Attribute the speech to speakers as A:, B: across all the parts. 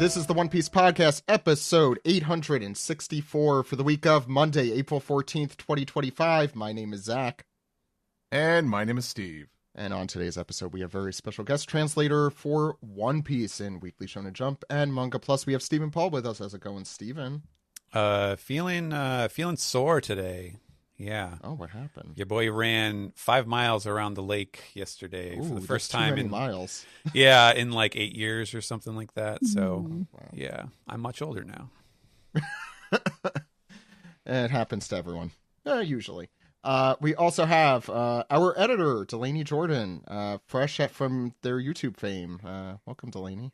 A: This is the One Piece Podcast, episode 864 for the week of Monday, April 14th, 2025. My name is Zach.
B: And my name is Steve.
A: And on today's episode, we have a very special guest translator for One Piece in Weekly Shonen Jump and Manga Plus. We have Stephen Paul with us. How's it going, Stephen?
C: Feeling sore today. Yeah.
A: Oh, what happened?
C: Your boy ran 5 miles around the lake yesterday for the first time in
A: miles.
C: Yeah, in like 8 years or something like that. So, yeah, I'm much older now.
A: It happens to everyone, usually. We also have our editor, Delaney Jordan, fresh from their YouTube fame. Welcome, Delaney.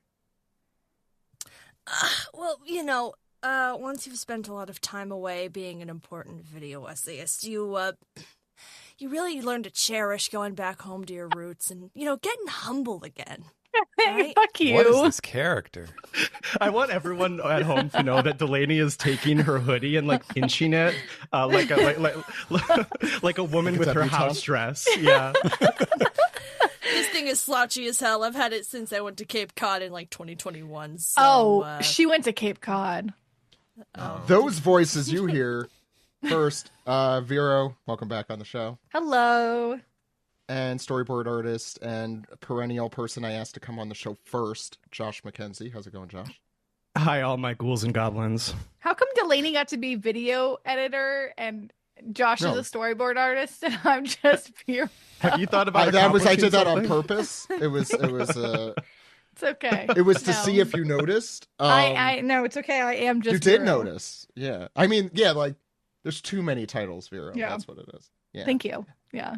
D: Once you've spent a lot of time away being an important video essayist, you really learn to cherish going back home to your roots and, getting humble again. Right?
E: Fuck you.
C: What is this character?
E: I want everyone at home to know that Delaney is taking her hoodie and like pinching it like a woman with her house dress. Yeah.
D: This thing is slouchy as hell. I've had it since I went to Cape Cod in like 2021. So,
F: she went to Cape Cod.
A: Those voices you hear first, Vero, welcome back on the show.
F: Hello.
A: And storyboard artist and perennial person I asked to come on the show first, Josh McKenzie. How's it going, Josh?
E: Hi, all my ghouls and goblins.
F: How come Delaney got to be video editor and Josh is a storyboard artist and I'm just pure?
E: Have you thought about
A: I did that on purpose. It was
F: It's okay.
A: It was to see if you noticed.
F: I know it's okay. I am just.
A: You did
F: Vero.
A: notice, yeah. I mean, yeah, like there's too many titles, Vero.
F: Yeah.
A: That's what it is. Yeah.
F: Thank you. Yeah.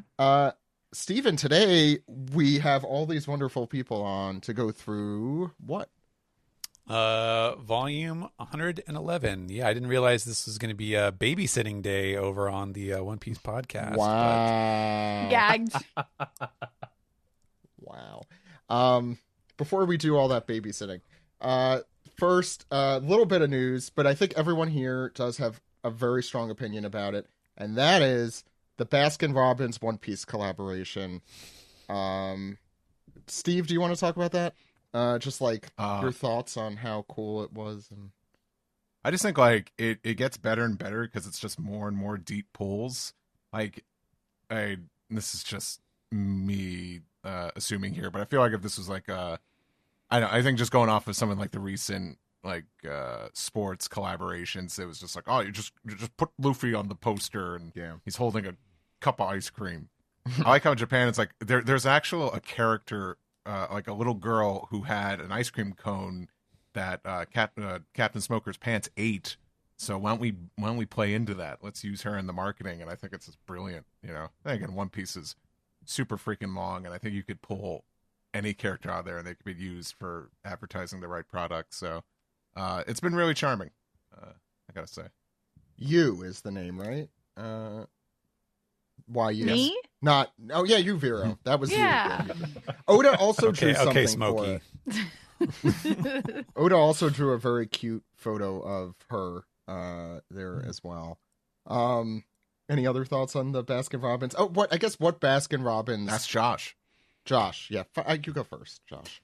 A: Stephen, today we have all these wonderful people on to go through what?
C: Volume 111. Yeah, I didn't realize this was going to be a babysitting day over on the One Piece podcast.
A: Wow.
F: Gagged.
A: Wow. Before we do all that babysitting, first, a little bit of news, but I think everyone here does have a very strong opinion about it, and that is the Baskin-Robbins One Piece collaboration. Steve, do you want to talk about that? Just like your thoughts on how cool it was. And
B: I just think like it gets better and better because it's just more and more deep pulls. Like, this is just me assuming here, but I feel like if this was like I think just going off of some of like the recent like sports collaborations, it was just like, oh, you just put Luffy on the poster and he's holding a cup of ice cream. I like how in Japan it's like there's a character like a little girl who had an ice cream cone that Captain Smoker's pants ate. So why don't we play into that? Let's use her in the marketing, and I think it's just brilliant. Again, One Piece is super freaking long, and I think you could pull any character out there and they could be used for advertising the right product. So it's been really charming, I gotta say.
A: You is the name, right? Why you?
F: Me?
A: Not. Oh yeah, you, Vero. That was
F: you.
A: Oda also drew something
C: okay, Smokey.
A: for it. Oda also drew a very cute photo of her there as well. Any other thoughts on the Baskin-Robbins? Oh, what Baskin-Robbins?
B: That's Josh.
A: Josh, yeah, you go first, Josh.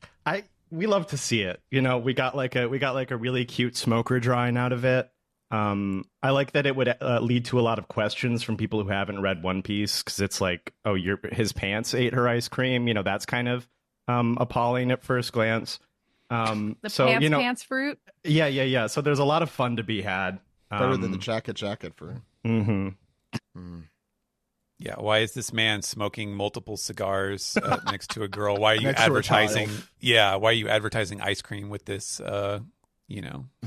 E: We love to see it. We got like a really cute smoker drawing out of it. I like that it would lead to a lot of questions from people who haven't read One Piece, because it's like, oh, his pants ate her ice cream. That's kind of appalling at first glance.
F: Pants fruit.
E: Yeah. So there's a lot of fun to be had.
A: Better than the jacket fruit.
E: Mm-hmm.
C: Yeah, why is this man smoking multiple cigars next to a girl? Why are you
A: Next to a
C: advertising?
A: child.
C: Yeah, why are you advertising ice cream with this?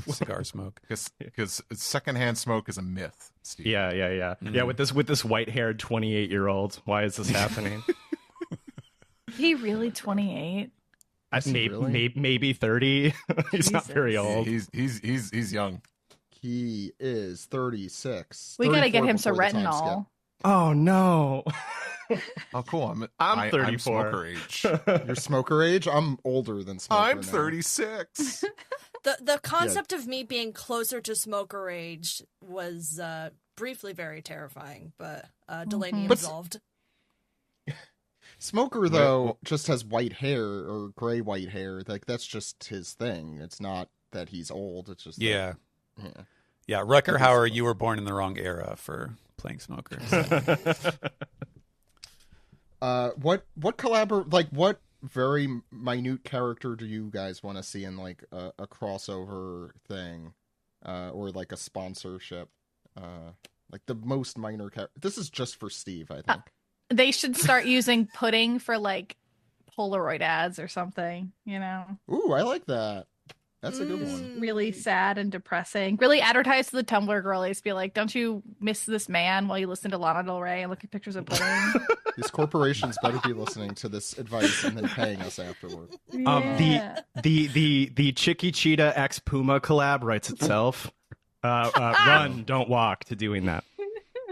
C: Cigar smoke.
B: Because secondhand smoke is a myth, Steve.
E: Yeah.
C: Mm-hmm.
E: Yeah, with this white-haired 28-year-old. Why is this happening?
F: He really 28?
E: Maybe 30. He's not very old.
B: He's young.
A: He is 36.
F: We gotta get
A: 34
F: him some
A: before the time
E: Oh
F: retinol.
E: no.
B: Oh, cool.
E: I'm 34.
B: I'm smoker age.
A: skip. You're smoker age? I'm older than smoker
B: I'm
A: now.
B: 36.
D: The concept of me being closer to smoker age was briefly very terrifying, but Delaney absolved.
A: Smoker, though, just has white hair or gray white hair. Like, that's just his thing. It's not that he's old. It's just
C: Yeah.
A: that,
C: Yeah, Rutger Hauer, you were born in the wrong era for playing Smoker.
A: What what very minute character do you guys want to see in like a crossover thing, or like a sponsorship? Like the most minor character. This is just for Steve, I think.
F: They should start using pudding for like Polaroid ads or something, you know?
A: Ooh, I like that. That's a good one.
F: Really sad and depressing. Really advertise to the Tumblr girlies. Be like, don't you miss this man while you listen to Lana Del Rey and look at pictures of pudding?
A: These corporations better be listening to this advice and then paying us afterward.
F: Yeah.
E: The Chicky Cheetah X Puma collab writes itself. Run, don't walk to doing that.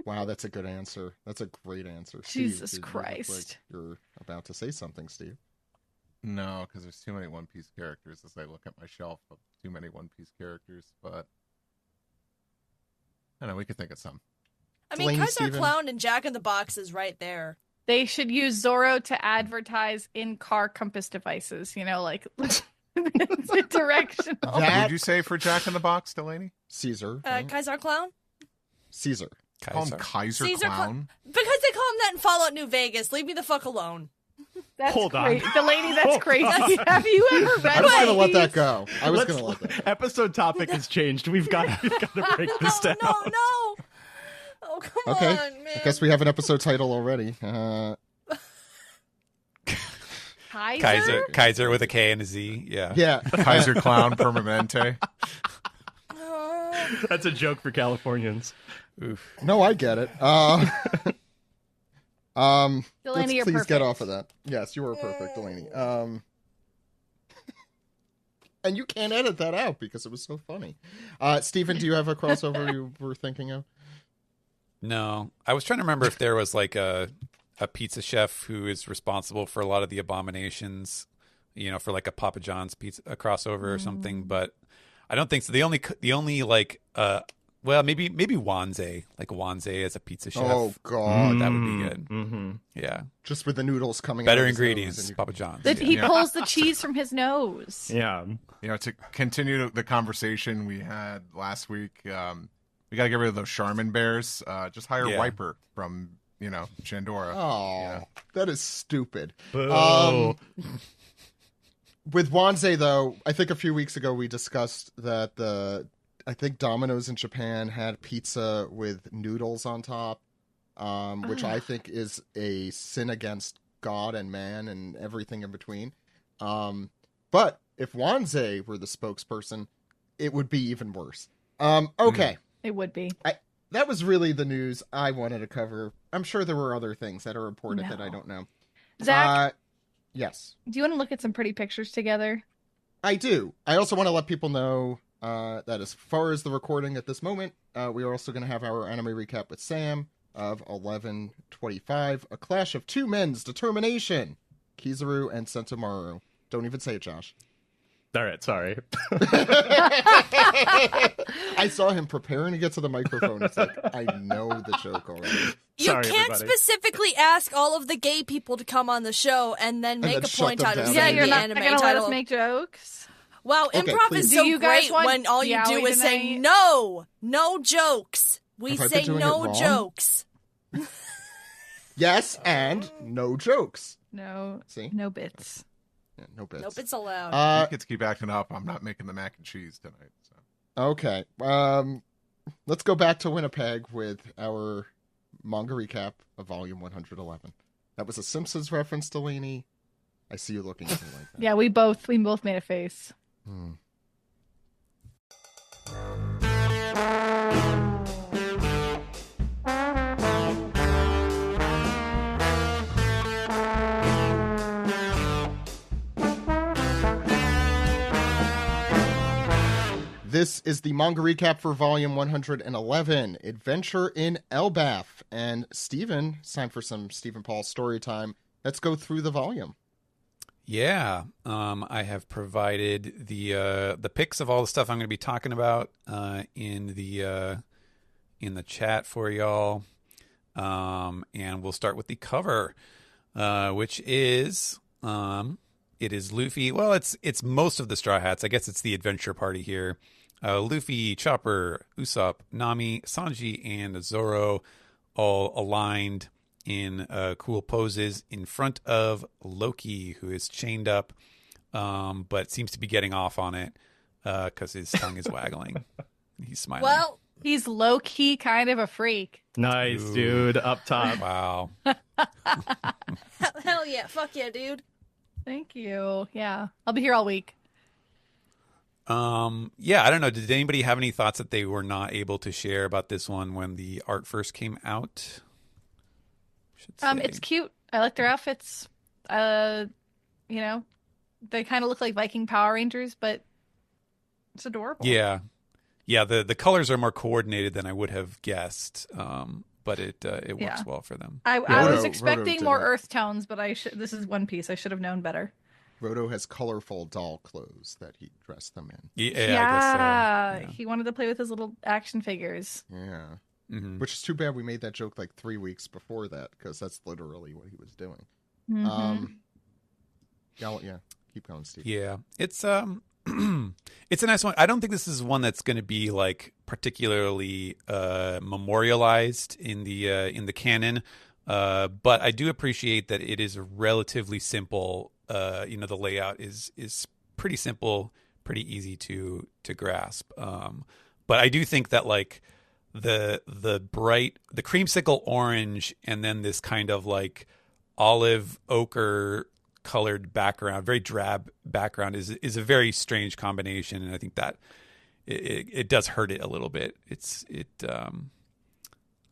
A: Wow, that's a good answer. That's a great answer.
F: Jesus
A: Steve,
F: Christ.
A: You look like you're about to say something, Steve.
B: No, because there's too many One Piece characters as I look at my shelf of too many One Piece characters, but I don't know, we could think of some.
D: I mean,
A: Delaney,
D: Kaiser
A: Steven?
D: Clown and Jack in the Box is right there.
F: They should use Zorro to advertise in-car compass devices, you know, like it's a directional.
B: What did you say for Jack in the Box, Delaney?
A: Caesar. Right?
D: Kaiser Clown?
A: Caesar.
B: Call him Kaiser
D: Caesar
B: Clown?
D: Because they call him that in Fallout New Vegas. Leave me the fuck alone.
F: That's
E: Hold on.
F: crazy. The lady, that's
E: Hold
F: crazy.
E: on.
F: Have you ever read
A: I was going to let
F: these?
A: that go. I was going to let that go.
E: Episode topic has changed. We've got to break this down.
D: No. Oh, come
A: Okay.
D: on, man.
A: I guess we have an episode title already.
C: Kaiser with a K and a Z. Yeah.
A: Yeah.
B: Kaiser Clown Permanente.
D: Oh.
E: That's a joke for Californians.
C: Oof.
A: No, I get it.
F: Delaney,
A: let's
F: you're
A: please
F: perfect.
A: get off of that. Yes, you were perfect, Delaney. And you can't edit that out because it was so funny. Stephen, do you have a crossover you were thinking of?
C: No, I was trying to remember if there was like a pizza chef who is responsible for a lot of the abominations, you know, for like a Papa John's pizza a crossover or something, but I don't think so. The only like well, maybe Wanze, like Wanze as a pizza chef.
A: Oh God,
C: that would be good.
E: Mm-hmm.
C: Yeah,
A: just with the noodles coming
C: better
A: out of his
C: ingredients,
A: nose and you-
C: Papa John's.
F: That
C: yeah.
F: he pulls the cheese from his nose.
E: Yeah.
B: You know, to continue the conversation we had last week, we got to get rid of those Charmin bears. Just hire
C: Yeah.
B: Wiper from, Chandora.
A: Oh,
B: Yeah.
A: that is stupid.
E: Boo.
A: With Wanze, though, I think a few weeks ago we discussed that I think Domino's in Japan had pizza with noodles on top, which I think is a sin against God and man and everything in between. But if Wanze were the spokesperson, it would be even worse. Okay.
F: It would be.
A: That was really the news I wanted to cover. I'm sure there were other things that are important that I
F: No.
A: don't know.
F: Zach,
A: Yes,
F: do you want to look at some pretty pictures together?
A: I do. I also want to let people know that as far as the recording at this moment, we are also going to have our anime recap with Sam of 11:25, A Clash of Two Men's Determination, Kizaru and Sentomaru. Don't even say it, Josh.
E: All right, sorry.
A: I saw him preparing to get to the microphone. It's like, I know the joke already.
D: You
E: Sorry,
D: can't
E: everybody.
D: specifically ask all of the gay people to come on the show and then make
A: then
D: a
A: shut
D: point
A: them
D: out of
A: down.
F: Yeah,
D: saying
F: you're
D: the
F: not
D: anime
F: going to let
D: title.
F: us make jokes?
D: Wow,
A: Okay,
D: improv
A: please.
D: is
F: Do
D: so
F: you guys
D: great
F: want
D: when all you do
F: Yaoi
D: is say
F: tonight?
D: no jokes. We
A: Have I been
D: say
A: doing it
D: no
A: wrong?
D: jokes.
A: Yes, and no jokes.
F: No.
A: See?
F: No bits.
A: Yeah, no bits.
D: Nope, it's allowed.
B: You kids keep acting up. I'm not making the mac and cheese tonight. So.
A: Okay. Let's go back to Winnipeg with our manga recap of volume 111. That was a Simpsons reference, Delaney. I see you looking at me like that.
F: Yeah, we both made a face.
A: Hmm. This is the manga recap for volume 111, Adventure in Elbaf. And Steven, it's time for some Stephen Paul story time. Let's go through the volume.
C: Yeah, I have provided the pics of all the stuff I'm going to be talking about in the chat for y'all, and we'll start with the cover, which is it is Luffy. Well, it's most of the Straw Hats. I guess it's the adventure party here. Luffy, Chopper, Usopp, Nami, Sanji, and Zoro all aligned in cool poses in front of Loki, who is chained up, but seems to be getting off on it because his tongue is waggling. He's smiling.
D: Well,
F: He's low-key kind of a freak.
E: Nice,
C: Ooh.
E: dude. Up top.
C: Wow.
D: hell yeah. Fuck yeah, dude.
F: Thank you. Yeah. I'll be here all week.
C: Yeah, I don't know. Did anybody have any thoughts that they were not able to share about this one when the art first came out? Should say.
F: It's cute. I like their outfits. You know, they kind of look like Viking Power Rangers, but it's adorable.
C: Yeah. Yeah, the colors are more coordinated than I would have guessed, but it works
F: Yeah.
C: well for them.
F: I
A: Roto-
F: was expecting
A: Roto
F: more
A: did it.
F: earth tones, but this is One Piece. I should have known better.
A: Roto has colorful doll clothes that he dressed them in.
C: Yeah, I guess so.
F: He wanted to play with his little action figures.
A: Yeah.
C: Mhm.
A: Which is too bad we made that joke like 3 weeks before that, because that's literally what he was doing.
F: Mhm.
A: Yeah, keep going, Steve.
C: Yeah, it's it's a nice one. I don't think this is one that's going to be like particularly memorialized in the canon, but I do appreciate that it is relatively simple. The layout is pretty simple, pretty easy to grasp. But I do think that like the creamsicle orange and then this kind of like olive ochre colored background, very drab background is a very strange combination, and I think that it does hurt it a little bit.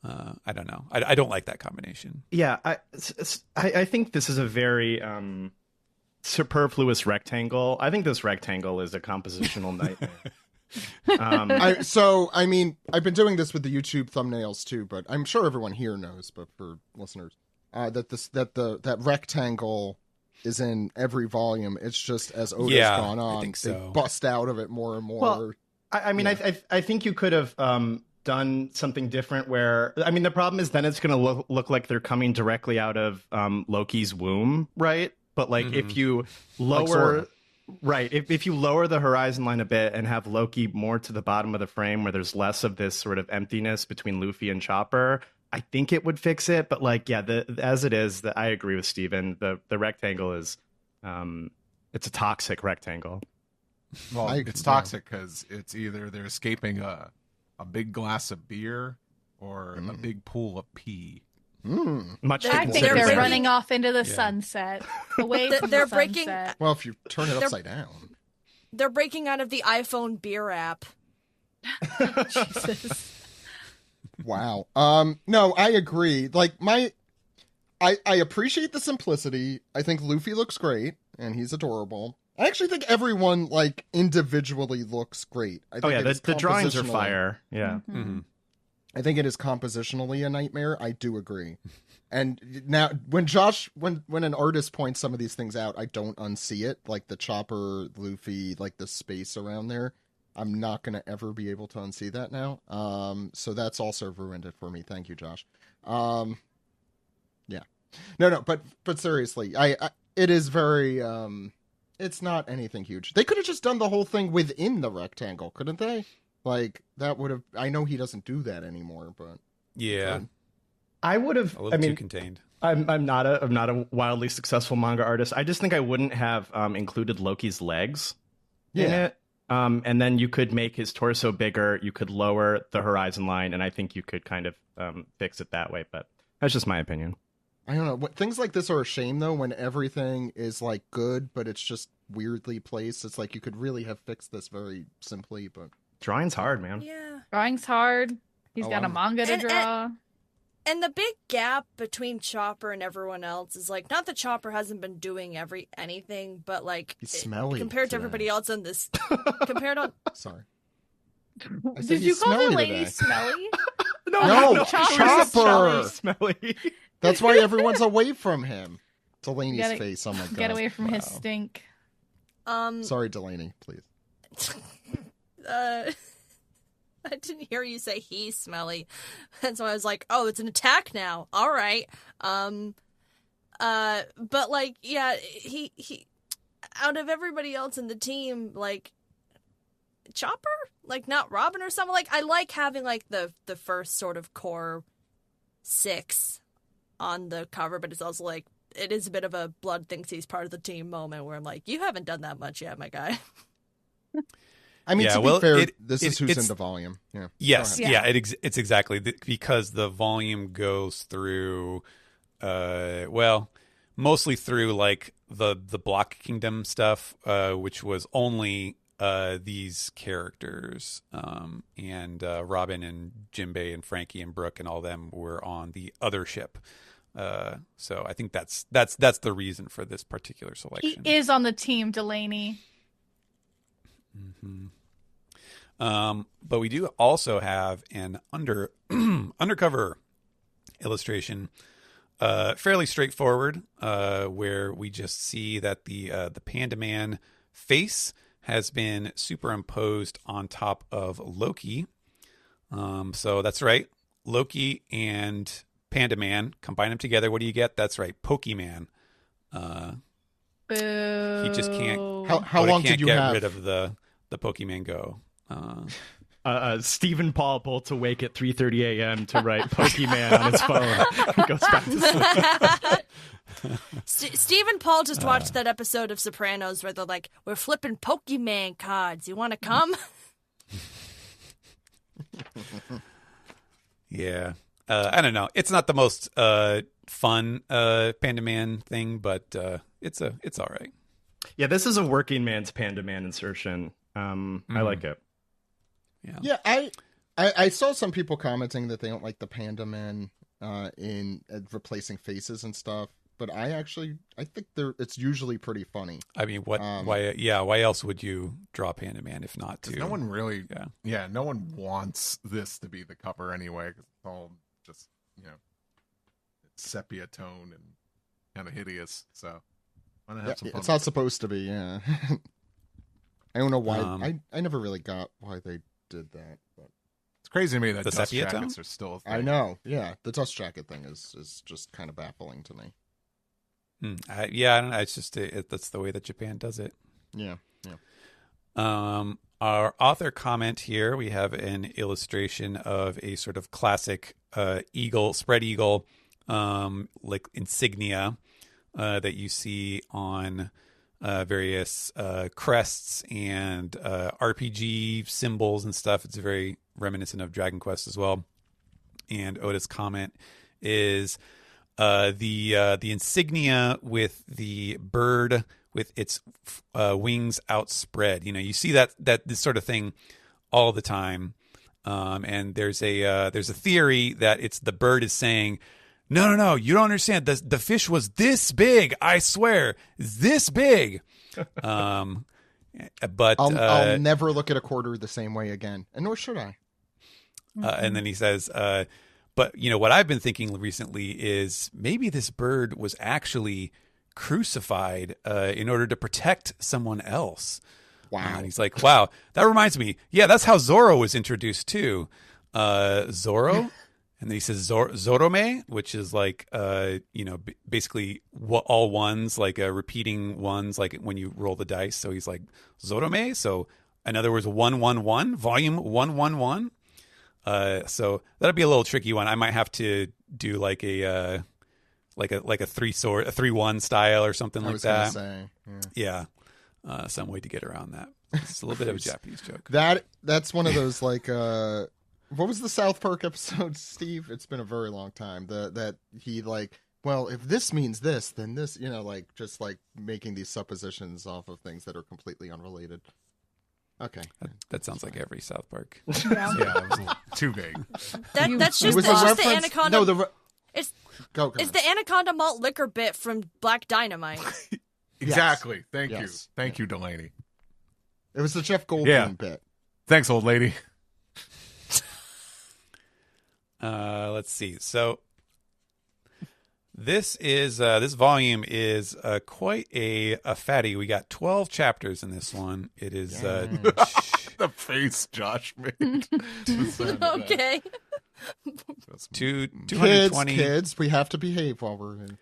C: I don't know. I don't like that combination.
E: Yeah, I think this is a very superfluous rectangle. I think this rectangle is a compositional nightmare.
A: I've been doing this with the YouTube thumbnails too, but I'm sure everyone here knows, but for listeners, that rectangle is in every volume. It's just as Oda's gone on,
C: I think so.
A: they bust out of it more and more.
E: Well, I think you could have done something different where, the problem is then it's going to look like they're coming directly out of Loki's womb, right? But like if you lower, right, if you lower the horizon line a bit and have Loki more to the bottom of the frame where there's less of this sort of emptiness between Luffy and Chopper, I think it would fix it. But like, yeah, as it is, I agree with Steven. The rectangle is, it's a toxic rectangle.
B: Well, it's toxic because it's either they're escaping a big glass of beer or a big pool of pee.
E: Much to
F: I think
E: consider.
F: they're running off into the sunset, away from
D: They're
F: the
D: breaking-
F: sunset.
A: Well, if you turn it upside down.
D: They're breaking out of the iPhone beer app.
F: Jesus.
A: Wow. No, I agree. Like I appreciate the simplicity. I think Luffy looks great and he's adorable. I actually think everyone like individually looks great. I think
E: the drawings are
A: compositionally-
E: fire. Yeah.
C: Mm-hmm.
A: I think it is compositionally a nightmare. I do agree. And now when an artist points some of these things out, I don't unsee it. Like the Chopper, Luffy, like the space around there. I'm not going to ever be able to unsee that now. So that's also ruined it for me. Thank you, Josh. Yeah. No, but seriously, it is very, it's not anything huge. They could have just done the whole thing within the rectangle, couldn't they? Like that would have, I know he doesn't do that anymore, but
C: Yeah,
E: I would have,
C: a little too contained.
E: I'm not a wildly successful manga artist. I just think I wouldn't have included Loki's legs in it. And then you could make his torso bigger. You could lower the horizon line, and I think you could kind of fix it that way. But that's just my opinion.
A: I don't know. Things like this are a shame, though, when everything is, like, good, but it's just weirdly placed. It's like you could really have fixed this very simply, but...
E: Drawing's hard, man.
D: Yeah.
F: Drawing's hard. He's got a manga to draw.
D: And the big gap between Chopper and everyone else is like, not that Chopper hasn't been doing anything, but like
A: He's smelly
D: compared to
A: today.
D: everybody else in this. Compared on,
A: Sorry. I said
F: Did you
A: he's
F: call the
A: smelly
F: lady
A: today.
F: smelly?
A: No,
F: Chopper's
A: Chopper!
E: Smelly.
A: That's why everyone's away from him. Delaney's
F: Gotta
A: face, oh my god.
F: Get away from his
A: Wow.
F: stink.
A: Sorry, Delaney, please.
D: I didn't hear you say he's smelly, and so I was like, oh, it's an attack now. All right. But like, yeah, he out of everybody else in the team, like, Chopper? Like, not Robin or something? Like, I like having, like, the first sort of core 6 on the cover, but it's also, like, it is a bit of a blood thinks he's part of the team moment where I'm like, you haven't done that much yet, my guy.
A: I mean, to be fair, this is who's in the volume. Yeah.
C: Yes, it's exactly because the volume goes through, mostly through like the Block Kingdom stuff, which was only these characters, and Robin and Jinbei and Frankie and Brooke and all them were on the other ship. So I think that's the reason for this particular selection.
F: He is on the team, Delaney.
C: Mm-hmm. But we do also have an undercover illustration, fairly straightforward, where we just see that the Panda Man face has been superimposed on top of Loki. So that's right, Loki and Panda Man, combine them together. What do you get? That's right, Pokemon.
F: Boo.
C: He just can't.
A: How long did you
C: get
A: have?
C: rid of the Pokemon Go?
E: Stephen Paul bolts awake at 3:30 a.m. to write Pokemon on his phone. He goes back to sleep.
D: Stephen Paul just watched that episode of Sopranos where they're like, we're flipping Pokemon cards. You want to come?
C: Yeah. I don't know. It's not the most fun Panda Man thing, but it's all right.
E: Yeah, this is a working man's Panda Man insertion. I like it.
A: Yeah, I saw some people commenting that they don't like the Panda Man in replacing faces and stuff, but I think it's usually pretty funny.
C: I mean, why else would you draw Panda Man if not to?
B: No one really, no one wants this to be the cover anyway, because it's all just, it's sepia tone and kind of hideous, so why not have some fun?
A: It's not supposed to be, yeah. I don't know why. I never really got why they did that, but
B: it's crazy to me that
C: the
B: dust
C: sepia
B: jackets
C: tone?
B: are still a thing.
A: I know. Yeah, the dust jacket thing is just kind of baffling to me.
C: I don't know. It's just that's the way that Japan does it.
A: Yeah.
C: Our author comment here, we have an illustration of a sort of classic spread eagle, like insignia that you see on various crests and RPG symbols and stuff. It's very reminiscent of Dragon Quest as well. And Oda's comment is the insignia with the bird with its wings outspread. You see that this sort of thing all the time. And there's a theory that it's the bird is saying, No, you don't understand. The fish was this big, I swear, this big. But
A: I'll never look at a quarter the same way again, and nor should I.
C: And then he says, but what I've been thinking recently is maybe this bird was actually crucified in order to protect someone else.
A: Wow.
C: And he's like, wow, that reminds me. Yeah, that's how Zoro was introduced too. Zoro. And then he says Zorome, which is like, basically all ones, like repeating ones, like when you roll the dice. So he's like Zorome. So in other words, 111, volume 111. So that'll be a little tricky one. I might have to do like a 3-1 style or something like that.
A: Say,
C: yeah. Some way to get around that. It's a little bit of a Japanese joke.
A: That's one of those like. What was the South Park episode, Steve? It's been a very long time. That he like, well, if this means this, then this, like just like making these suppositions off of things that are completely unrelated. Okay,
C: that sounds like every South Park.
B: Yeah, it was too vague.
D: That's just the Anaconda.
A: No,
D: it's
A: it's
D: the Anaconda malt liquor bit from Black Dynamite.
B: Exactly.
A: Yes.
B: Thank you, Delaney.
A: It was the Jeff Goldblum bit.
B: Thanks, old lady.
C: Let's see. So this volume is quite a fatty. We got 12 chapters in this one. It is
B: the face Josh made.
D: Okay.
C: 220
A: kids, we have to behave while we're in.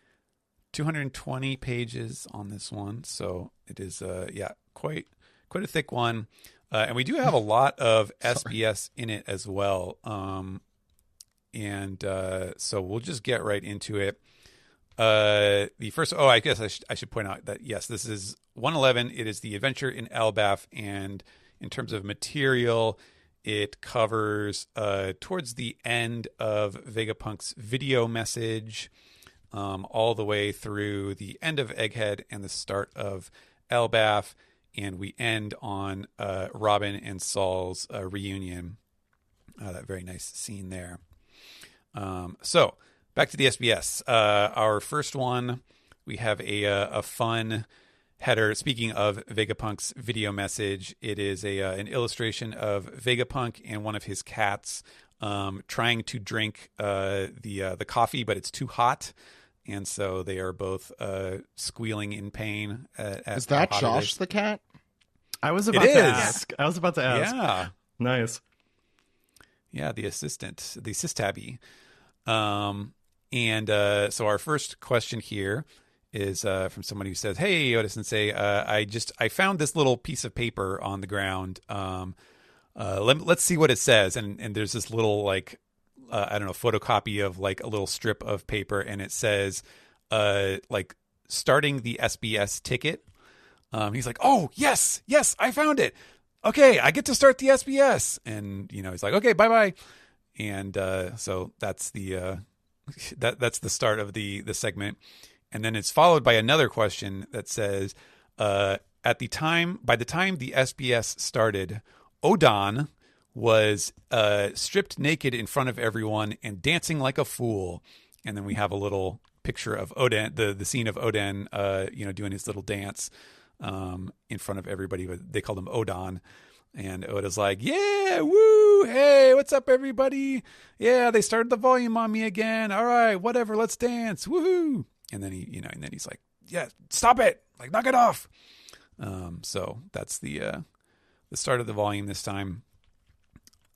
C: 220 pages on this one, so it is quite a thick one. And we do have a lot of SBS in it as well. So we'll just get right into it. The first, I guess I should point out that, yes, this is 111. It is the adventure in Elbaf, and in terms of material, it covers towards the end of Vegapunk's video message, all the way through the end of Egghead and the start of Elbaf, and we end on Robin and Saul's reunion. That very nice scene there. So back to the SBS. Our first one, we have a fun header. Speaking of Vegapunk's video message, it is an illustration of Vegapunk and one of his cats trying to drink the coffee, but it's too hot, and so they are both squealing in pain.
A: Is that Josh the cat?
E: I was about to ask.
C: Yeah.
E: Nice.
C: Yeah, the assistant, the assistabby. So our first question here is from someone who says, "Hey, Oda Sensei, I found this little piece of paper on the ground. Let's see what it says." And there's this little photocopy of like a little strip of paper, and it says starting the SBS ticket. He's like, "Oh, yes, I found it. Okay, I get to start the SBS." And he's like, "Okay, bye-bye." And so that's the that's the start of the segment. And then it's followed by another question that says, by the time the SBS started, Odan was stripped naked in front of everyone and dancing like a fool. And then we have a little picture of Oden, the scene of Oden, doing his little dance in front of everybody. They called him Odan. And Oda's like, "Yeah, woo, hey, what's up, everybody? Yeah, they started the volume on me again. All right, whatever, let's dance, woohoo!" And then he's like, "Yeah, stop it, like knock it off." So that's the start of the volume this time.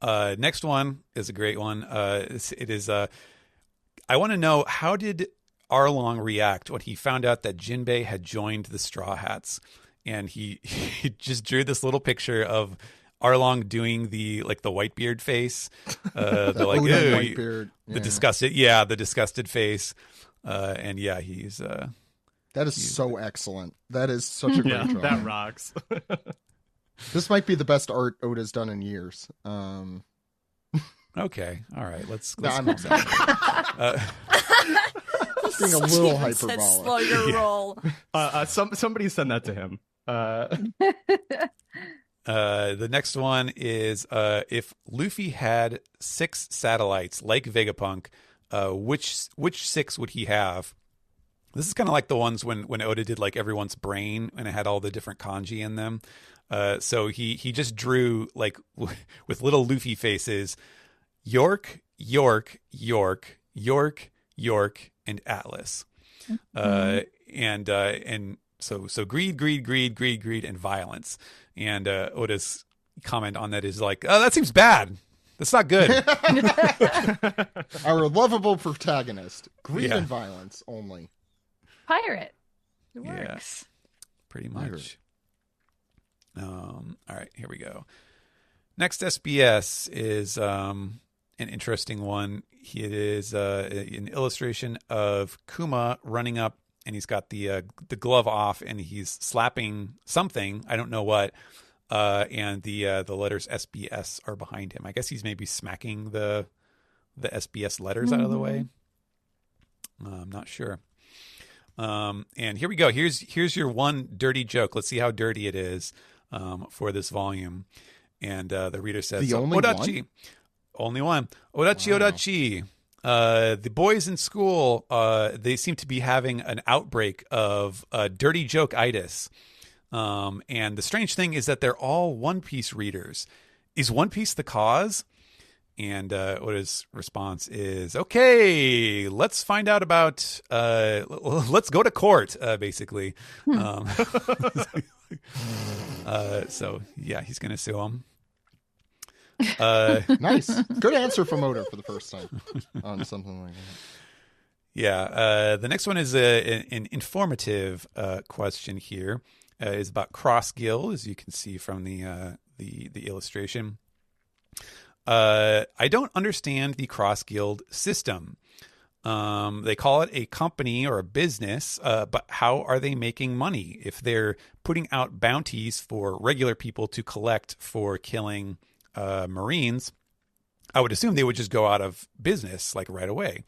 C: Next one is a great one. It is. I want to know, how did Arlong react when he found out that Jinbei had joined the Straw Hats? And he just drew this little picture of Arlong doing the Whitebeard face, the Whitebeard, the disgusted face, and he's
A: that is so excellent. That is such a great drawing.
E: That rocks.
A: This might be the best art Oda's done in years.
C: Okay, all right, let's
A: I'm
C: being
A: a little hyperbolic.
D: Slow your roll.
E: Somebody send that to him.
C: The next one is if Luffy had 6 satellites like Vegapunk, which 6 would he have? This is kind of like the ones when Oda did like everyone's brain and it had all the different kanji in them. So he just drew like with little Luffy faces, York, York, York, York, York, and Atlas. So greed, greed, greed, greed, greed, and violence. And Oda's comment on that is like, "Oh, that seems bad. That's not good."
A: Our lovable protagonist, greed and violence only.
F: Pirate. It works.
C: Pretty much. All right, here we go. Next SBS is an interesting one. It is an illustration of Kuma running up, and he's got the glove off, and he's slapping something. I don't know what. And the letters SBS are behind him. I guess he's maybe smacking the SBS letters out of the way. I'm not sure. And here we go. Here's your one dirty joke. Let's see how dirty it is for this volume. And the reader says,
A: the only
C: Odachi.
A: One?
C: Only one. Odachi, wow. Odachi. The boys in school, they seem to be having an outbreak of dirty joke-itis. And the strange thing is that they're all One Piece readers. Is One Piece the cause? And Oda's response is, "Okay, let's find out about, let's go to court," basically. So, yeah, he's going to sue him.
A: Nice. Good answer from Oda for the first time on something like that.
C: Yeah. The next one is an informative question here. Is about cross guild, as you can see from the illustration. I don't understand the cross guild system. They call it a company or a business, but how are they making money if they're putting out bounties for regular people to collect for killing Marines? I would assume they would just go out of business like right away.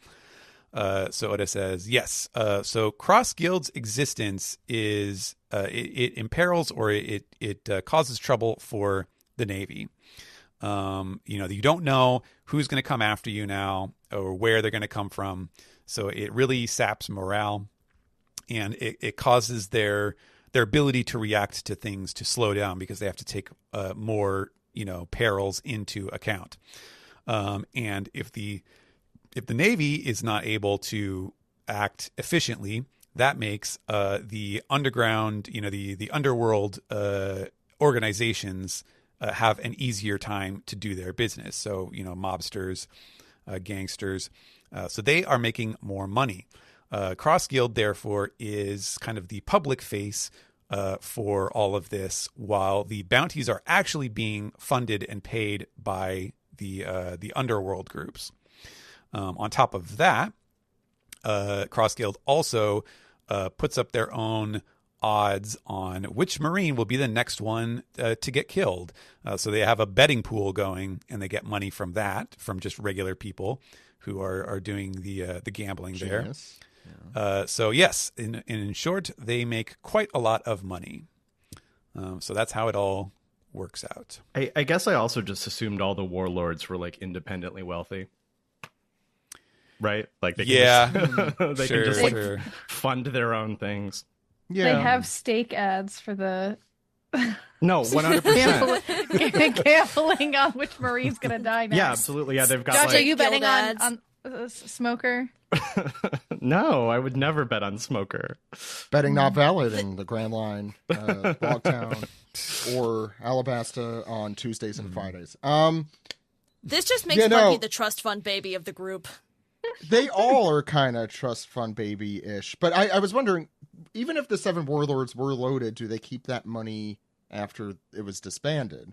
C: So Oda says, yes. So cross guild's existence is it imperils or it causes trouble for the Navy. You don't know who's going to come after you now or where they're going to come from. So it really saps morale, and it causes their ability to react to things to slow down because they have to take more perils into account. And if the Navy is not able to act efficiently, that makes the underground, the underworld organizations have an easier time to do their business. So, mobsters, gangsters, so they are making more money. Cross Guild, therefore, is kind of the public face for all of this, while the bounties are actually being funded and paid by the underworld groups. On top of that, Cross Guild also puts up their own odds on which Marine will be the next one to get killed. So they have a betting pool going, and they get money from that, from just regular people who are doing the gambling there. Yeah. So yes, in short, they make quite a lot of money. So that's how it all works out.
E: I guess I also just assumed all the warlords were like independently wealthy. Right? Like they can just, can just fund their own things.
F: Yeah. They have stake ads for the
E: No, 100%.
F: Gambling on which Marine's gonna die next.
E: Yeah, absolutely. Yeah, they've got
F: Josh, are you betting on Smoker?
E: No, I would never bet on Smoker.
A: Betting not valid in the Grand Line, Logtown, or Alabasta on Tuesdays and Fridays.
D: This just makes Bucky the trust fund baby of the group.
A: They all are kind of trust fund baby-ish. But I was wondering, even if the 7 warlords were loaded, do they keep that money after it was disbanded?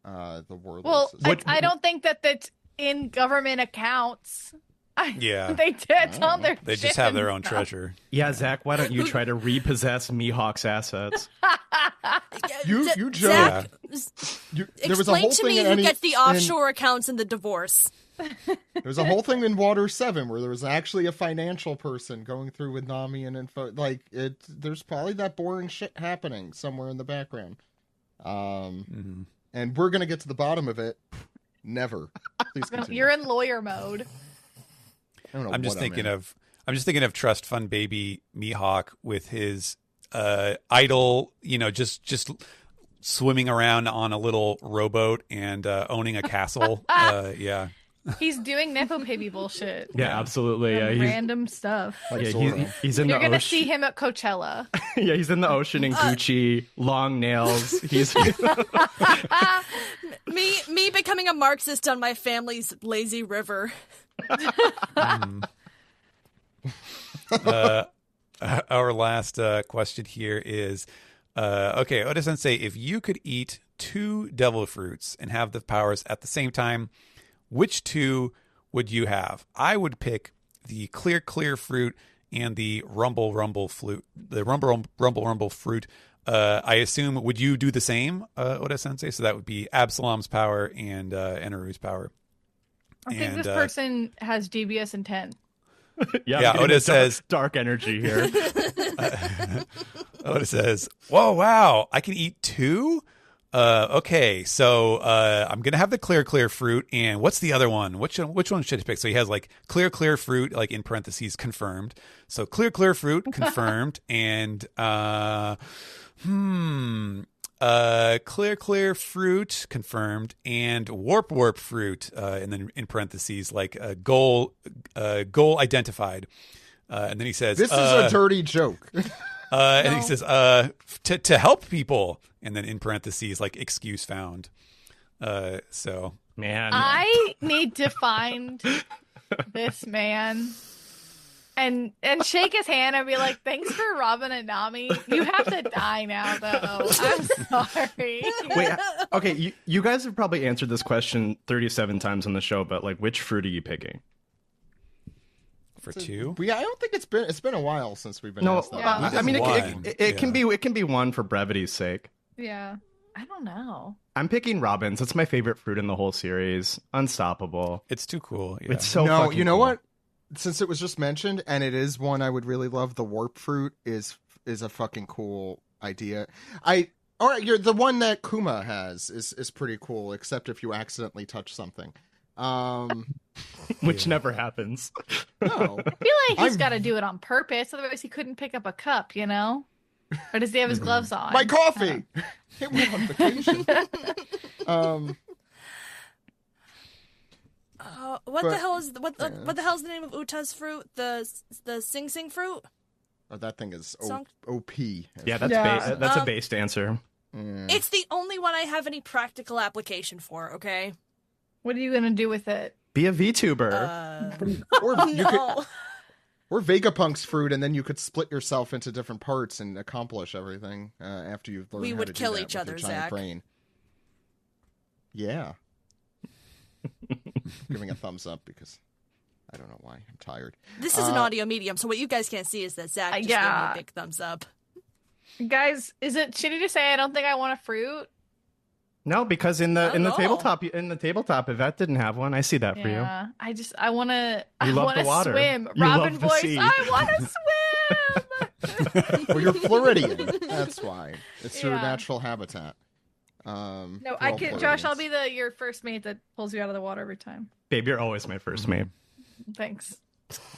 A: The warlords.
F: Well, I don't think that that's in government accounts.
C: Yeah.
F: It's on their
C: They just have their own treasure.
E: Yeah, Zach, why don't you try to repossess Mihawk's assets?
A: You joke.
D: Zach,
A: there was a whole
D: explain to
A: thing
D: me who gets the offshore accounts in the divorce.
A: There was a whole thing in Water 7 where there was actually a financial person going through with Nami and info. Like, there's probably that boring shit happening somewhere in the background. And we're going to get to the bottom of it. Never. Please continue.
F: You're in lawyer mode.
C: I'm just thinking of trust fund baby Mihawk with his idol, just swimming around on a little rowboat and owning a castle. Yeah.
F: He's doing Nepo baby bullshit.
E: Yeah, absolutely. Yeah,
F: random stuff.
A: Like
E: he's in the ocean.
F: You're gonna see him at Coachella.
E: Yeah, he's in the ocean in Gucci, long nails. He's
D: me becoming a Marxist on my family's lazy river.
C: Our last question here is, okay, Oda-sensei, if you could eat 2 devil fruits and have the powers at the same time, which 2 would you have? I would pick the clear fruit and the rumble fruit. The rumble fruit. I assume, would you do the same, Oda-sensei? So that would be Absalom's power and Enaru's power.
F: I think this person has devious intent.
E: Yeah,
C: Oda says
E: dark energy here.
C: Oda says, "Whoa, wow! I can eat 2. Okay, so I'm gonna have the clear fruit, and what's the other one? Which one should I pick?" So he has like clear fruit, like in parentheses, confirmed. So clear fruit, confirmed, and clear fruit, confirmed, and warp fruit, and then in parentheses, like goal identified. And then he says,
A: "This is a dirty joke."
C: And he says, to help people, and then in parentheses, like excuse found. So
E: man,
F: I need to find this man and shake his hand and be like, "Thanks for Robin and Nami. You have to die now, though. I'm sorry."
E: Wait, okay, you guys have probably answered this question 37 times on the show, but like, which fruit are you picking?
C: For two?
A: I don't think it's been a while since we've been asked that.
F: Yeah.
E: I mean,
C: One.
E: it can be one for brevity's sake.
F: Yeah, I don't know.
E: I'm picking Robin's. It's my favorite fruit in the whole series. Unstoppable.
C: It's too cool. Yeah.
E: It's so
A: No,
E: fucking
A: you know
E: cool.
A: what? Since it was just mentioned, and it is one I would really love, the warp fruit is a fucking cool idea. All right, you're the one that Kuma has is pretty cool, except if you accidentally touch something.
E: Which never happens.
A: No.
F: I feel like he's
A: I'm-
F: got to do it on purpose, otherwise he couldn't pick up a cup, you know? Or does he have his gloves on?
A: My coffee. It went on vacation.
D: What
A: But-
D: the hell is what the hell is the name of Uta's fruit? The Sing Sing fruit?
A: Oh, that thing is
D: Song-
A: OP.
E: Yeah, that's
F: Yeah.
E: that's a based answer.
D: It's the only one I have any practical application for. Okay.
F: What are you going to do with it?
E: Be a VTuber.
A: Or you could,
D: No.
A: or Vegapunk's fruit, and then you could split yourself into different parts and accomplish everything after you've learned
D: We
A: how
D: would
A: to do
D: kill
A: that
D: each
A: with your
D: other,
A: giant
D: Zach.
A: brain. Yeah. Giving a thumbs up because I don't know why. I'm tired.
D: This is an audio medium, so what you guys can't see is that Zach just gave me
F: yeah.
D: a big thumbs up.
F: Guys, is it shitty to say I don't think I want a fruit?
E: No, because in the
D: Not at all.
E: tabletop, Yvette didn't have one. I see that for you.
F: Yeah. I want to
E: love the water.
F: swim.
E: You
F: Robin
E: love the
F: voice,
E: sea.
F: I want to swim.
A: Well, you're Floridian. That's why. It's your
F: Yeah.
A: natural habitat.
F: No,
A: we're
F: I
A: all
F: can. Josh, I'll
A: Floridians.
F: be your first mate that pulls you out of the water every time.
E: Babe, you're always my first mate.
F: Thanks.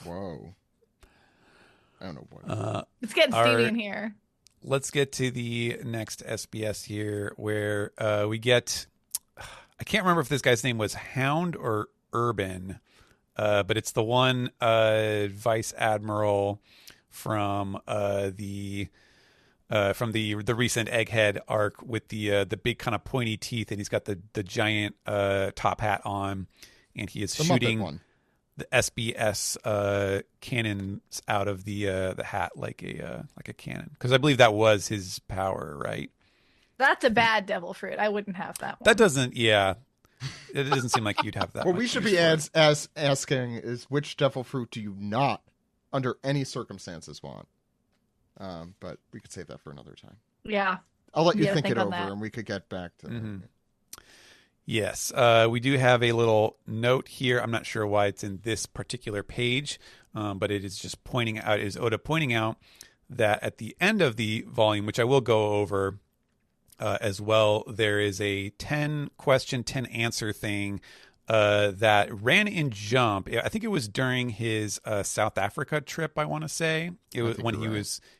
A: Whoa. I don't know what.
F: It's getting
C: Our-
F: steamy in here.
C: Let's get to the next SBS here, where we get. I can't remember if this guy's name was Hound or Urban, but it's the one vice admiral from the recent Egghead arc with the big kind of pointy teeth, and he's got the giant top hat on, and he is
A: The Muppet
C: shooting
A: one.
C: the SBS cannons out of the hat like a cannon, because I believe that was his power, right?
F: That's a bad devil fruit. I wouldn't have that one.
C: That doesn't, yeah. It doesn't seem like you'd have that.
A: What
C: much
A: we should
C: use
A: be
C: for it.
A: as asking is which devil fruit do you not, under any circumstances, want? But we could save that for another time.
F: Yeah.
A: I'll let you
F: Yeah,
A: think
F: think
A: it
F: on
A: over,
F: that.
A: and we could get back to.
C: Mhm. Yes, we do have a little note here. I'm not sure why it's in this particular page, but it is just pointing out, is Oda pointing out that at the end of the volume, which I will go over as well, there is a 10 question, 10 answer thing that ran in Jump. I think it was during his South Africa trip, I want to say. It was when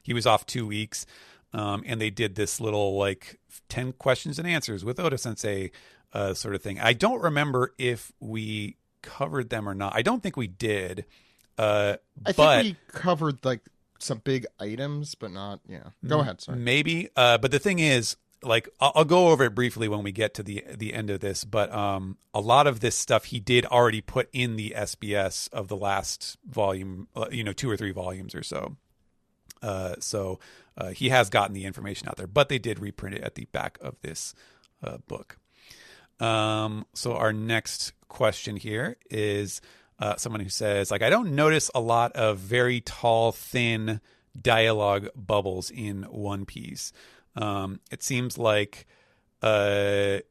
C: he was off 2 weeks, and they did this little like 10 questions and answers with Oda Sensei sort of thing. I don't remember if we covered them or not. I don't think we did.
A: I
C: but
A: think we covered like some big items, but not. Yeah. Go ahead. Sorry.
C: maybe. But the thing is, like, I'll go over it briefly when we get to the end of this. But a lot of this stuff he did already put in the SBS of the last volume, 2 or 3 volumes or so. So he has gotten the information out there, but they did reprint it at the back of this book. So our next question here is someone who says, like, I don't notice a lot of very tall, thin dialogue bubbles in One Piece. It seems like, you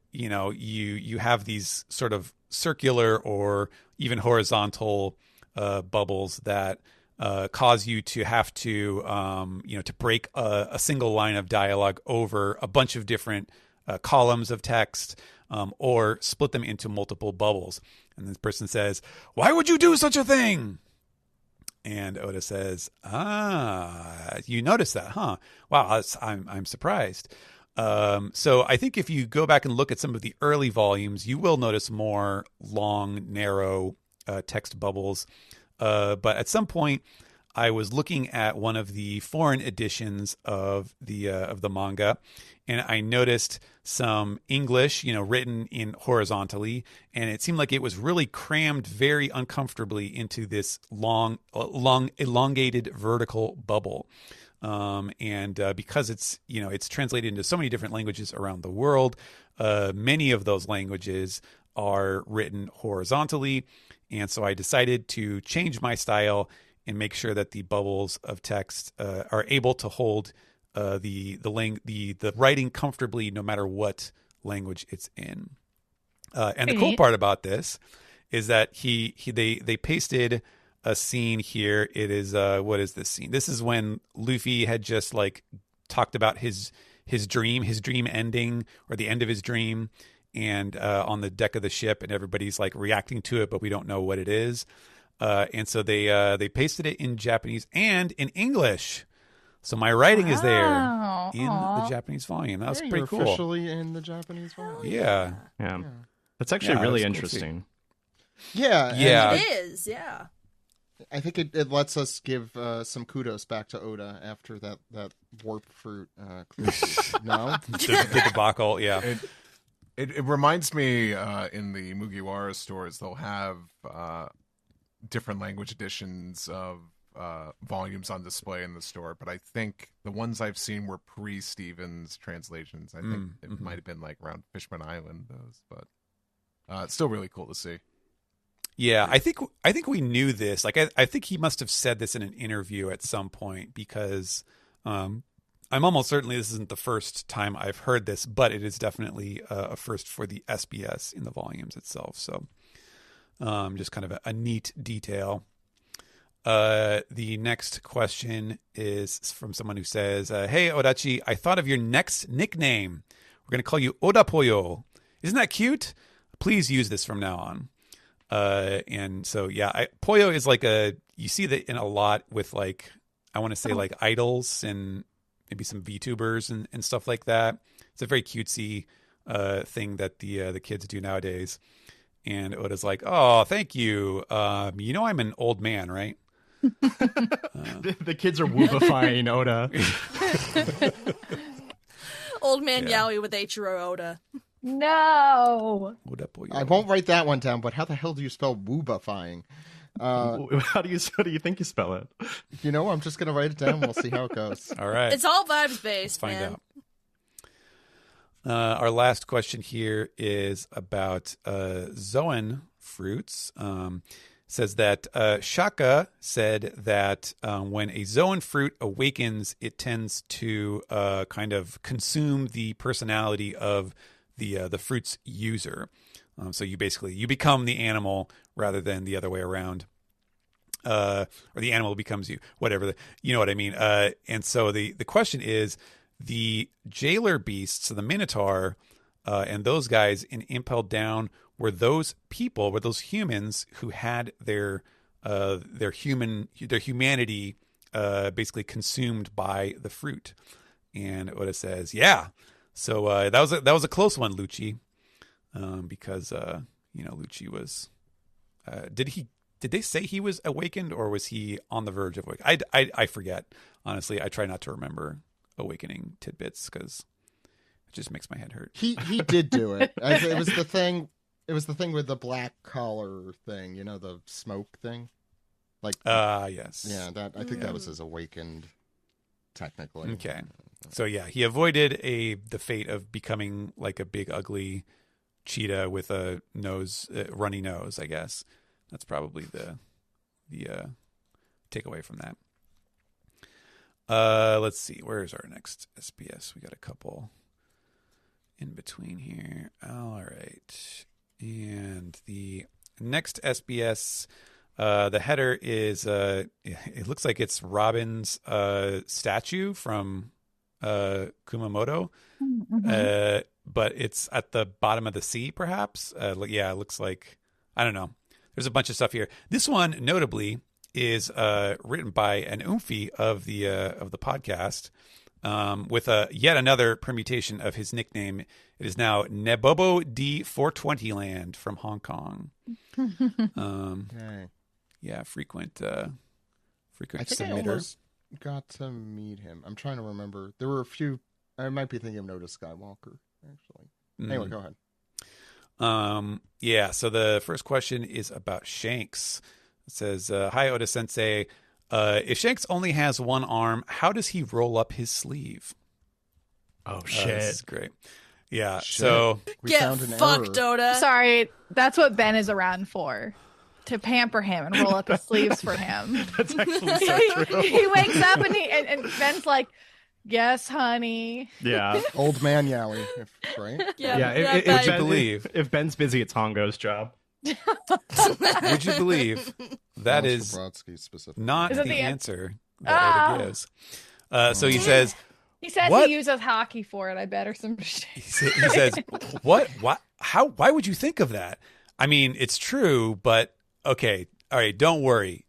C: have these sort of circular or even horizontal bubbles that cause you to have to, to break a single line of dialogue over a bunch of different columns of text, or split them into multiple bubbles. And this person says, "Why would you do such a thing?" And Oda says, you noticed that, huh? Wow, I'm surprised. So I think if you go back and look at some of the early volumes, you will notice more long, narrow text bubbles. But at some point, I was looking at one of the foreign editions of the manga, and I noticed some English, written in horizontally, and it seemed like it was really crammed very uncomfortably into this long elongated vertical bubble. And because it's translated into so many different languages around the world, many of those languages are written horizontally, and so I decided to change my style and make sure that the bubbles of text are able to hold the writing comfortably, no matter what language it's in. And the cool part about this is that they pasted a scene here. It is what is this scene? This is when Luffy had just like talked about his dream ending, or the end of his dream, and on the deck of the ship, and everybody's like reacting to it, but we don't know what it is. And so they pasted it in Japanese and in English. So my writing is there in the Japanese volume. That was pretty cool.
A: Officially in the Japanese volume.
C: Yeah.
E: That's actually really
C: that's
E: interesting.
C: Yeah.
D: It is, yeah.
A: I think it lets us give some kudos back to Oda after that warp fruit. No?
C: The debacle, yeah.
B: It reminds me in the Mugiwara stores, they'll have different language editions of volumes on display in the store, but I think the ones I've seen were pre-Stevens translations. I think it might have been like around Fishman Island, those, but it's still really cool to see.
C: Yeah, I think we knew this. Like, I think he must have said this in an interview at some point, because I'm almost certain this isn't the first time I've heard this, but it is definitely a first for the SBS in the volumes itself. So just kind of a neat detail. The next question is from someone who says, hey, Odachi, I thought of your next nickname. We're going to call you Odapoyo. Isn't that cute? Please use this from now on. And so, yeah, Poyo is like you see that in a lot with like, I want to say like idols and maybe some VTubers and stuff like that. It's a very cutesy thing that the kids do nowadays. And Oda's like, oh, thank you. I'm an old man, right?
E: The kids are woofifying Oda.
D: Old man Yaoi with Eiichiro Oda.
F: No.
A: I won't write that one down, but how the hell do you spell woobifying?
E: How do you think you spell it?
A: I'm just going to write it down. We'll see how it goes.
C: All right.
D: It's all vibes based,
C: Let's
D: man.
C: find out. Our last question here is about Zoan fruits. Says that Shaka said that when a Zoan fruit awakens, it tends to kind of consume the personality of the fruit's user. So you become the animal rather than the other way around. Or the animal becomes you, whatever. You know what I mean? And so the question is, the jailer beasts, so the Minotaur, and those guys in Impelled Down, were those humans who had their humanity basically consumed by the fruit. And Oda says, yeah. So that was a close one, Lucci, because Lucci was. Did they say he was awakened, or was he on the verge of awakening? I forget, honestly. I try not to remember awakening tidbits because it just makes my head hurt.
A: He did do it. It was the thing. It was the thing with the black collar thing. The smoke thing. Like
C: yes.
A: Yeah, I think that was his awakened. Technically.
C: Okay. So yeah, he avoided the fate of becoming like a big ugly cheetah with a runny nose, I guess. That's probably the takeaway from that. Let's see. Where's our next SBS? We got a couple in between here. All right. And the next SBS, the header is it looks like it's Robin's statue from Kumamoto, but it's at the bottom of the sea, perhaps. It looks like, I don't know. There's a bunch of stuff here. This one, notably, is written by an Oomphy of the podcast, with yet another permutation of his nickname. It is now Nebobo D 420 Land from Hong Kong.
A: Okay.
C: Yeah, frequent frequent
A: I think I
C: submitter.
A: almost got to meet him. I'm trying to remember. There were a few. I might be thinking of Noda Skywalker, actually. Anyway, go ahead.
C: Yeah, so the first question is about Shanks. It says, hi, Oda Sensei. If Shanks only has one arm, how does he roll up his sleeve?
E: Oh,
C: This
E: shit.
C: is great. Yeah,
A: Shit.
C: so
A: We
D: Get
A: found an
D: fucked,
A: error.
D: Oda.
F: Sorry, that's what Ben is around for. To pamper him and roll up his sleeves for him.
E: That's actually so true.
F: He wakes up and Ben's like, yes, honey.
E: Yeah.
A: Old man Yaoi, right?
E: Yeah,
C: Would you believe?
E: If Ben's busy, it's Hongo's job.
C: Would you believe that
A: Miles
C: is
A: Brodsky specifically.
C: not
F: Is
C: the
F: that the an-
C: answer that Oda gives? So he says,
F: He says
C: What?
F: he uses hockey for it. I bet or some shit.
C: he says, what? How? Why would you think of that? I mean, it's true, but okay, all right, don't worry.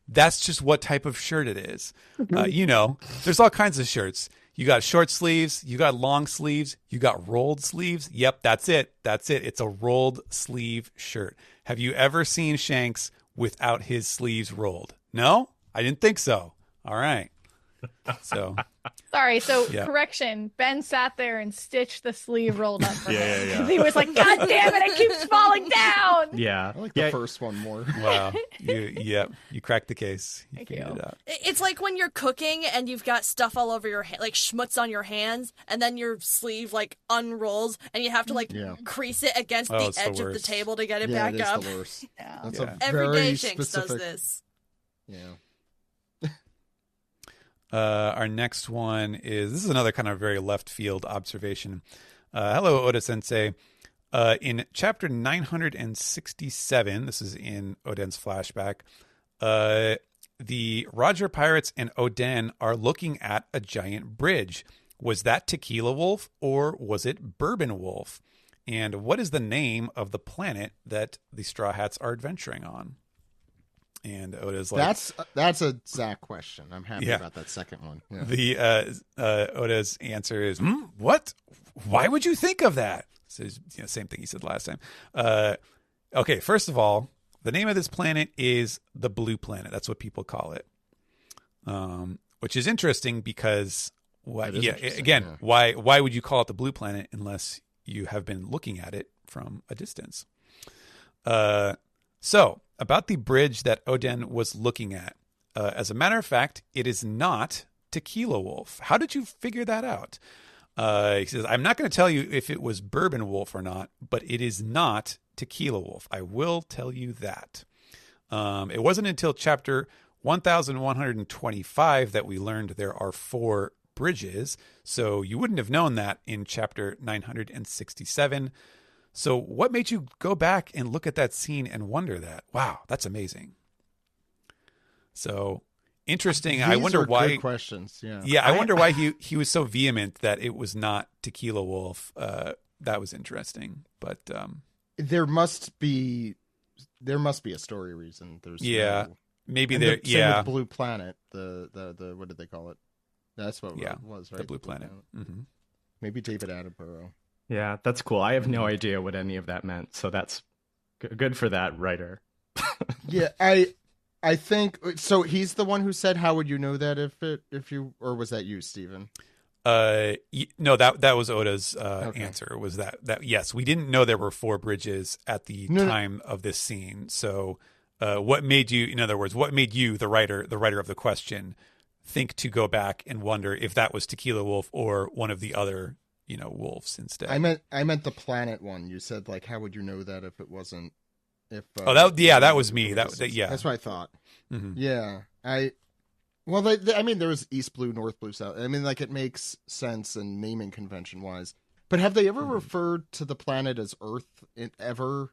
C: That's just what type of shirt it is. There's all kinds of shirts. You got short sleeves, you got long sleeves, you got rolled sleeves. Yep, that's it. It's a rolled sleeve shirt. Have you ever seen Shanks without his sleeves rolled? No? I didn't think so. All right. So,
F: Sorry, so
C: Yeah.
F: correction. Ben sat there and stitched the sleeve rolled up for him.
E: Yeah.
F: He was like, God damn it, it keeps falling down.
E: Yeah.
A: I like the first one more.
C: wow. You cracked the case. You
F: Thank
C: figured
F: you.
C: it out.
D: It's like when you're cooking and you've got stuff all over your like schmutz on your hands, and then your sleeve like unrolls, and you have to like
A: Yeah.
D: crease it against
C: Oh,
D: the
C: it's the
D: edge of the
C: worst.
D: table to get it
A: Yeah,
D: back
A: it is
D: up.
A: the worst.
F: Yeah.
A: That's
C: Yeah.
A: a
D: Every
A: very
D: day Shanks
A: specific.
D: does this.
A: Yeah.
C: Our next one this is another kind of very left field observation. Hello, Oda Sensei. In chapter 967, this is in Oden's flashback, the Roger Pirates and Oden are looking at a giant bridge. Was that Tequila Wolf or was it Bourbon Wolf? And what is the name of the planet that the Straw Hats are adventuring on? And Oda's like,
A: That's a Zach question. I'm happy
C: Yeah.
A: about that second one. Yeah.
C: The Oda's answer is, what? Why would you think of that? So, same thing he said last time. Okay, first of all, the name of this planet is the Blue Planet. That's what people call it. Which is interesting because,
A: That is interesting,
C: again,
A: yeah.
C: why would you call it the Blue Planet unless you have been looking at it from a distance? So, about the bridge that Oden was looking at. As a matter of fact, it is not Tequila Wolf. How did you figure that out? He says, I'm not going to tell you if it was Bourbon Wolf or not, but it is not Tequila Wolf. I will tell you that. It wasn't until chapter 1125 that we learned there are 4 bridges. So you wouldn't have known that in chapter 967. So what made you go back and look at that scene and wonder that? Wow, that's amazing. So interesting. I
A: These
C: wonder
A: are
C: why.
A: Good questions. Yeah.
C: Yeah, I wonder why he was so vehement that it was not Tequila Wolf. That was interesting. But
A: There must be a story reason. There's
C: maybe
A: and
C: there.
A: the same
C: Yeah,
A: with Blue Planet. The what did they call it? That's what it was, right?
C: the Blue Planet. Mm-hmm.
A: Maybe David Attenborough.
E: Yeah, that's cool. I have no idea what any of that meant, so that's good for that writer.
A: Yeah, I think so. He's the one who said, "How would you know that if you or was that you, Steven?"
C: No, that was Oda's
A: Okay.
C: answer. Was that yes, we didn't know there were 4 bridges at the
A: No.
C: time of this scene. So, what made you? In other words, what made you, the writer of the question, think to go back and wonder if that was Tequila Wolf or one of the other, wolves instead?
A: I meant the planet one. You said like, "How would you know that if it wasn't?" If
C: that was me. That yeah.
A: That's what I thought.
C: Mm-hmm.
A: Yeah, I mean, there was East Blue, North Blue, South. I mean, like it makes sense in naming convention wise. But have they ever referred to the planet as Earth ever?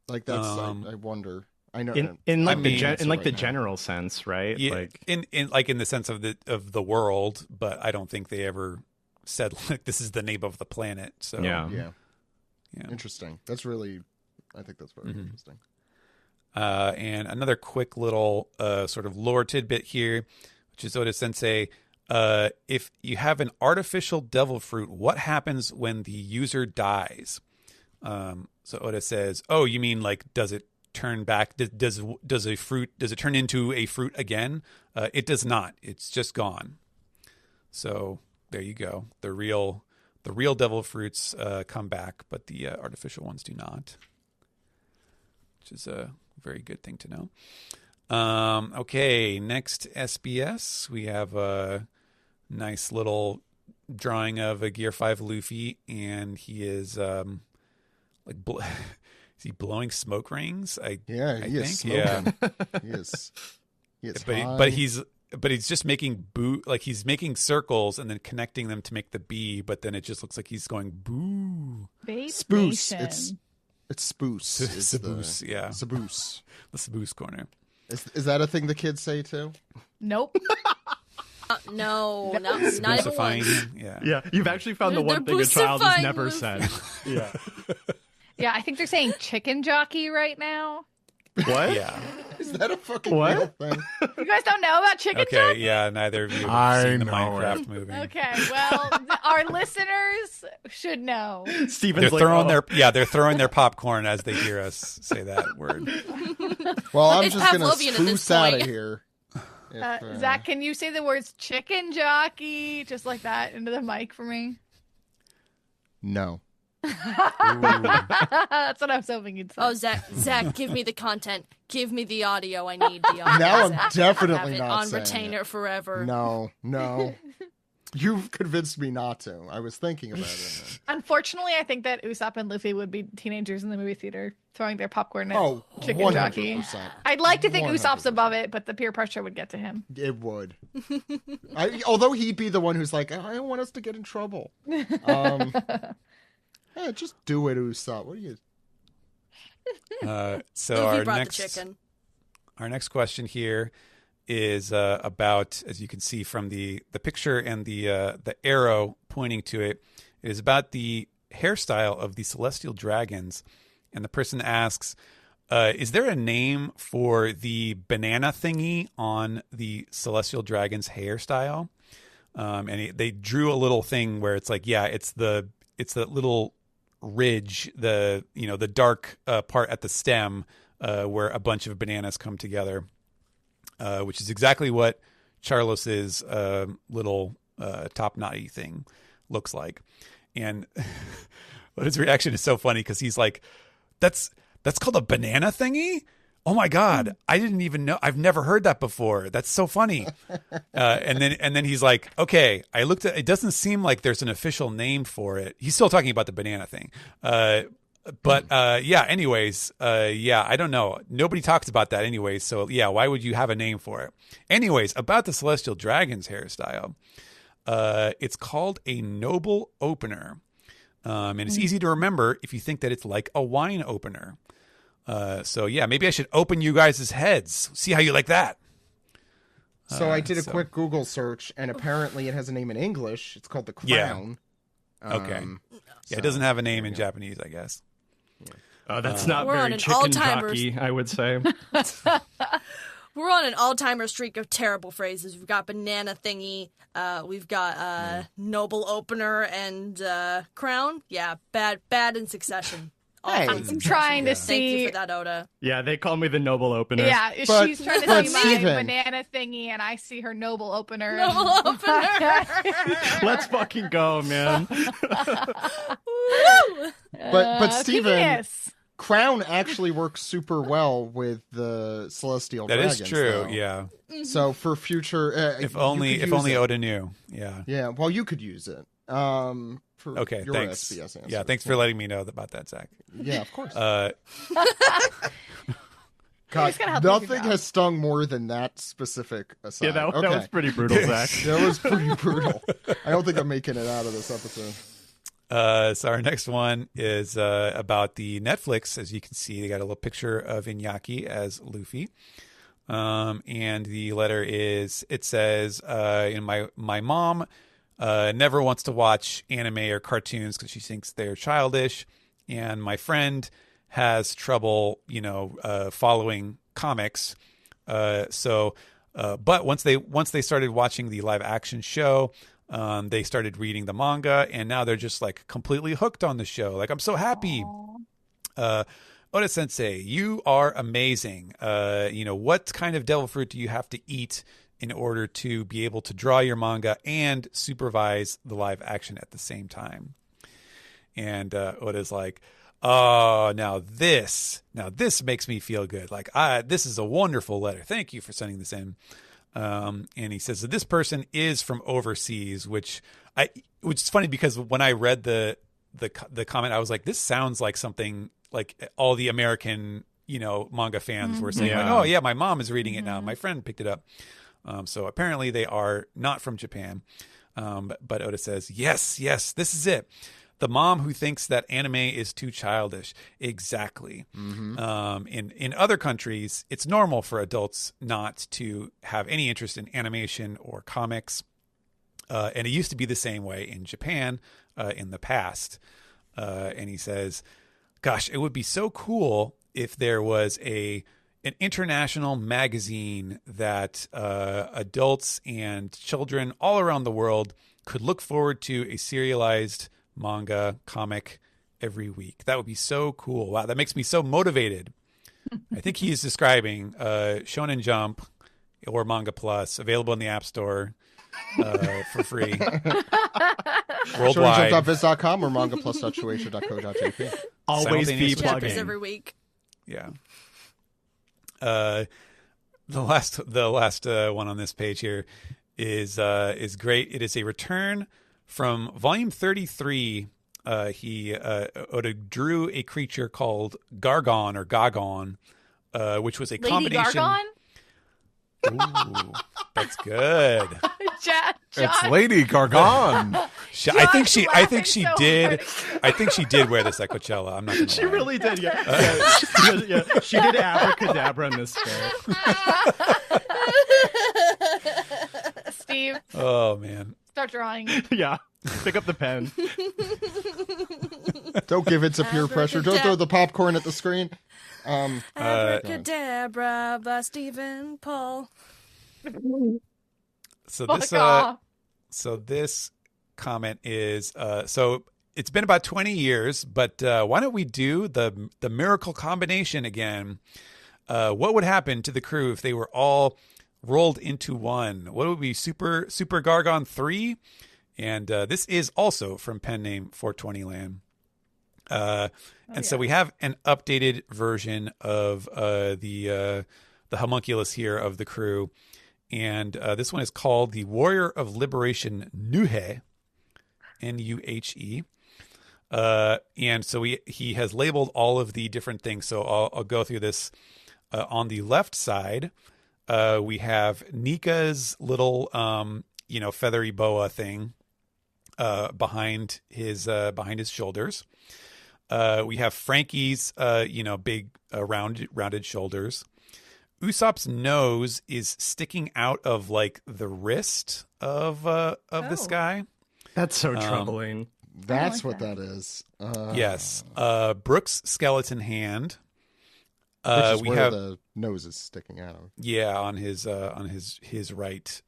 A: Like that's I wonder. I know
E: In like
A: answer
E: the
A: right now.
E: general sense, right?
C: Yeah,
E: Like
C: in the sense of the world, but I don't think they ever said like this is the name of the planet. So
E: Yeah.
A: Yeah. Interesting. That's really. I think that's very interesting.
C: And another quick little sort of lore tidbit here, which is Oda Sensei. If you have an artificial devil fruit, what happens when the user dies? So Oda says, "Oh, you mean like does it turn back. Does it turn into a fruit again? It does not. It's just gone. So there you go. The real devil fruits come back, but the artificial ones do not, which is a very good thing to know. Okay, next SBS, we have a nice little drawing of a Gear 5 Luffy, and he is is he blowing smoke rings? I
A: is
C: think. Yeah.
A: he is.
C: But he's just making he's making circles and then connecting them to make the B, but then it just looks like he's going boo.
A: Spoos.
F: Nation.
A: It's spoos.
C: Saboose, yeah.
A: Saboose.
C: The Saboose corner.
A: Is that a thing the kids say too?
F: Nope.
D: No, not even
C: Boosifying
D: once.
C: him? Yeah.
E: Yeah, you've actually found the
D: They're
E: one thing a child has
D: boostifying
E: never
D: Luffy.
E: said. Yeah.
F: Yeah, I think they're saying chicken jockey right now.
E: What?
C: Yeah.
A: Is that a fucking
E: What?
A: real thing?
F: You guys don't know about chicken
C: Okay,
F: jockey?
C: yeah, neither of you have
B: I
C: seen the
B: know
C: Minecraft
B: it.
C: movie.
F: Okay, well, our listeners should know.
E: Steven's
C: They're
E: like,
C: throwing their popcorn as they hear us say that word.
A: Well, I'm
D: It's
A: just gonna
D: Pavlovian at this
A: spoos out of
D: point.
A: here. If,
F: Zach, can you say the words chicken jockey just like that into the mic for me?
A: No.
F: That's what I was hoping you'd say.
D: Oh, Zach, give me the content. Give me the audio. I need the audio.
A: Now I'm
D: Zach.
A: definitely
D: Have it
A: not
D: on
A: saying
D: retainer
A: it.
D: forever.
A: No. You've convinced me not to. I was thinking about it.
F: Unfortunately, I think that Usopp and Luffy would be teenagers in the movie theater throwing their popcorn at
A: Oh,
F: chicken
A: 100%.
F: jockey. I'd like to think
A: 100%.
F: Usopp's above it, but the peer pressure would get to him.
A: It would. Although he'd be the one who's like, I don't want us to get in trouble. Hey, just do it, Usopp. What are you?
C: So
D: Luffy
C: our
D: brought
C: next
D: the chicken.
C: Our next question here is about, as you can see from the picture and the arrow pointing to it, it is about the hairstyle of the celestial dragons. And the person asks, is there a name for the banana thingy on the celestial dragon's hairstyle? They drew a little thing where it's like, yeah, it's the little ridge, the dark part at the stem where a bunch of bananas come together. Which is exactly what Charlos's little top knotty thing looks like. And his reaction is so funny because he's like, that's called a banana thingy? Oh my God, I didn't even know. I've never heard that before. That's so funny. And then he's like, okay, I looked at it. Doesn't seem like there's an official name for it. He's still talking about the banana thing. But yeah, anyways, yeah, I don't know. Nobody talks about that anyways. So yeah, why would you have a name for it? Anyways, about the Celestial Dragon's hairstyle. It's called a noble opener. And it's easy to remember if you think that it's like a wine opener. So yeah, maybe I should open you guys' heads. See how you like that.
A: So I did a quick Google search, and apparently it has a name in English. It's called the Crown.
C: Yeah. Okay. Yeah, it doesn't have a name in Japanese, I guess.
E: Oh, that's not
D: We're on
E: very
D: an
E: chicken
D: all-timers.
E: jockey, I would say.
D: We're on an all-timer streak of terrible phrases. We've got banana thingy. We've got noble opener and crown. Yeah, bad in succession. All
A: Hey.
D: kinds of
F: I'm trying to
D: Thank you
F: see.
D: for that, Oda.
E: Yeah, they call me the noble opener.
F: Yeah,
A: But-
F: she's trying to
A: but
F: see my
A: Steven-
F: banana thingy, and I see her noble opener.
D: Noble opener.
E: Let's fucking go, man.
A: But Steven,
F: Yes.
A: Crown actually works super well with the Celestial
C: That
A: Dragons.
C: is true.
A: though.
C: Yeah.
A: So for future,
C: If
A: you
C: only
A: could use it.
C: Oda knew. Yeah.
A: Yeah, well, you could use it. For
C: Okay.
A: your
C: Thanks.
A: SBS answer.
C: Yeah. Thanks for letting me know about that, Zach.
A: Yeah, of course.
C: Uh,
A: God,
F: Just gotta help you with your
A: nothing
F: job.
A: has stung more than that specific aside.
E: Yeah, that
A: okay.
E: was pretty brutal, Zach.
A: That was pretty brutal. I don't think I'm making it out of this episode.
C: So our next one is about the Netflix. As you can see, they got a little picture of Iñaki as Luffy. And the letter is, it says, my mom never wants to watch anime or cartoons because she thinks they're childish. And my friend has trouble, following comics. But once they started watching the live action show, they started reading the manga, and now they're just like completely hooked on the show. Like, I'm so happy. Oda Sensei, you are amazing. What kind of devil fruit do you have to eat in order to be able to draw your manga and supervise the live action at the same time? And Oda's like, oh, now this makes me feel good. Like, this is a wonderful letter. Thank you for sending this in. And he says that this person is from overseas, which is funny because when I read the comment, I was like, this sounds like something like all the American, manga fans were saying, like, oh yeah, my mom is reading it now. My friend picked it up. So apparently they are not from Japan. But Oda says, yes, this is it. The mom who thinks that anime is too childish. Exactly. In other countries, it's normal for adults not to have any interest in animation or comics. And it used to be the same way in Japan in the past. And he says, gosh, it would be so cool if there was an international magazine that adults and children all around the world could look forward to a serialized manga comic every week. That would be so cool. Wow, that makes me so motivated. I think he's describing Shonen Jump or Manga Plus, available in the App Store for free. Worldwide.
A: ShonenJump.biz.com or mangaplus.shueisha.co.jp.
E: Always be
D: Chapters
E: plugging.
D: every week.
C: Yeah. The last one on this page here is great. It is a return from volume 33. Oda drew a creature called Gargon or Gagon, which was a
F: Lady
C: combination.
F: Gargon?
C: Ooh, that's good.
B: It's Lady Gargon.
C: I think she
F: so
C: did.
F: hard.
C: I think she did wear this at Coachella. I'm not gonna
E: She
C: lie.
E: really did, She did abracadabra in this bit.
F: Steve,
C: Oh man.
F: start drawing.
E: Yeah. Pick up the pen.
A: Don't give in to peer pressure. Don't throw the popcorn at the screen.
D: Abracadabra by Stephen Paul.
C: So
F: Fuck
C: this
F: off.
C: so this comment is so it's been about 20 years, but why don't we do the miracle combination again? What would happen to the crew if they were all rolled into one? What would be Super Gargon 3? And this is also from pen name 420 Land. So we have an updated version of the homunculus here of the crew. And this one is called the Warrior of Liberation Nuhe, Nuhe. And so he has labeled all of the different things. So I'll go through this. On the left side, we have Nika's little, feathery boa thing behind his shoulders. We have Frankie's, big rounded shoulders. Usopp's nose is sticking out of like the wrist of this guy.
E: That's so troubling.
A: That's
F: like
A: what that is.
C: Yes. Brooks' skeleton hand.
A: Which is
C: We
A: where
C: have
A: the nose is sticking out of.
C: on his right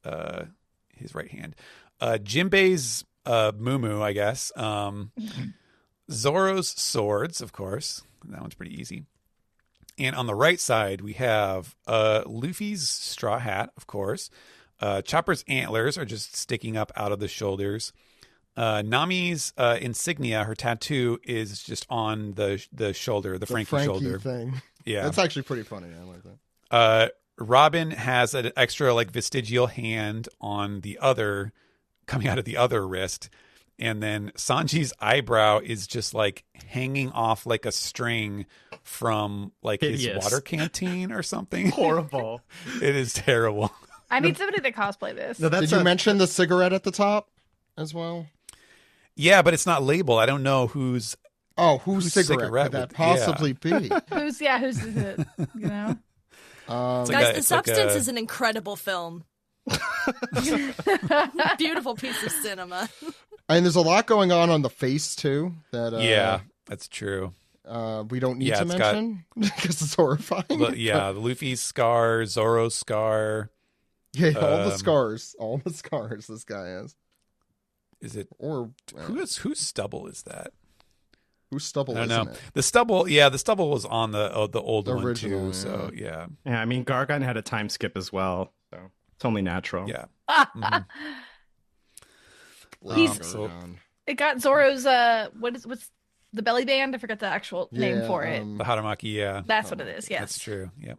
C: hand. Jinbei's muumuu, I guess. Zoro's swords, of course. That one's pretty easy. And on the right side, we have Luffy's straw hat, of course. Chopper's antlers are just sticking up out of the shoulders. Nami's insignia, her tattoo, is just on the shoulder, the Frankie shoulder.
A: Thing.
C: Yeah,
A: That's actually pretty funny. I like that.
C: Robin has an extra like vestigial hand on the other, coming out of the other wrist. And then Sanji's eyebrow is just like hanging off like a string from like his water canteen or something.
E: Horrible.
C: It is terrible.
F: I need somebody to cosplay this.
E: No,
A: Did you mention the cigarette at the top as well?
C: Yeah, but it's not labeled. I don't know whose.
A: Oh, whose cigarette
C: cigarette
A: could that
C: would-
A: possibly be?
F: Who's is it? You know?
C: It's like
D: Guys,
C: a-
D: The
C: it's like
D: Substance
C: a-
D: is an incredible film. Beautiful piece of cinema.
A: And there's a lot going on the face too. That
C: yeah, that's true.
A: we don't need
C: Yeah,
A: to
C: it's got-
A: mention because it's horrifying.
C: The Luffy's scar, Zoro's scar.
A: Yeah, all the scars this guy has.
C: Is it
A: Or
C: whose stubble is that?
A: Whose stubble
C: I
A: isn't
C: don't know.
A: it?
C: The stubble, the stubble was on the old
A: The
C: one
A: original,
C: too. So yeah,
E: Yeah, I mean, Gargon had a time skip as well, so it's only natural.
C: yeah.
F: He's-
A: Gargon.
F: It got Zoro's what's the belly band? I forgot the actual name for it.
C: The Haramaki, yeah.
F: That's what it is. Yes,
C: That's true. Yep.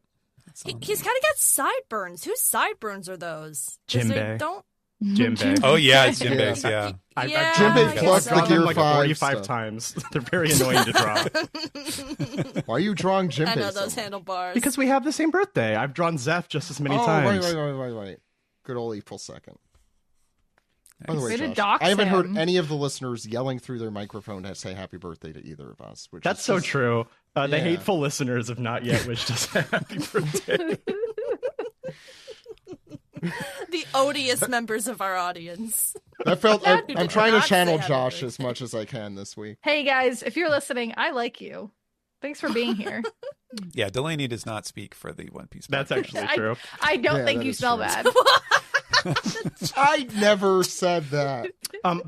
D: He's kind of got sideburns. Whose sideburns are those? 'Cause they
E: Jinbei.
D: Don't.
E: Jinbei.
C: Oh yeah, it's Jinbei's, yeah.
E: I've
D: Yeah,
E: drawn
A: Jinbei
E: them-
A: plus
E: I've drawn
A: the Gear
E: them like
A: 5
E: 45
A: stuff.
E: times. They're very annoying to draw.
A: Why are you drawing Jinbei?
D: I know
A: so
D: those
A: much?
D: handlebars.
E: Because we have the same birthday. I've drawn Zeph just as many times.
A: Right. Good old April 2nd. By the way,
F: Way to
A: Josh,
F: dox
A: I haven't heard
F: him.
A: any of the listeners yelling through their microphone to say happy birthday to either of us. Which
E: That's
A: is
E: so
A: just-
E: true. The
A: Yeah.
E: hateful listeners have not yet wished us a happy birthday.
D: the odious members of our audience.
A: I felt
F: That
A: I'm
F: did
A: trying to
D: not say
A: channel
D: happy
A: Josh
D: birthday.
A: as much as I can this week.
F: Hey guys, if you're listening, I like you. Thanks for being here.
C: Yeah, Delaney does not speak for the One Piece.
E: That's
C: podcast.
E: actually true.
F: I don't
A: Yeah,
F: think
A: that
F: you
A: is
F: smell
A: true.
F: bad.
A: I never said that.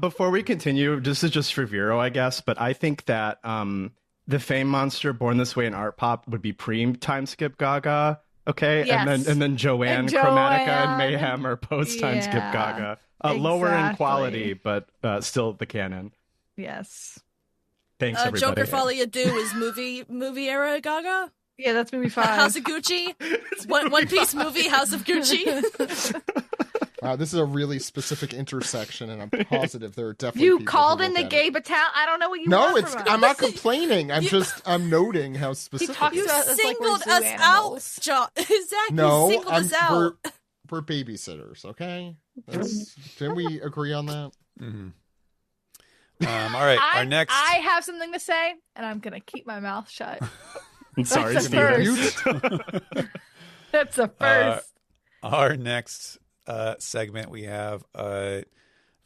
E: Before we continue, this is just for Vero, I guess, but I think that the Fame Monster Born This Way in Art Pop would be pre-time skip Gaga, okay?
F: Yes.
E: And then Joanne,
F: And
E: Chromatica,
F: Joanne.
E: and Mayhem are post-time skip
F: Yeah,
E: Gaga. Lower in
F: exactly.
E: quality, but still the canon.
F: Yes.
E: Thanks, everybody.
D: Joker Folia Do is movie era Gaga.
F: Yeah, that's movie 5.
D: House of Gucci. One Piece movie House of Gucci.
A: This is a really specific intersection, and I'm positive there are definitely
F: You
A: people
F: called
A: who
F: in
A: look
F: the
A: at
F: gay
A: it.
F: battalion. I don't know what you
A: No,
F: want
A: it's
F: from
A: I'm
F: us.
A: not complaining. I'm noting how specific.
F: talks
A: it is.
F: about- It's like we're
D: Singled
F: zoo
D: us
F: animals.
D: out, John. Exactly.
A: No,
D: singled us
A: we're
D: out.
A: we're babysitters, okay? Didn't we agree on that?
C: Mhm. All right, our next.
F: I have something to say, and I'm gonna keep my mouth shut.
E: I'm sorry,
F: That's a
E: Steven.
F: That's a first.
C: Our next segment, we have a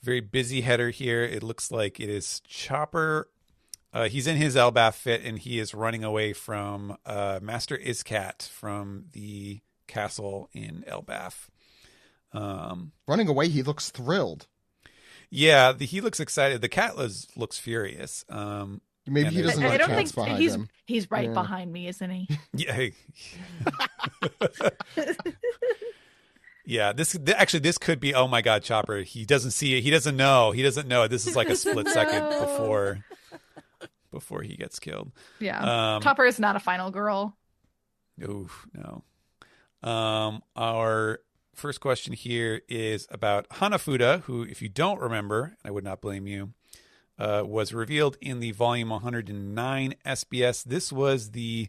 C: very busy header here. It looks like it is Chopper. He's in his Elbaf fit, and he is running away from Master Iscat from the castle in Elbaf.
A: Running away, he looks thrilled.
C: Yeah, he looks excited. The cat looks furious.
A: Maybe
C: And
A: he
C: there's-
A: doesn't
F: I
A: like
F: don't
A: cats
F: think
A: behind him.
F: he's right
A: Yeah.
F: behind me, isn't he?
C: Yeah. Yeah, this could be, oh my God, Chopper. He doesn't see it. He doesn't know. This is like a split second before he gets killed.
F: Yeah. Chopper is not a final girl.
C: Oof, no. Our first question here is about Hanafuda, who, if you don't remember, I would not blame you, was revealed in the volume 109 SBS. This was the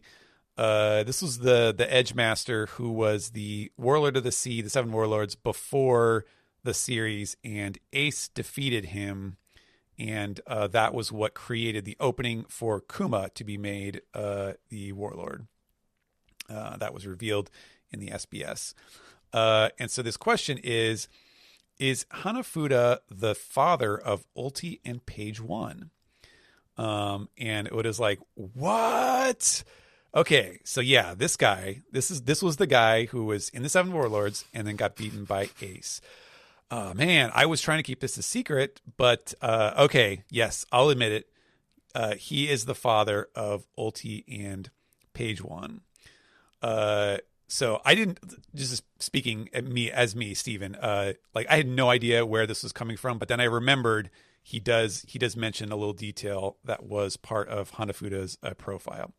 C: Edge Master who was the Warlord of the Sea, the Seven Warlords, before the series, and Ace defeated him, and that was what created the opening for Kuma to be made the Warlord. That was revealed in the SBS. And so this question is Hanafuda the father of Ulti and Page One? And it was like, what? Okay, so yeah, this was the guy who was in the Seven Warlords and then got beaten by Ace. Man, I was trying to keep this a secret, but okay, yes, I'll admit it. He is the father of Ulti and Page One. So I didn't, just speaking at me, Steven, like I had no idea where this was coming from, but then I remembered he does mention a little detail that was part of Hanafuda's profile.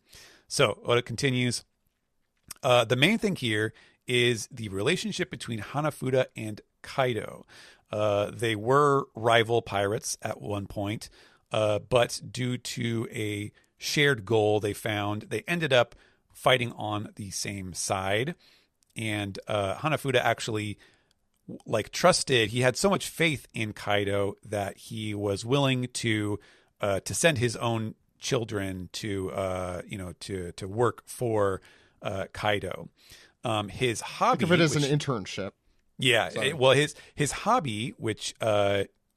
C: So it continues. The main thing here is the relationship between Hanafuda and Kaido. They were rival pirates at one point, but due to a shared goal they found, they ended up fighting on the same side. And Hanafuda actually trusted, he had so much faith in Kaido that he was willing to send his own children to work for Kaido. His hobby,
A: Think of it as an internship.
C: Yeah,
A: Sorry.
C: His hobby, which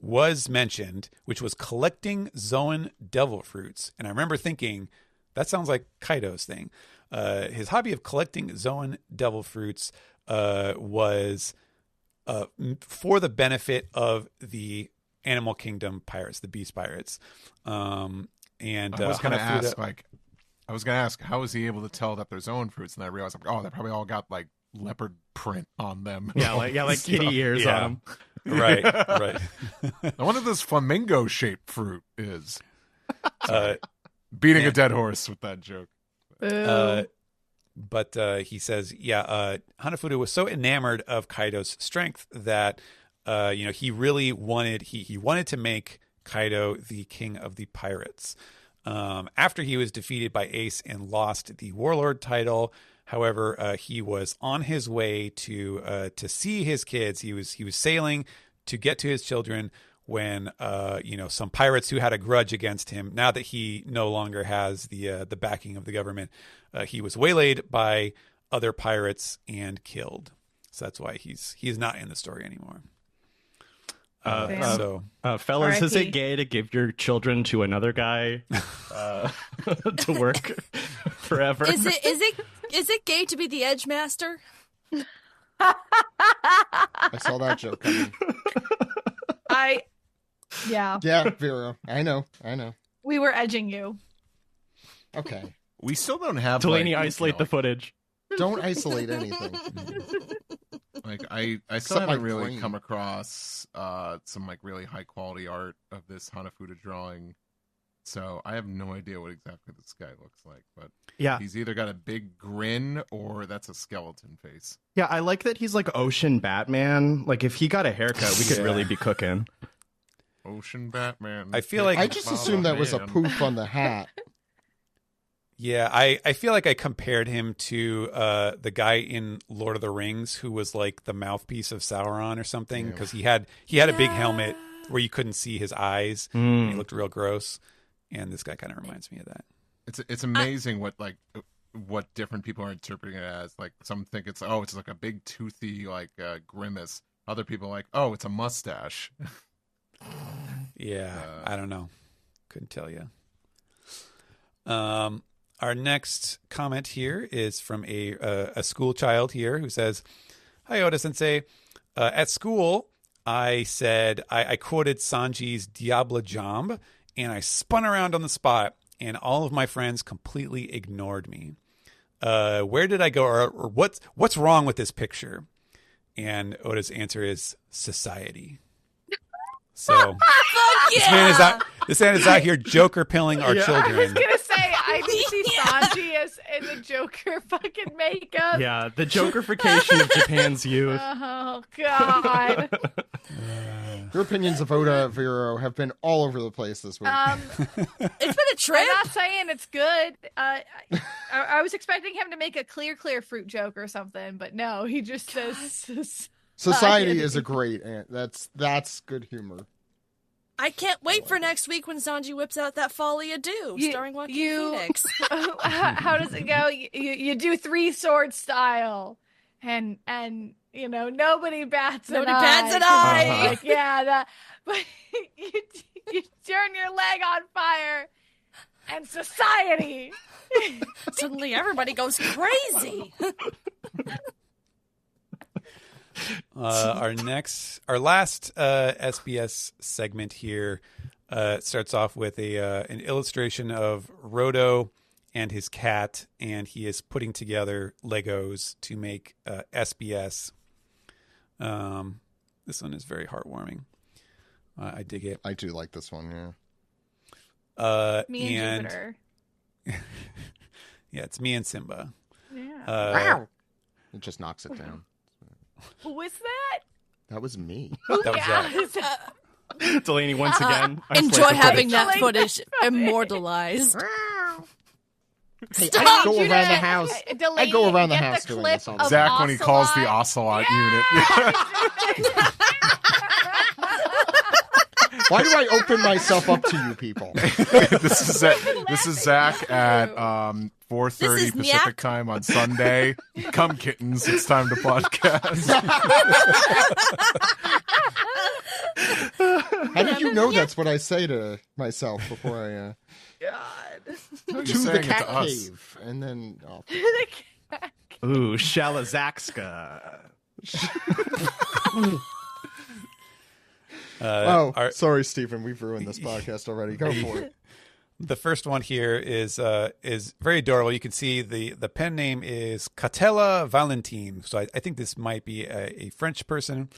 C: was mentioned, which was collecting Zoan devil fruits, and I remember thinking that sounds like Kaido's thing. His hobby of collecting Zoan devil fruits was for the benefit of the Animal Kingdom pirates, the Beast Pirates. And
B: I was going to
C: Hanafuda-
B: ask, how is he able to tell that there's own fruits? And I realized, like, oh, they probably all got like leopard print on them.
E: like kitty ears
C: Yeah.
E: on them.
C: right.
B: I wonder what this flamingo shaped fruit is. Beating
C: yeah.
B: a dead horse with that joke.
C: But he says, Hanafuda was so enamored of Kaido's strength that he really wanted he wanted to make Kaido the king of the pirates. After he was defeated by Ace and lost the warlord title, however, he was on his way to see his kids. He was sailing to get to his children when some pirates who had a grudge against him, now that he no longer has the backing of the government, he was waylaid by other pirates and killed. So that's why he's not in the story anymore.
E: Fellas, is
F: R.I.P.
E: it gay to give your children to another guy to work forever?
D: Is it gay to be the edge master?
A: I saw that joke coming.
F: Yeah.
A: Yeah, Vero. I know.
F: We were edging you.
A: Okay.
B: We still don't have
E: Delaney,
B: like,
E: isolate the footage.
A: Don't isolate anything.
B: Like I still
A: Except
B: haven't
A: my
B: really
A: brain.
B: come across some like really high quality art of this Hanafuda drawing, so I have no idea what exactly this guy looks like. But
E: Yeah.
B: he's either got a big grin or that's a skeleton face.
E: Yeah, I like that he's like Ocean Batman. Like, if he got a haircut, we could
C: Yeah.
E: really be cooking.
B: Ocean Batman.
C: I feel like
A: I just assumed that was a poof on the hat.
C: Yeah, I feel like I compared him to the guy in Lord of the Rings who was like the mouthpiece of Sauron or something, because he had a big helmet where you couldn't see his eyes. And he looked real gross, and this guy kind of reminds me of that.
B: It's amazing what different people are interpreting it as. Like, some think it's like a big toothy like grimace. Other people are like, oh, it's a mustache.
C: Yeah, I don't know. Couldn't tell you. Our next comment here is from a school child here who says, "Hi, Oda Sensei. At school, I said I quoted Sanji's Diable Jambe, and I spun around on the spot, and all of my friends completely ignored me. Where did I go, or what's wrong with this picture?" And Oda's answer is society. So this man is out here Joker pilling our
F: I was
C: children.
F: gonna say I didn't see Sanji as in the Joker fucking makeup.
E: Yeah, the Jokerification of Japan's youth.
F: Oh God.
A: Your opinions of Oda Vero have been all over the place this week.
D: It's been a trip.
F: I'm not saying it's good. I was expecting him to make a clear fruit joke or something, but no, he just says
A: Society is a great that's good humor.
D: I can't wait for next week when Sanji whips out that Folly Ado, starring Joaquin Phoenix.
F: How does it go? You do 3 sword style, and nobody bats an eye. Like, yeah, but you turn your leg on fire, and society.
D: Suddenly everybody goes crazy.
C: Our last SBS segment here starts off with an illustration of Rodo and his cat, and he is putting together Legos to make SBS. This one is very heartwarming. I dig it.
A: I do like this one, yeah.
F: Me and Jupiter.
C: Yeah, it's me and Simba.
F: Yeah.
A: Wow. It just knocks it down.
F: Who was that?
A: That was me.
C: That was Zach.
E: Delaney, once again.
D: Enjoy
E: isolate the
D: having
E: footage.
D: that footage immortalized.
A: Hey,
D: Stop,
A: I go
F: Judah.
A: around the house.
F: Delaney,
A: I go around the
F: get
A: house
F: the
A: doing
F: clip
A: this all the
F: of
A: time.
B: Zach when he calls the
F: Ocelot.
B: Ocelot unit.
A: Why do I open myself up to you people?
B: This is Zach at 4:30
D: This is
B: Pacific
D: Nyak.
B: time on Sunday. Come kittens, it's time to podcast.
A: How did you know that's what I say to myself before I
B: You're
A: to the
B: saying it
A: cat
B: to us.
A: cave and then
E: Ooh, Shalazakska.
A: sorry, Stephen, we've ruined this podcast already. Go for it.
C: The first one here is very adorable. You can see the pen name is Catella Valentine. So I think this might be a French person.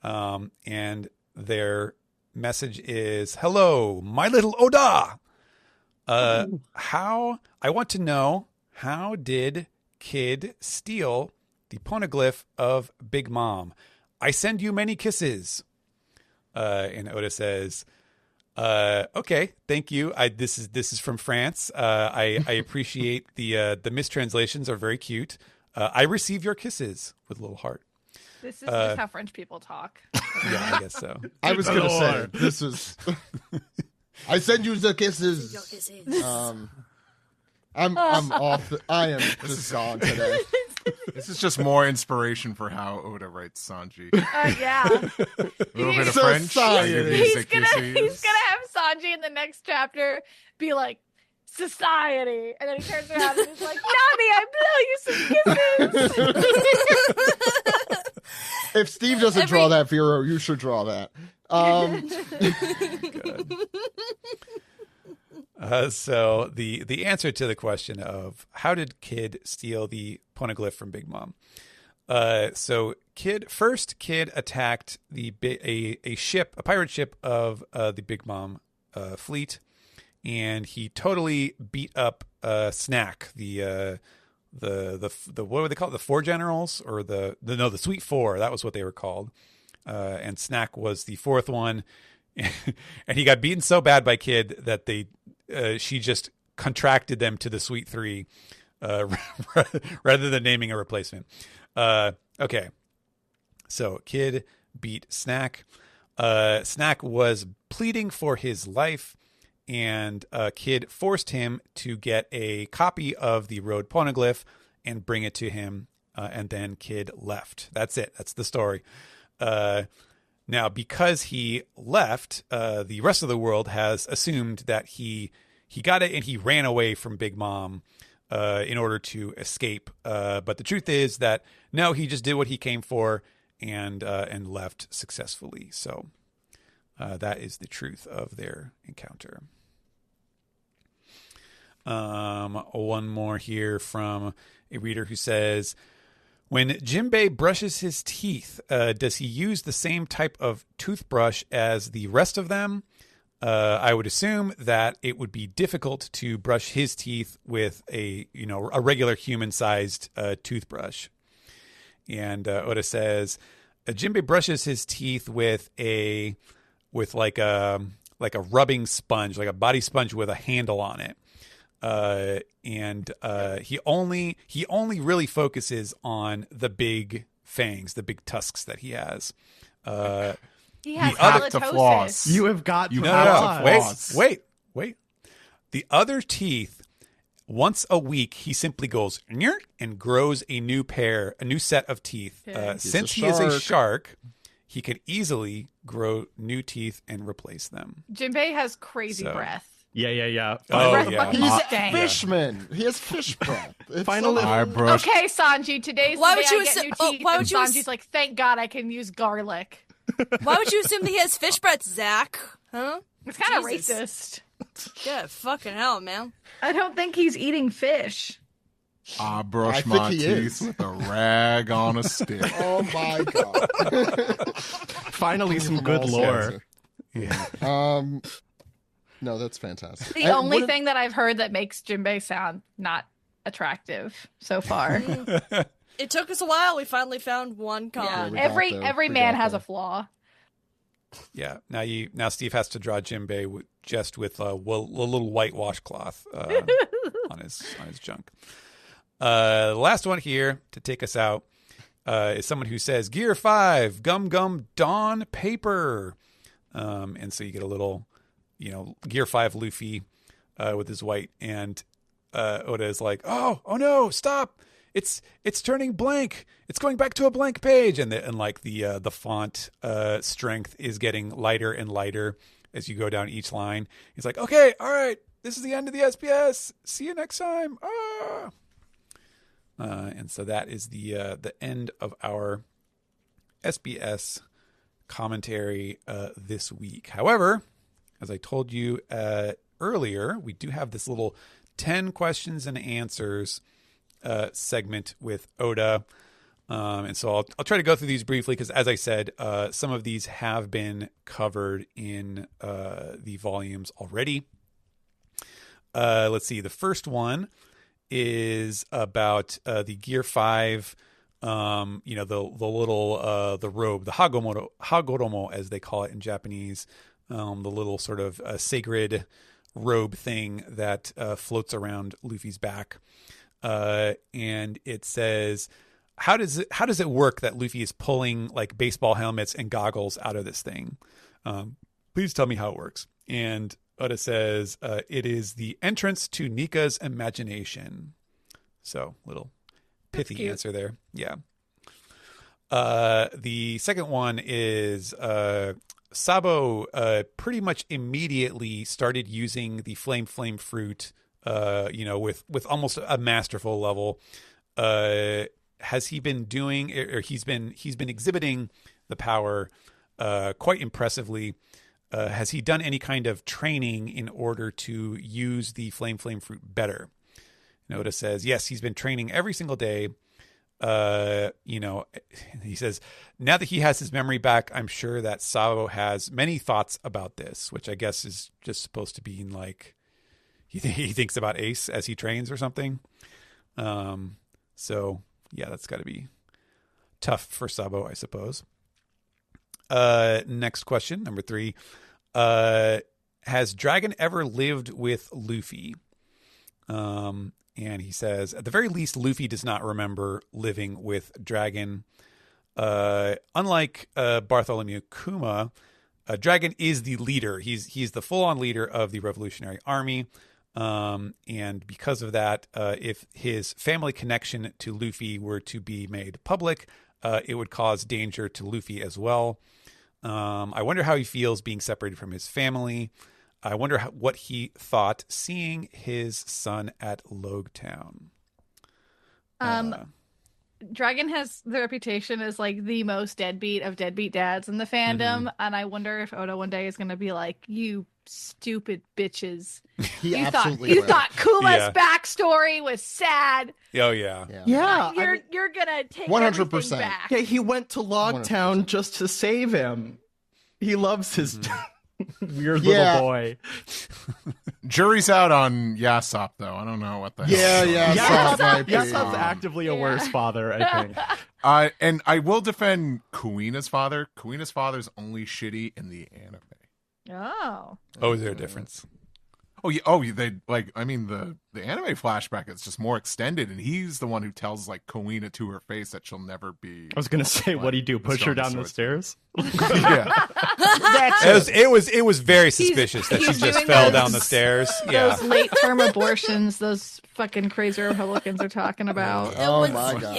C: And their message is, "Hello, my little Oda. I want to know, how did Kid steal the poneglyph of Big Mom? I send you many kisses." And Oda says, "Okay, thank you. This is from France. I appreciate the mistranslations are very cute. I receive your kisses," with a little heart.
F: This is just how French people talk.
C: Yeah, I guess so.
A: I was going to say, this is... I send you the kisses. I'm off. I am just gone today.
B: This is just more inspiration for how Oda writes Sanji.
F: Yeah.
B: A little bit of French.
A: Society.
F: He's gonna have Sanji in the next chapter be like, "Society," and then he turns around and he's like, "Nami, I blow you some kisses."
A: If Steve doesn't draw that, Vero, you should draw that.
C: So the answer to the question of how did Kid steal the poneglyph from Big Mom? So Kid attacked a pirate ship of the Big Mom fleet, and he totally beat up Snack, the what were they called? The Four Generals, or the Sweet Four? That was what they were called. And Snack was the fourth one, and he got beaten so bad by Kid that she just contracted them to the Sweet Three, rather than naming a replacement. Okay, so Kid beat Snack. Snack was pleading for his life, and Kid forced him to get a copy of the Road Poneglyph and bring it to him, and then Kid left. That's it. That's the story. Now, because he left, the rest of the world has assumed that he got it and he ran away from Big Mom in order to escape. But the truth is that no, he just did what he came for and left successfully. So that is the truth of their encounter. One more here from a reader who says, when Jinbei brushes his teeth, does he use the same type of toothbrush as the rest of them? I would assume that it would be difficult to brush his teeth with a regular human-sized toothbrush. And Oda says, Jinbei brushes his teeth with like a rubbing sponge, like a body sponge with a handle on it. And he only really focuses on the big fangs, the big tusks that he has.
F: He has
B: halitosis.
E: You have got to
C: floss. Wait. The other teeth, once a week, he simply goes and grows a new set of teeth. Since he is a shark, he could easily grow new teeth and replace them.
F: Jinbei has crazy breath.
E: Yeah.
A: He's fishman. He has fish breath.
E: Finally,
F: okay, Sanji. Today's the day I get new teeth. Why would Sanji's like, thank God I can use garlic.
D: Why would you assume that he has fish breath, Zach? Huh?
F: It's kind of racist.
D: Yeah, fucking hell, man.
F: I don't think he's eating fish.
B: I brush my teeth with a rag on a stick.
A: Oh my God.
E: Finally, some good lore.
C: Yeah.
A: No, that's fantastic.
F: The only thing that I've heard that makes Jinbei sound not attractive so far.
D: It took us a while. We finally found one con.
F: Yeah, every man has a flaw.
C: Yeah. Now Steve has to draw Jinbei with a little white washcloth on his junk. The last one here to take us out is someone who says Gear 5 Gum Dawn Paper, and so you get a little Gear 5 Luffy with his white, and Oda is like, oh no, stop. It's turning blank. It's going back to a blank page, and the font strength is getting lighter and lighter as you go down each line. He's like, okay, all right, this is the end of the SPS. See you next time. And so that is the end of our SBS commentary this week. However, as I told you earlier, we do have this little 10 questions and answers segment with Oda. And so I'll try to go through these briefly because, as I said, some of these have been covered in the volumes already. Let's see. The first one is about the Gear 5, the little the robe, the hagoromo, as they call it in Japanese, the little sort of sacred robe thing that floats around Luffy's back. And it says, how does it work that Luffy is pulling like baseball helmets and goggles out of this thing? Please tell me how it works. And Oda says, it is the entrance to Nika's imagination. So, little pithy answer there. Yeah. The second one is Sabo pretty much immediately started using the flame fruit, with almost a masterful level. Has he been doing, or he's been exhibiting the power quite impressively? Has he done any kind of training in order to use the flame fruit better? Oda says, yes, he's been training every single day. He says, now that he has his memory back, I'm sure that Sabo has many thoughts about this, which I guess is just supposed to be like, he thinks about Ace as he trains or something. So yeah, that's got to be tough for Sabo, I suppose. Next question, number 3. Has Dragon ever lived with Luffy? And he says, at the very least, Luffy does not remember living with Dragon. Unlike Bartholomew Kuma, Dragon is the leader. He's the full-on leader of the Revolutionary Army. And because of that, if his family connection to Luffy were to be made public, it would cause danger to Luffy as well. I wonder how he feels being separated from his family. I wonder what he thought seeing his son at Logtown.
F: Dragon has the reputation as like the most deadbeat of deadbeat dads in the fandom, and I wonder if Oda one day is going to be like, "You stupid bitches!
A: He
F: you
A: absolutely
F: thought Kuma's backstory was sad.
C: Oh yeah.
F: You're gonna take
A: 100%.
F: back.
E: Yeah, he went to Logtown just to save him. He loves his weird little boy.
B: Jury's out on Yasop, though. I don't know what the hell.
E: Yasop's actively a worse father, I think.
B: And I will defend Kuina's father. Kuina's father's only shitty in the anime.
F: Oh,
C: is there a difference?
B: The anime flashback is just more extended, and he's the one who tells like Kuina to her face that she'll never be.
E: I was gonna say, what'd he do? Push her down the stairs?
B: Yeah,
C: it was very suspicious that she just fell down the stairs. Yeah,
F: those late term abortions, those fucking crazy Republicans are talking about.
A: Oh my god!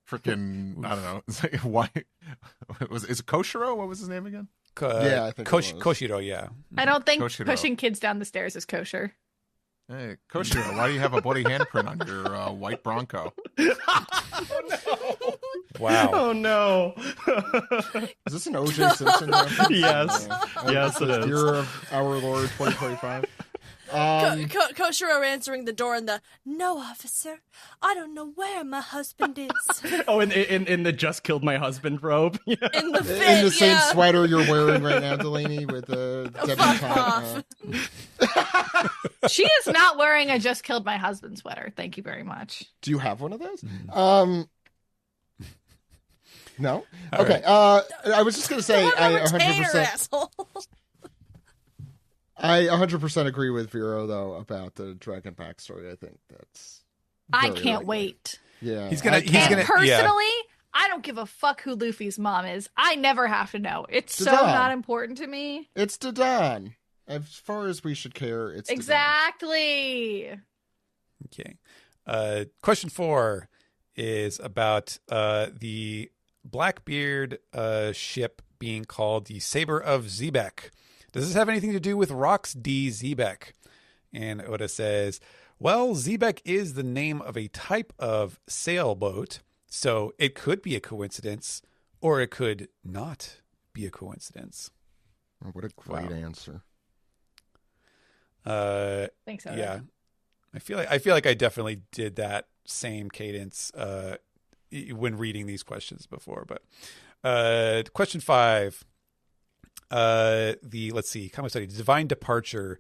B: Freaking, I don't know. It's like, why? Is it Koshiro? What was his name again?
A: I think
C: Koshiro, yeah.
F: I don't think
B: Koshiro.
F: pushing kids down the stairs is kosher.
B: Hey, Koshiro, why do you have a bloody handprint on your white Bronco?
C: Wow.
E: Oh, no.
A: Is this an O.J. Simpson reference?
E: Yes. Yes, it is.
A: Year of Our Lord 2025.
D: Koshiro answering the door in the, "No, officer, I don't know where my husband is."
E: Oh, in the just killed my husband robe. Yeah.
D: In the fit,
A: in the same sweater you're wearing right now, Delaney, with the debutante.
F: She is not wearing a just killed my husband sweater. Thank you very much.
A: Do you have one of those? No?
C: All
A: okay.
C: right.
A: I was just going to say, I 100%.
D: Asshole.
A: I 100% agree with Vero, though, about the Dragon backstory. I think that's.
F: I can't wait.
A: Yeah.
C: He's gonna
F: personally,
C: yeah.
F: I don't give a fuck who Luffy's mom is. I never have to know. It's so
A: Dadan.
F: not important to me.
A: It's Dadan. As far as we should care, it's Dadan.
F: Exactly.
C: Okay. Question 4 is about the Blackbeard ship being called the Saber of Zebek. Does this have anything to do with Rox D. Zebek? And Oda says, well, Zebek is the name of a type of sailboat, so it could be a coincidence, or it could not be a coincidence.
A: Oh, what a great answer.
F: Thanks, Oda.
C: Yeah, I feel like I definitely did that same cadence when reading these questions before. But question 5, let's see, comic study, divine departure.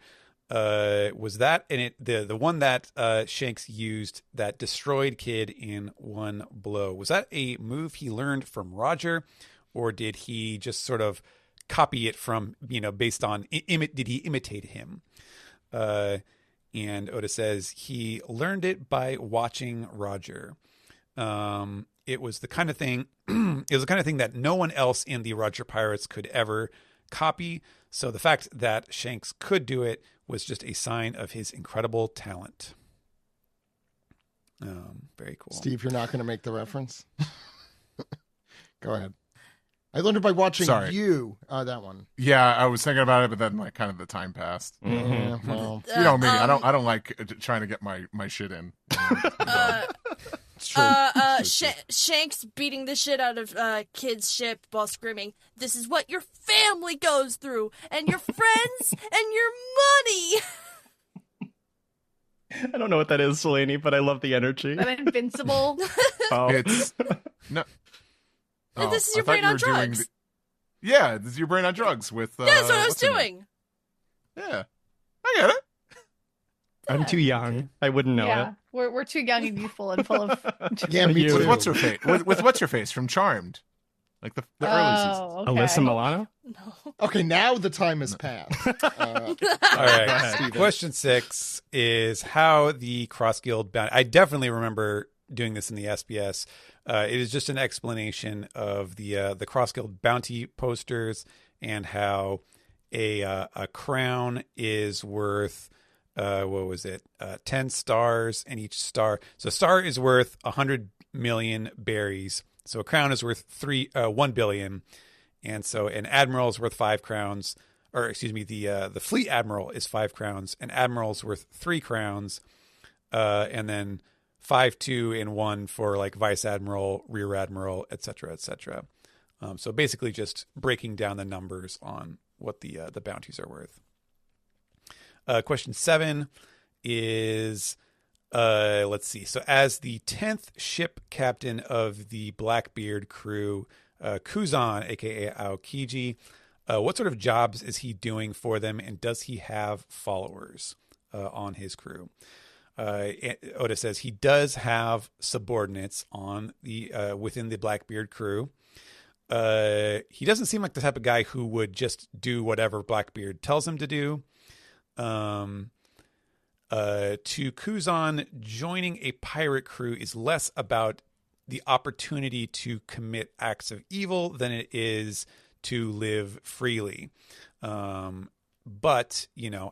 C: Was that in it the one that Shanks used that destroyed Kid in one blow? Was that a move he learned from Roger, or did he just sort of copy it from, based on did he imitate him? And Oda says he learned it by watching Roger. It was the kind of thing that no one else in the Roger Pirates could ever copy. So the fact that Shanks could do it was just a sign of his incredible talent. Very cool.
A: Steve, you're not going to make the reference? Go ahead. I learned it by watching you. That one.
B: Yeah, I was thinking about it, but then like kind of the time passed.
A: Mm-hmm. Well,
B: you know me. I don't like trying to get my shit in.
A: it's true.
D: Shanks beating the shit out of Kid's ship while screaming, "This is what your family goes through, and your friends, and your money."
E: I don't know what that is, Delaney, but I love the energy.
F: That invincible.
B: It's no.
D: And this is your brain on drugs.
B: Yeah, this is your brain on drugs with.
D: Yeah, that's what I was doing.
B: Yeah, I get it.
E: I'm too young. I wouldn't know it.
F: We're too young and youthful and full of.
A: Yeah, me too.
B: With what's her face? With what's her face from Charmed, like the early seasons.
F: Okay.
E: Alyssa Milano.
D: No.
A: Okay, now the time has passed.
C: All right. Question 6 is how the Cross Guild bounty. I definitely remember doing this in the SBS. It is just an explanation of the Cross Guild bounty posters and how a crown is worth 10 stars, and each star. So a star is worth 100 million berries. So a crown is worth 1 billion, and so an admiral is worth 5 crowns. Or excuse me, the fleet admiral is 5 crowns. An admiral is worth 3 crowns, and then 5, 2, and 1 for like vice admiral, rear admiral, etc., etc. So basically, just breaking down the numbers on what the bounties are worth. Question 7 is, let's see. So as the 10th ship captain of the Blackbeard crew, Kuzan, aka Aokiji, what sort of jobs is he doing for them, and does he have followers on his crew? Oda says he does have subordinates on the within the Blackbeard crew. He doesn't seem like the type of guy who would just do whatever Blackbeard tells him to do. To Kuzan, joining a pirate crew is less about the opportunity to commit acts of evil than it is to live freely. But,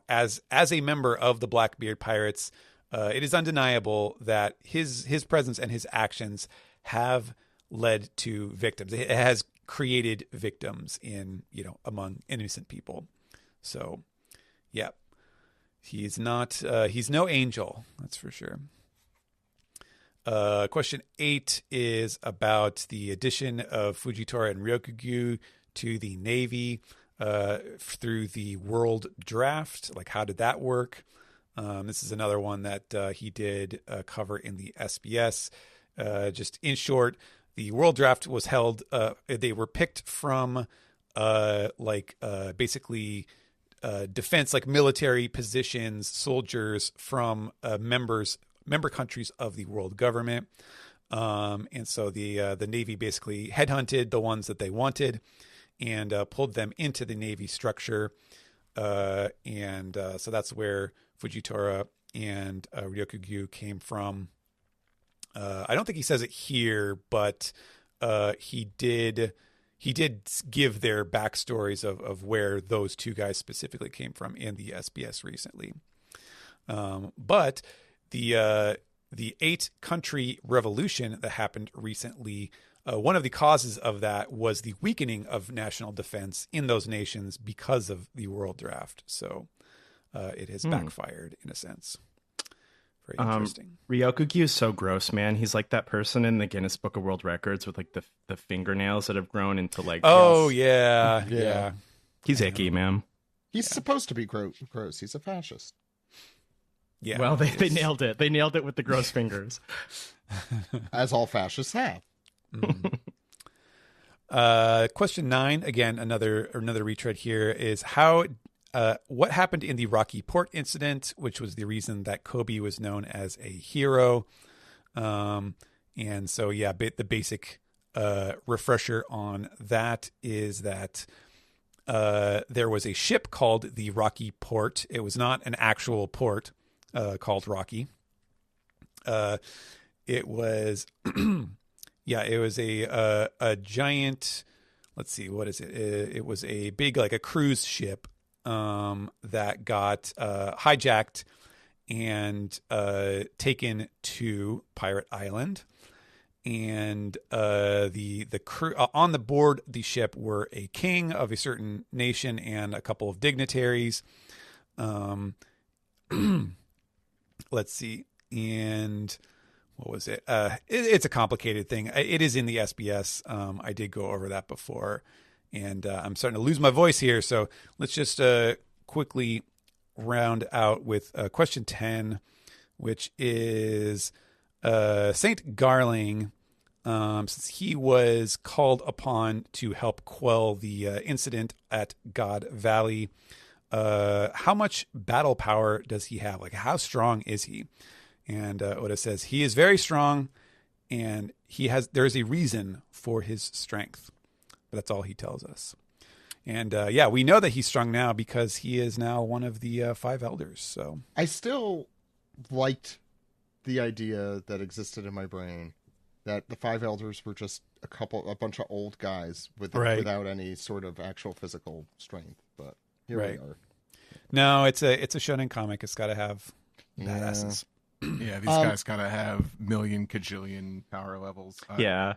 C: as a member of the Blackbeard Pirates, it is undeniable that his presence and his actions have led to victims. It has created victims among innocent people. So, yeah. He's no angel, that's for sure. Question 8 is about the addition of Fujitora and Ryokugyu to the Navy through the World Draft. Like, how did that work? This is another one that he did cover in the SBS. Just in short, the World Draft was held. They were picked from basically defense, like military positions, soldiers from member countries of the world government. And so the Navy basically headhunted the ones that they wanted and pulled them into the Navy structure. So that's where Fujitora and Ryokugyu came from. I don't think he says it here, but he did give their backstories of where those two guys specifically came from in the SBS recently. But the 8-country revolution that happened recently, one of the causes of that was the weakening of national defense in those nations because of the World Draft. So it has backfired in a sense. Very interesting.
E: Ryokugyu is so gross, man. He's like that person in the Guinness Book of World Records with like the fingernails that have grown into like.
C: Oh yeah.
E: He's icky, man.
A: He's supposed to be gross. He's a fascist.
C: Yeah.
E: Well, they nailed it. They nailed it with the gross fingers.
A: As all fascists have.
C: Question 9, again, another retread here, is what happened in the Rocky Port incident, which was the reason that Kobe was known as a hero. And so, yeah, the basic refresher on that is that there was a ship called the Rocky Port. It was not an actual port called Rocky. It was, it was a giant. Let's see, what is it? It was a big, like a cruise ship that got hijacked and taken to Pirate Island. And the crew on the board the ship were a king of a certain nation and a couple of dignitaries. Let's see, and what was it? It's a complicated thing. It is in the SBS. I did go over that before, and I'm starting to lose my voice here. So let's just quickly round out with question 10, which is Saint Garling. Since he was called upon to help quell the incident at God Valley, how much battle power does he have? Like, how strong is he? And Oda says he is very strong, and there is a reason for his strength. But that's all he tells us. And we know that he's strong now because he is now one of the 5 elders. So
A: I still liked the idea that existed in my brain that the 5 elders were just a bunch of old guys without any sort of actual physical strength. But here we are.
C: No, it's a shonen comic. It's got to have badasses.
B: Yeah, these guys gotta have million kajillion power levels.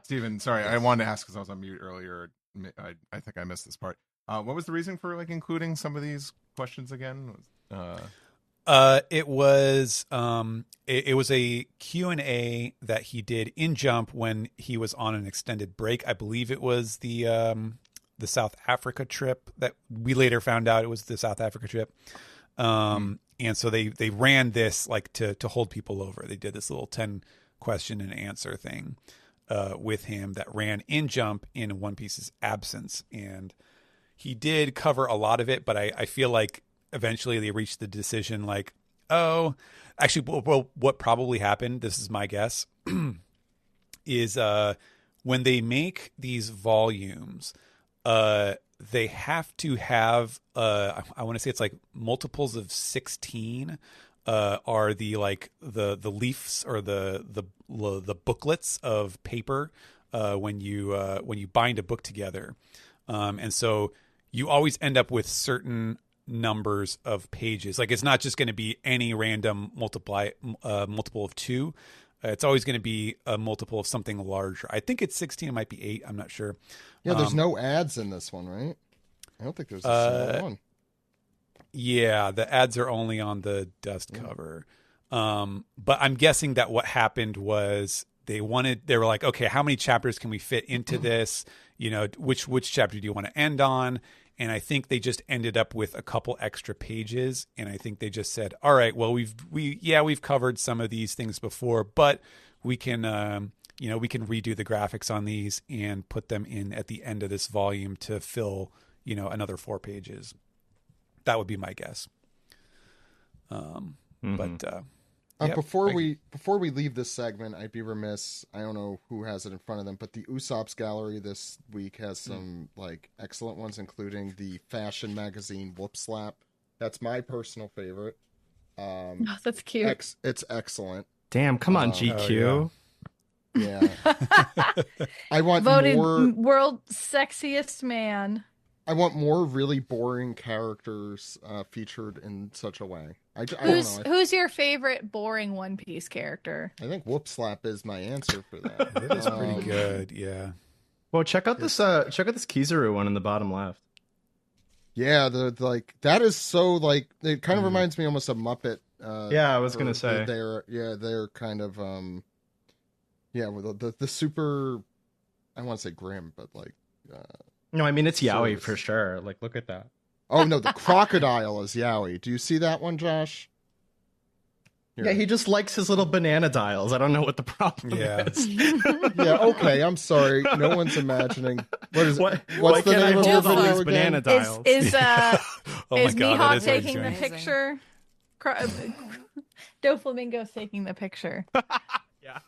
B: Steven, sorry, I wanted to ask because I was on mute earlier. I think I missed this part. What was the reason for like including some of these questions again?
C: It was a Q&A that he did in Jump when he was on an extended break. I believe it was the South Africa trip that we later found out it was the South Africa trip. And so they ran this like to hold people over. They did this little 10 question and answer thing with him that ran in Jump in One Piece's absence. And he did cover a lot of it, but I feel like eventually they reached the decision like, oh, actually, well, what probably happened, this is my guess, is when they make these volumes, they have to have I want to say it's like multiples of 16 are the like the leaves or the booklets of paper when you bind a book together, and so you always end up with certain numbers of pages. Like, it's not just going to be any random multiple of 2. It's always going to be a multiple of something larger. I think it's 16. It might be 8. I'm not sure.
A: Yeah, there's no ads in this one, right? I don't think there's a single one.
C: Yeah, the ads are only on the dust cover. But I'm guessing that what happened was they were like, okay, how many chapters can we fit into this? You know, which chapter do you want to end on? And I think they just ended up with a couple extra pages. And I think they just said, all right, well, we've covered some of these things before, but we can, we can redo the graphics on these and put them in at the end of this volume to fill, another 4 pages. That would be my guess.
A: Before we leave this segment, I'd be remiss. I don't know who has it in front of them, but the Usopp's Gallery this week has some excellent ones, including the fashion magazine Whoop Slap. That's my personal favorite.
F: That's cute.
A: It's excellent.
E: Damn, come on, GQ.
A: Yeah. I want
F: voted
A: more
F: world sexiest man.
A: I want more really boring characters featured in such a way. I don't know.
F: Who's your favorite boring One Piece character?
A: I think Whoop Slap is my answer for that.
C: It is pretty good, yeah.
E: Well, check out this Kizaru one in the bottom left.
A: Yeah, that is so it kind of reminds me almost of Muppet.
E: Yeah, I was gonna say
A: they're kind of with the super. I want to say grim, but
E: no, I mean it's Yaoi for sure. Look at that.
A: Oh, no, the crocodile is Yaoi. Do you see that one, Josh? Here.
E: Yeah, he just likes his little banana dials. I don't know what the problem is.
A: Yeah, okay, I'm sorry. No one's imagining. What's the name of
E: your
A: the video again?
E: Banana dials.
F: Is
C: oh
F: is
C: my God,
F: Mihawk taking the picture? Doflamingo's taking the picture.
E: Yeah.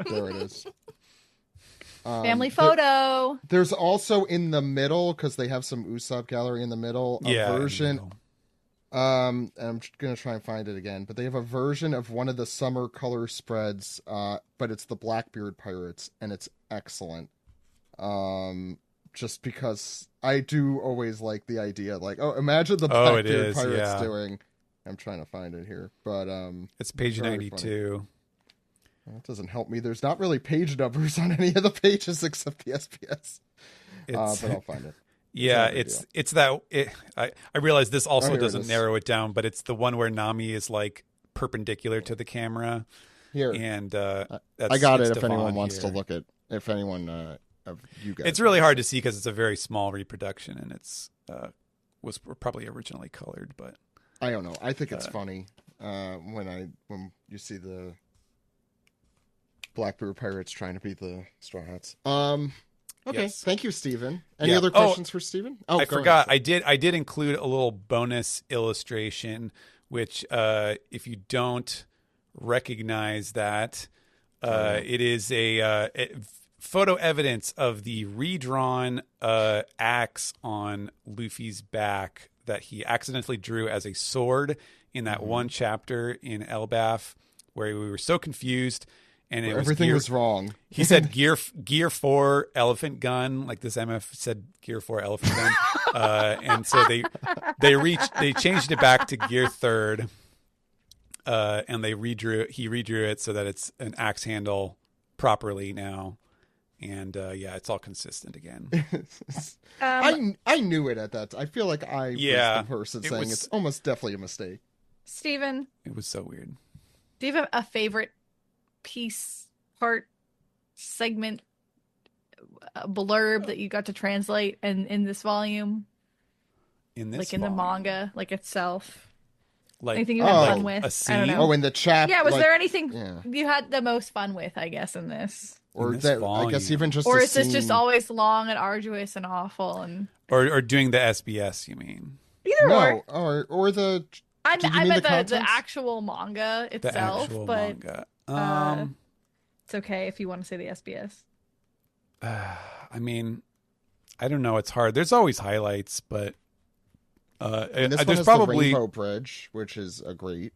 A: There it is.
F: Family photo.
A: There's also in the middle, because they have some Usopp gallery in the middle, a version. I'm gonna try and find it again, but they have a version of one of the summer color spreads, but it's the Blackbeard Pirates, and it's excellent. Just because I do always like the idea, like, oh, imagine the Blackbeard Pirates doing. I'm trying to find it here, but
C: it's page 92.
A: That doesn't help me. There's not really page numbers on any of the pages except the SPS. But I'll find it.
C: Yeah, it's that. I realize this also doesn't narrow it down, but it's the one where Nami is like perpendicular to the camera.
A: Here,
C: and
A: I got it. If anyone wants to look at, if anyone of you guys,
C: it's really hard to see because it's a very small reproduction, and it's was probably originally colored, but
A: I don't know. I think it's funny when you see the Blackbeard Pirates trying to beat the Straw Hats. Okay, yes. Thank you, Steven. Any other questions for Steven?
C: I forgot. Ahead. I did include a little bonus illustration, which if you don't recognize that, it is a photo evidence of the redrawn axe on Luffy's back that he accidentally drew as a sword in that one chapter in Elbaf, where we were so confused. And
A: everything was wrong.
C: He said gear 4 elephant gun, like this MF said gear 4 elephant gun, and so they changed it back to gear 3rd, and he redrew it so that it's an axe handle properly now, and it's all consistent again.
A: I knew it at that. I feel like I was the person saying it's almost definitely a mistake.
F: Steven,
C: it was so weird.
F: Do you have a favorite piece, part, segment, blurb that you got to translate in this volume?
C: In this,
F: like in the manga, like itself.
C: Like
F: anything you had fun with?
C: A scene?
F: I don't know.
A: Oh, in the chapter.
F: Yeah, was there anything you had the most fun with? I guess in this,
A: or in this I guess even just,
F: or is this just always long and arduous and awful and
C: or doing the SBS? You mean
F: either
A: or the.
F: I meant the actual manga itself,
C: manga.
F: It's okay if you want to say the SBS.
C: I mean, I don't know. It's hard. There's always highlights, but there's probably
A: the Rainbow Bridge, which is a great.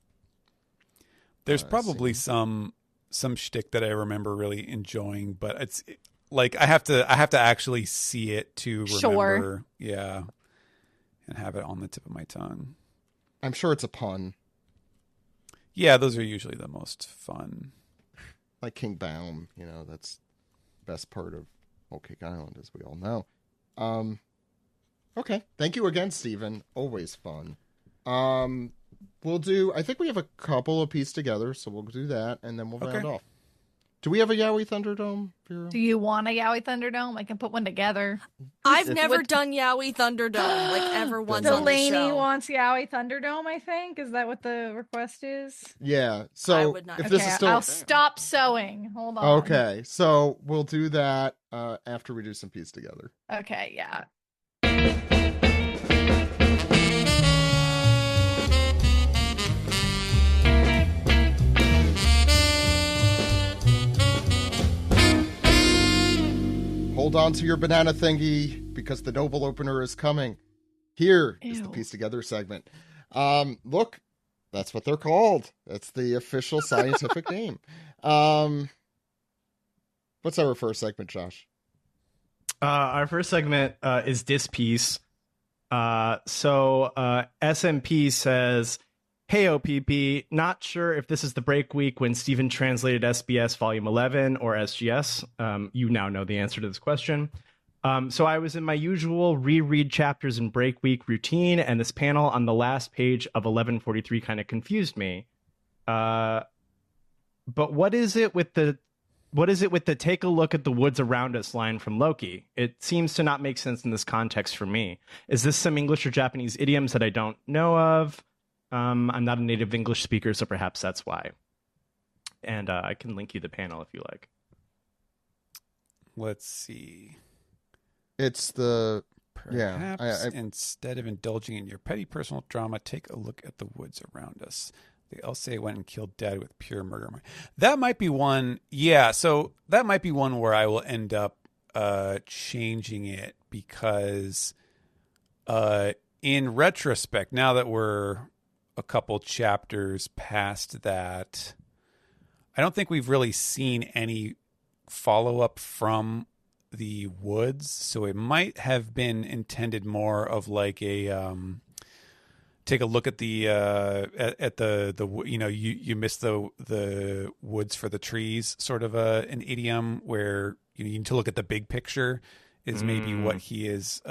C: There's probably some shtick that I remember really enjoying, but it's like I have to actually see it to remember. Yeah, and have it on the tip of my tongue.
A: I'm sure it's a pun.
C: Yeah, those are usually the most fun.
A: Like King Baum, that's the best part of Whole Cake Island, as we all know. Okay. Thank you again, Steven. Always fun. We'll do, I think we have a couple of pieces together, so we'll do that, and then we'll round off. Do we have a Yaoi Thunderdome, Vero?
F: Do you want a Yaoi Thunderdome? I can put one together.
D: I've never done Yaoi Thunderdome, like ever once on the show.
F: Delaney wants Yaoi Thunderdome, I think. Is that what the request is?
A: Yeah. So if this is still...
F: I'll stop sewing. Hold on.
A: Okay. So we'll do that after we do some pieces together.
F: Okay, yeah.
A: Hold on to your banana thingy because the noble opener is coming. Here is the piece together segment. Look, that's what they're called. That's the official scientific name. What's our first segment, Josh?
E: Our first segment is this piece. So SMP says, "Hey OPP, not sure if this is the break week when Steven translated SBS Volume 11 or SGS. You now know the answer to this question. So I was in my usual reread chapters in break week routine, and this panel on the last page of 1143 kind of confused me. But what is it with the what is it with the take a look at the woods around us line from Loki? It seems to not make sense in this context for me. Is this some English or Japanese idioms that I don't know of? I'm not a native English speaker, so perhaps that's why. And I can link you the panel if you like.
C: Let's see.
A: It's the...
C: Perhaps instead of indulging in your petty personal drama, take a look at the woods around us. They all say went and killed Dad with pure murder. That might be one. Yeah, so that might be one where I will end up changing it because in retrospect, now that we're a couple chapters past that, I don't think we've really seen any follow-up from the woods, so it might have been intended more of like a take a look at the you know, you miss the woods for the trees, sort of an idiom where you need to look at the big picture is maybe what he is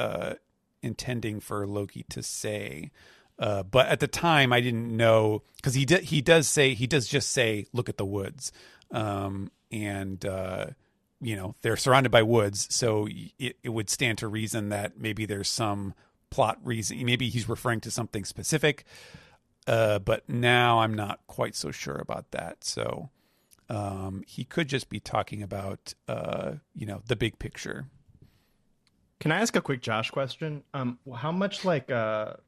C: intending for Loki to say. But at the time I didn't know, because he does just say look at the woods, and you know, they're surrounded by woods, so it would stand to reason that maybe there's some plot reason. Maybe he's referring to something specific, but now I'm not quite so sure about that. So he could just be talking about, you know, the big picture.
E: Can I ask a quick Josh question? How much do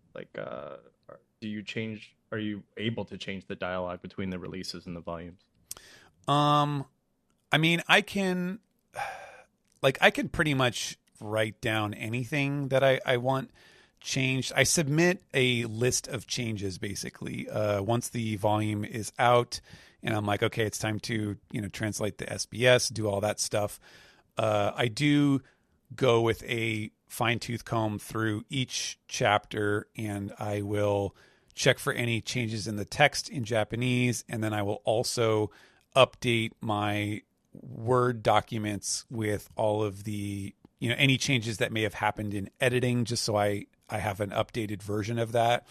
E: you change? Are you able to change the dialogue between the releases and the volumes?
C: I mean, I can pretty much write down anything that I want changed. I submit a list of changes basically once the volume is out, and I'm like, okay, it's time to, you know, translate the SBS, do all that stuff. I do go with a fine-tooth comb through each chapter, and I will check for any changes in the text in Japanese, and then I will also update my Word documents with all of the, you know, any changes that may have happened in editing, just so I have an updated version of that.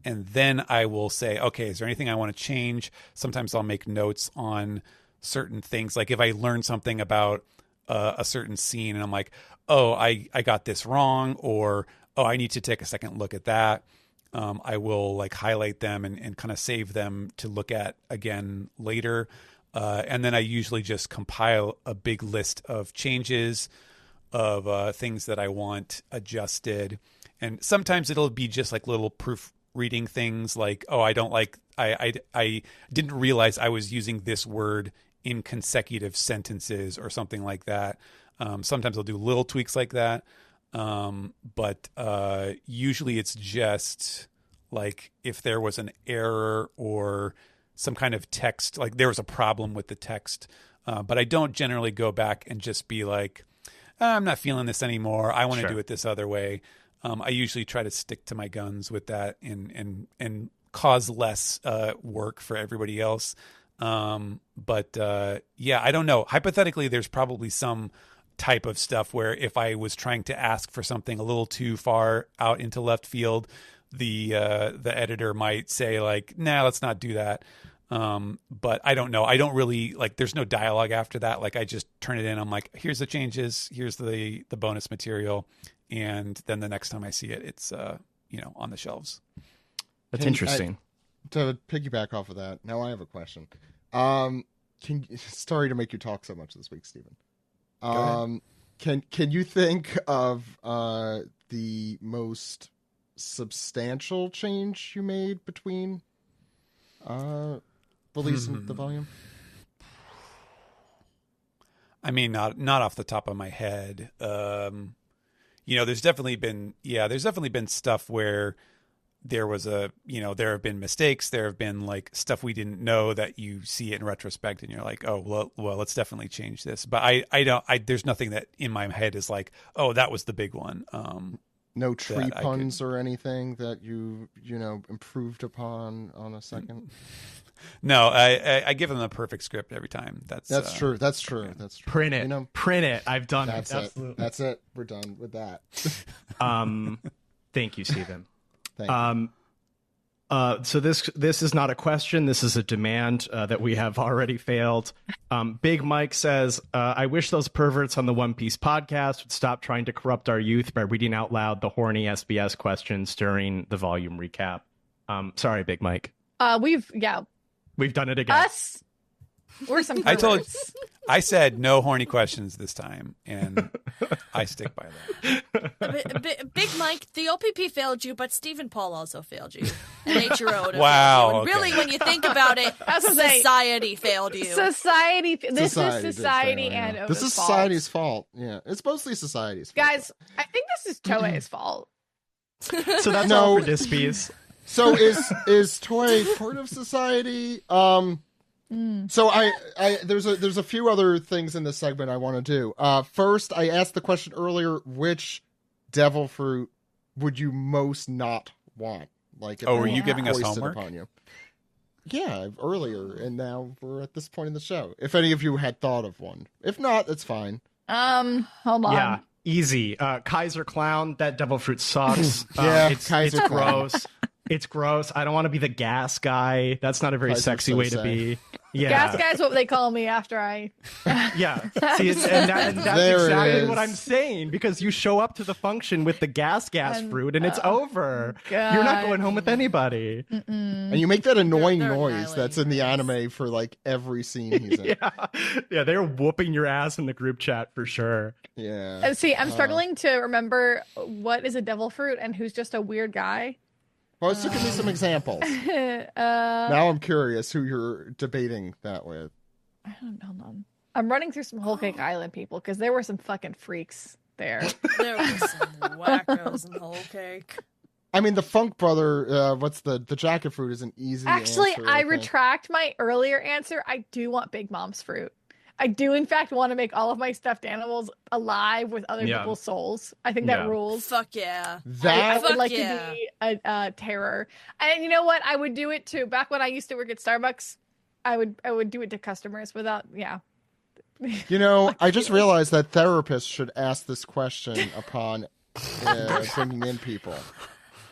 C: And then I will say, okay, is there anything I want to change? Sometimes I'll make notes on certain things. Like if I learn something about a certain scene and I'm like, oh, I got this wrong, or, oh, I need to take a second look at that. I will like highlight them and kind of save them to look at again later. And then I usually just compile a big list of changes, of things that I want adjusted. And sometimes it'll be just like little proofreading things like, oh, I didn't realize I was using this word in consecutive sentences or something like that. Sometimes I'll do little tweaks like that. But usually it's just like if there was an error or some kind of text, like there was a problem with the text. But I don't generally go back and just be like, I'm not feeling this anymore. I want to do it this other way. I usually try to stick to my guns with that and cause less work for everybody else. But yeah, I don't know. Hypothetically, there's probably some type of stuff where if I was trying to ask for something a little too far out into left field, the editor might say like, nah, let's not do that. But I don't know. I don't really like, there's no dialogue after that. Like I just turn it in. I'm like, here's the changes. Here's the bonus material. And then the next time I see it, it's, you know, on the shelves.
E: That's interesting.
A: To piggyback off of that, now I have a question. Sorry to make you talk so much this week, Stephen. Can you think of the most substantial change you made between release and the volume?
C: I mean, not off the top of my head. You know, there's definitely been stuff where there was there have been mistakes. There have been like stuff we didn't know that you see it in retrospect and you're like, oh, well, let's definitely change this. But there's nothing that in my head is like, oh, that was the big one.
A: No tree puns or anything that you improved upon on a second.
C: No, I give them the perfect script every time. That's
A: true. That's true.
E: Print it. Print it. I've done
A: that's
E: it. Absolutely.
A: That's it. We're done with that.
E: Thank you, Stephen.
A: Thank you.
E: So this is not a question. This is a demand that we have already failed. Big Mike says, I wish those perverts on the One Piece podcast would stop trying to corrupt our youth by reading out loud the horny SBS questions during the volume recap. Sorry, Big Mike.
F: We've
E: done it again.
F: Us. We're some perverts.
C: I said no horny questions this time, and I stick by that.
D: Big Mike, the OPP failed you, but Stephen Paul also failed you. And H2O
C: Wow.
D: failed you. And really, when you think about it, society failed you.
F: Society. This is society
A: fail,
F: and Oda's
A: this is
F: fault.
A: society's fault. Yeah, it's mostly society's fault.
F: Guys, I think this is Toei's fault.
E: So that's all for Dispies.
A: So is Toei part of society? So there's a few other things in this segment I want to do. First, I asked the question earlier: which devil fruit would you most not want? Like,
C: were you giving us homework?
A: Upon you. Yeah, earlier, and now we're at this point in the show. If any of you had thought of one, if not, that's fine.
F: Hold on.
E: Yeah, easy. Kaiser Clown. That devil fruit sucks.
A: Kaiser
E: it's
A: Clown.
E: gross. It's gross. I don't want to be the gas guy. That's not a very sexy way to be. Yeah.
F: Gas guy's what they call me after I.
E: Yeah. See, and that's exactly what I'm saying, because you show up to the function with the gas fruit and it's over.
F: God.
E: You're not going home with anybody.
A: And you make that annoying
D: They're
A: noise that's in the anime for like every scene he's in.
E: Yeah, they're whooping your ass in the group chat for sure.
A: Yeah.
F: See, I'm struggling to remember what is a devil fruit and who's just a weird guy.
A: Well, so give me some examples. Now I'm curious who you're debating that with.
F: I don't know. Hold on. I'm running through some Whole Cake Island people because there were some fucking freaks there.
D: There were some wackos in Whole Cake.
A: I mean, the Funk Brother, what's the jacket fruit is an easy
F: Actually,
A: answer,
F: I
A: think.
F: retract my earlier answer. I do want Big Mom's fruit. I do, in fact, want to make all of my stuffed animals alive with other people's souls. I think that rules.
D: Fuck yeah.
F: I would like to be a terror. And you know what? I would do it too. Back when I used to work at Starbucks, I would do it to customers without,
A: You know, I just realized that therapists should ask this question upon bringing in people.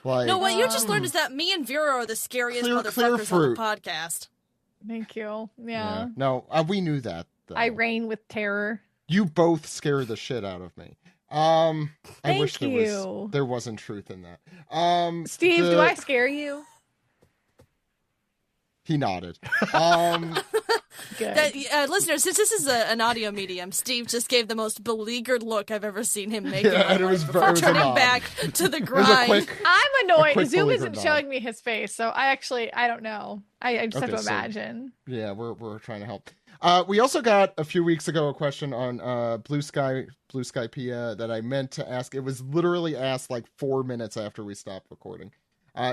A: Like,
D: No, what you just learned is that me and Vero are the scariest motherfuckers on the podcast.
F: Thank you. Yeah.
A: No, we knew that. Though.
F: I reign with terror.
A: You both scare the shit out of me. I wish
F: you.
A: there wasn't truth in that.
F: Steve, do I scare you?
A: He nodded.
F: Good.
D: Listeners, since this is an audio medium, Steve just gave the most beleaguered look I've ever seen him make.
A: Yeah, and it was
D: before turning
A: odd.
D: back to the
A: It was a
D: grind.
A: quick.
F: I'm annoyed.
A: quick
F: Zoom
A: beleaguered
F: isn't
A: nod.
F: showing me his face, so I don't know. I just have to
A: Okay, so-
F: imagine.
A: Yeah, we're trying to help. We also got a few weeks ago a question on Blue Sky Pia that I meant to ask. It was literally asked like 4 minutes after we stopped recording,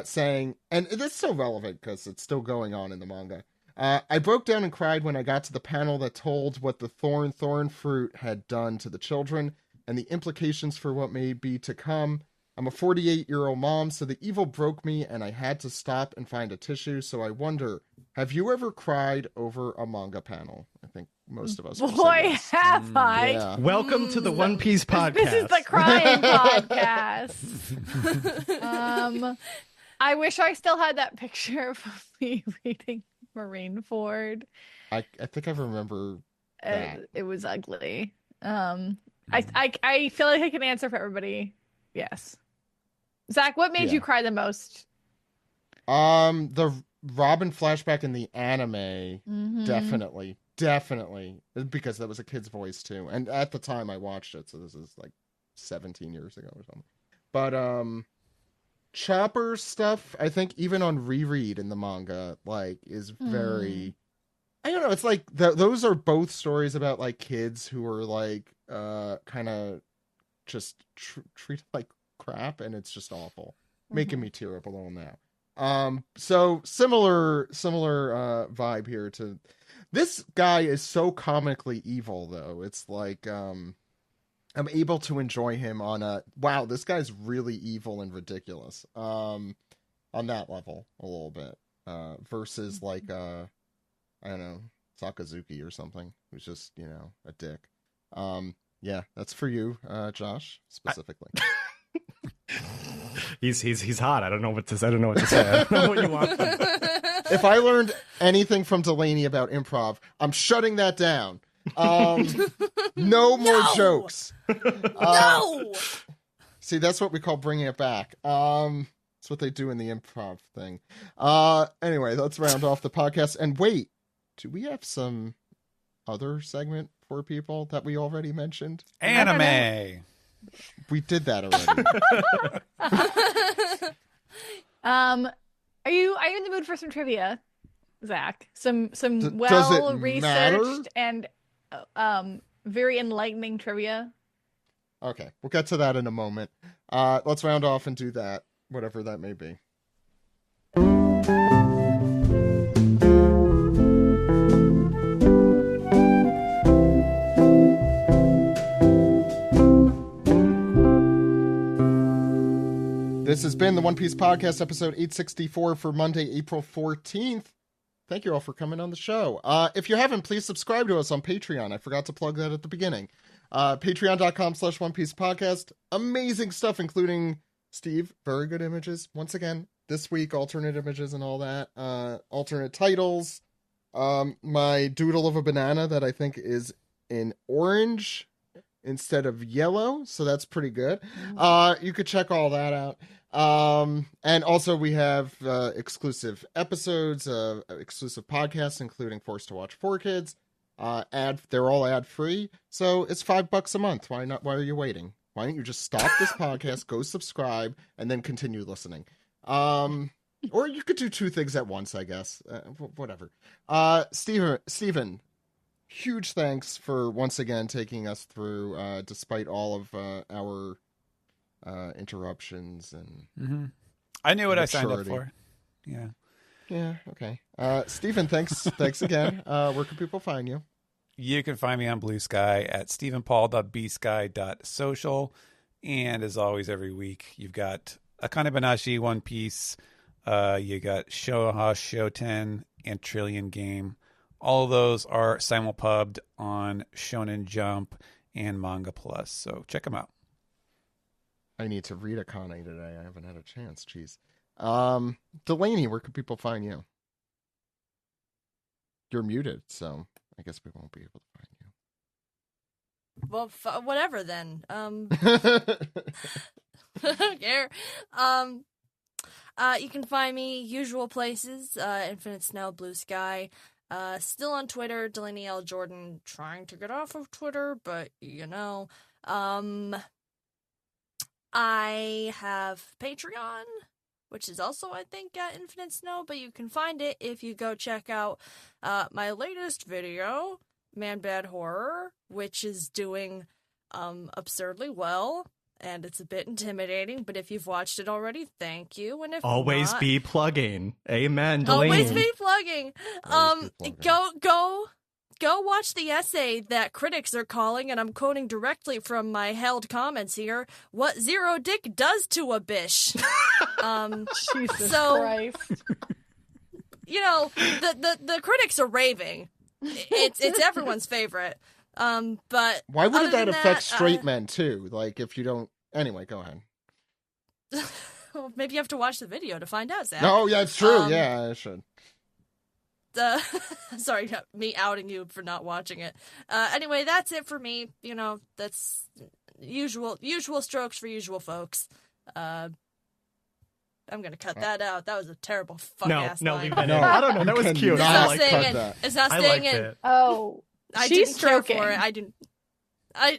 A: saying, and it's so relevant because it's still going on in the manga. I broke down and cried when I got to the panel that told what the thorn fruit had done to the children and the implications for what may be to come. I'm a 48-year-old mom, so the evil broke me and I had to stop and find a tissue. So I wonder, have you ever cried over a manga panel? I think most of us would say
F: Boy,
A: yes.
F: have I.
A: Yeah.
E: Welcome to the One Piece podcast.
F: This is the crying podcast. I wish I still had that picture of me reading Marineford.
A: I think I remember that.
F: It was ugly. I feel like I can answer for everybody. Yes. Zach, what made you cry the most?
A: The Robin flashback in the anime,
F: Mm-hmm.
A: definitely, because that was a kid's voice too, and at the time I watched it, so this is like 17 years ago or something. But Chopper stuff, I think even on reread in the manga, like is very. I don't know. It's like those are both stories about like kids who are like kind of just treated like crap, and it's just awful, making me tear up a little now. So similar vibe here to this guy is so comically evil though. It's like I'm able to enjoy him on a wow, this guy's really evil and ridiculous. On that level a little bit. Versus like I don't know, Sakazuki or something, who's just, a dick. Yeah, that's for you, Josh, specifically.
E: He's hot. I don't know what to say. I don't know what you want.
A: If I learned anything from Delaney about improv, I'm shutting that down. No more jokes.
D: No.
A: See, that's what we call bringing it back. It's what they do in the improv thing. Anyway, let's round off the podcast. And wait, do we have some other segment for people that we already mentioned?
C: Anime.
A: We did that already.
F: Are you in the mood for some trivia, Zach? Some
A: well
F: researched and very enlightening trivia.
A: Okay, we'll get to that in a moment. Let's round off and do that, whatever that may be. This has been the One Piece Podcast, episode 864 for Monday, April 14th. Thank you all for coming on the show. If you haven't, please subscribe to us on Patreon. I forgot to plug that at the beginning. Patreon.com/One Piece Podcast. Amazing stuff, including Steve, very good images. Once again, this week, alternate images and all that. Alternate titles. My doodle of a banana that I think is in orange instead of yellow, so that's pretty good. You could check all that out. And also we have exclusive episodes, exclusive podcasts, including Forced to Watch 4Kids. They're all ad free, so it's $5 a month. Why not? Why are you waiting? Why don't you just stop this podcast, go subscribe, and then continue listening? Or you could do two things at once, I guess. Whatever. Steven, huge thanks for once again taking us through, despite all of our interruptions and
C: I knew what I signed up for.
A: Yeah, okay. Stephen, thanks again. Where can people find you?
C: You can find me on Blue Sky at stephenpaul.bsky.social. And as always, every week, you've got Akane Banashi, One Piece, you got Shoha Shoten, and Trillion Game. All of those are simulpubbed on Shonen Jump and Manga Plus, so check them out.
A: I need to read Akane today. I haven't had a chance. Jeez. Delaney, where can people find you? You're muted, so I guess we won't be able to find you.
D: Well, whatever then. I don't care. You can find me usual places: Infinite Snow, Blue Sky. Still on Twitter, Delaney Jordan. Trying to get off of Twitter, but you know. I have Patreon, which is also, I think, at Infinite Snow, but you can find it if you go check out my latest video, Man Bad Horror, which is doing absurdly well, and it's a bit intimidating, but if you've watched it already, thank you, and if
E: always
D: not,
E: be plugging. Amen, Delaney.
D: Always be plugging. Go watch the essay that critics are calling, and I'm quoting directly from my held comments here, what Zero Dick does to a bish.
F: Jesus Christ.
D: You know, the critics are raving. It's everyone's favorite. But
A: why wouldn't that affect straight men too? Like, if you don't... Anyway, go ahead.
D: Well, maybe you have to watch the video to find out, Zach.
A: Oh, yeah, it's true. Yeah, I should.
D: Sorry, me outing you for not watching it. Anyway, that's it for me. You know, that's usual strokes for usual folks. I'm gonna cut that out. That was a terrible fuck-ass line.
E: Leave that in. I don't know. That was cute.
D: It's not staying in. It's not staying in.
F: Oh,
D: I didn't care for it. I didn't.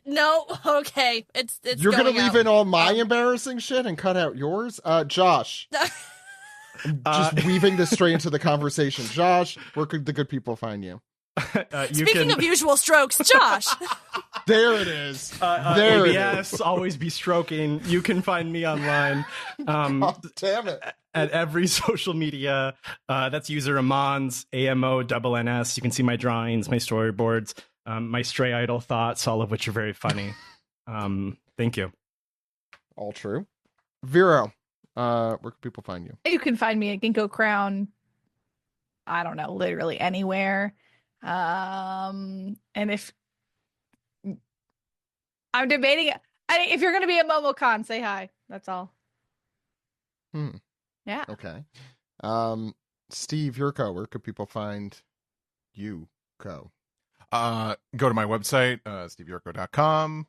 D: No. Okay. It's.
A: You're gonna
D: leave
A: in all my embarrassing shit and cut out yours, Josh. Just weaving this straight into the conversation. Josh, where could the good people find you?
D: Speaking of usual strokes, Josh.
A: There it is.
E: There ABS, it is. Always be stroking. You can find me online.
A: Oh, damn it.
E: At every social media. That's user Amons, AMONNS. You can see my drawings, my storyboards, my stray idol thoughts, all of which are very funny. Thank you.
A: All true. Vero. Where can people find you?
F: You can find me at Ginkgo Crown. I don't know, literally anywhere. And if I'm debating, if you're going to be at MomoCon, say hi. That's all. Yeah.
A: Okay. Steve Yurko, where could people find you?
B: Go to my website, steveyurko.com.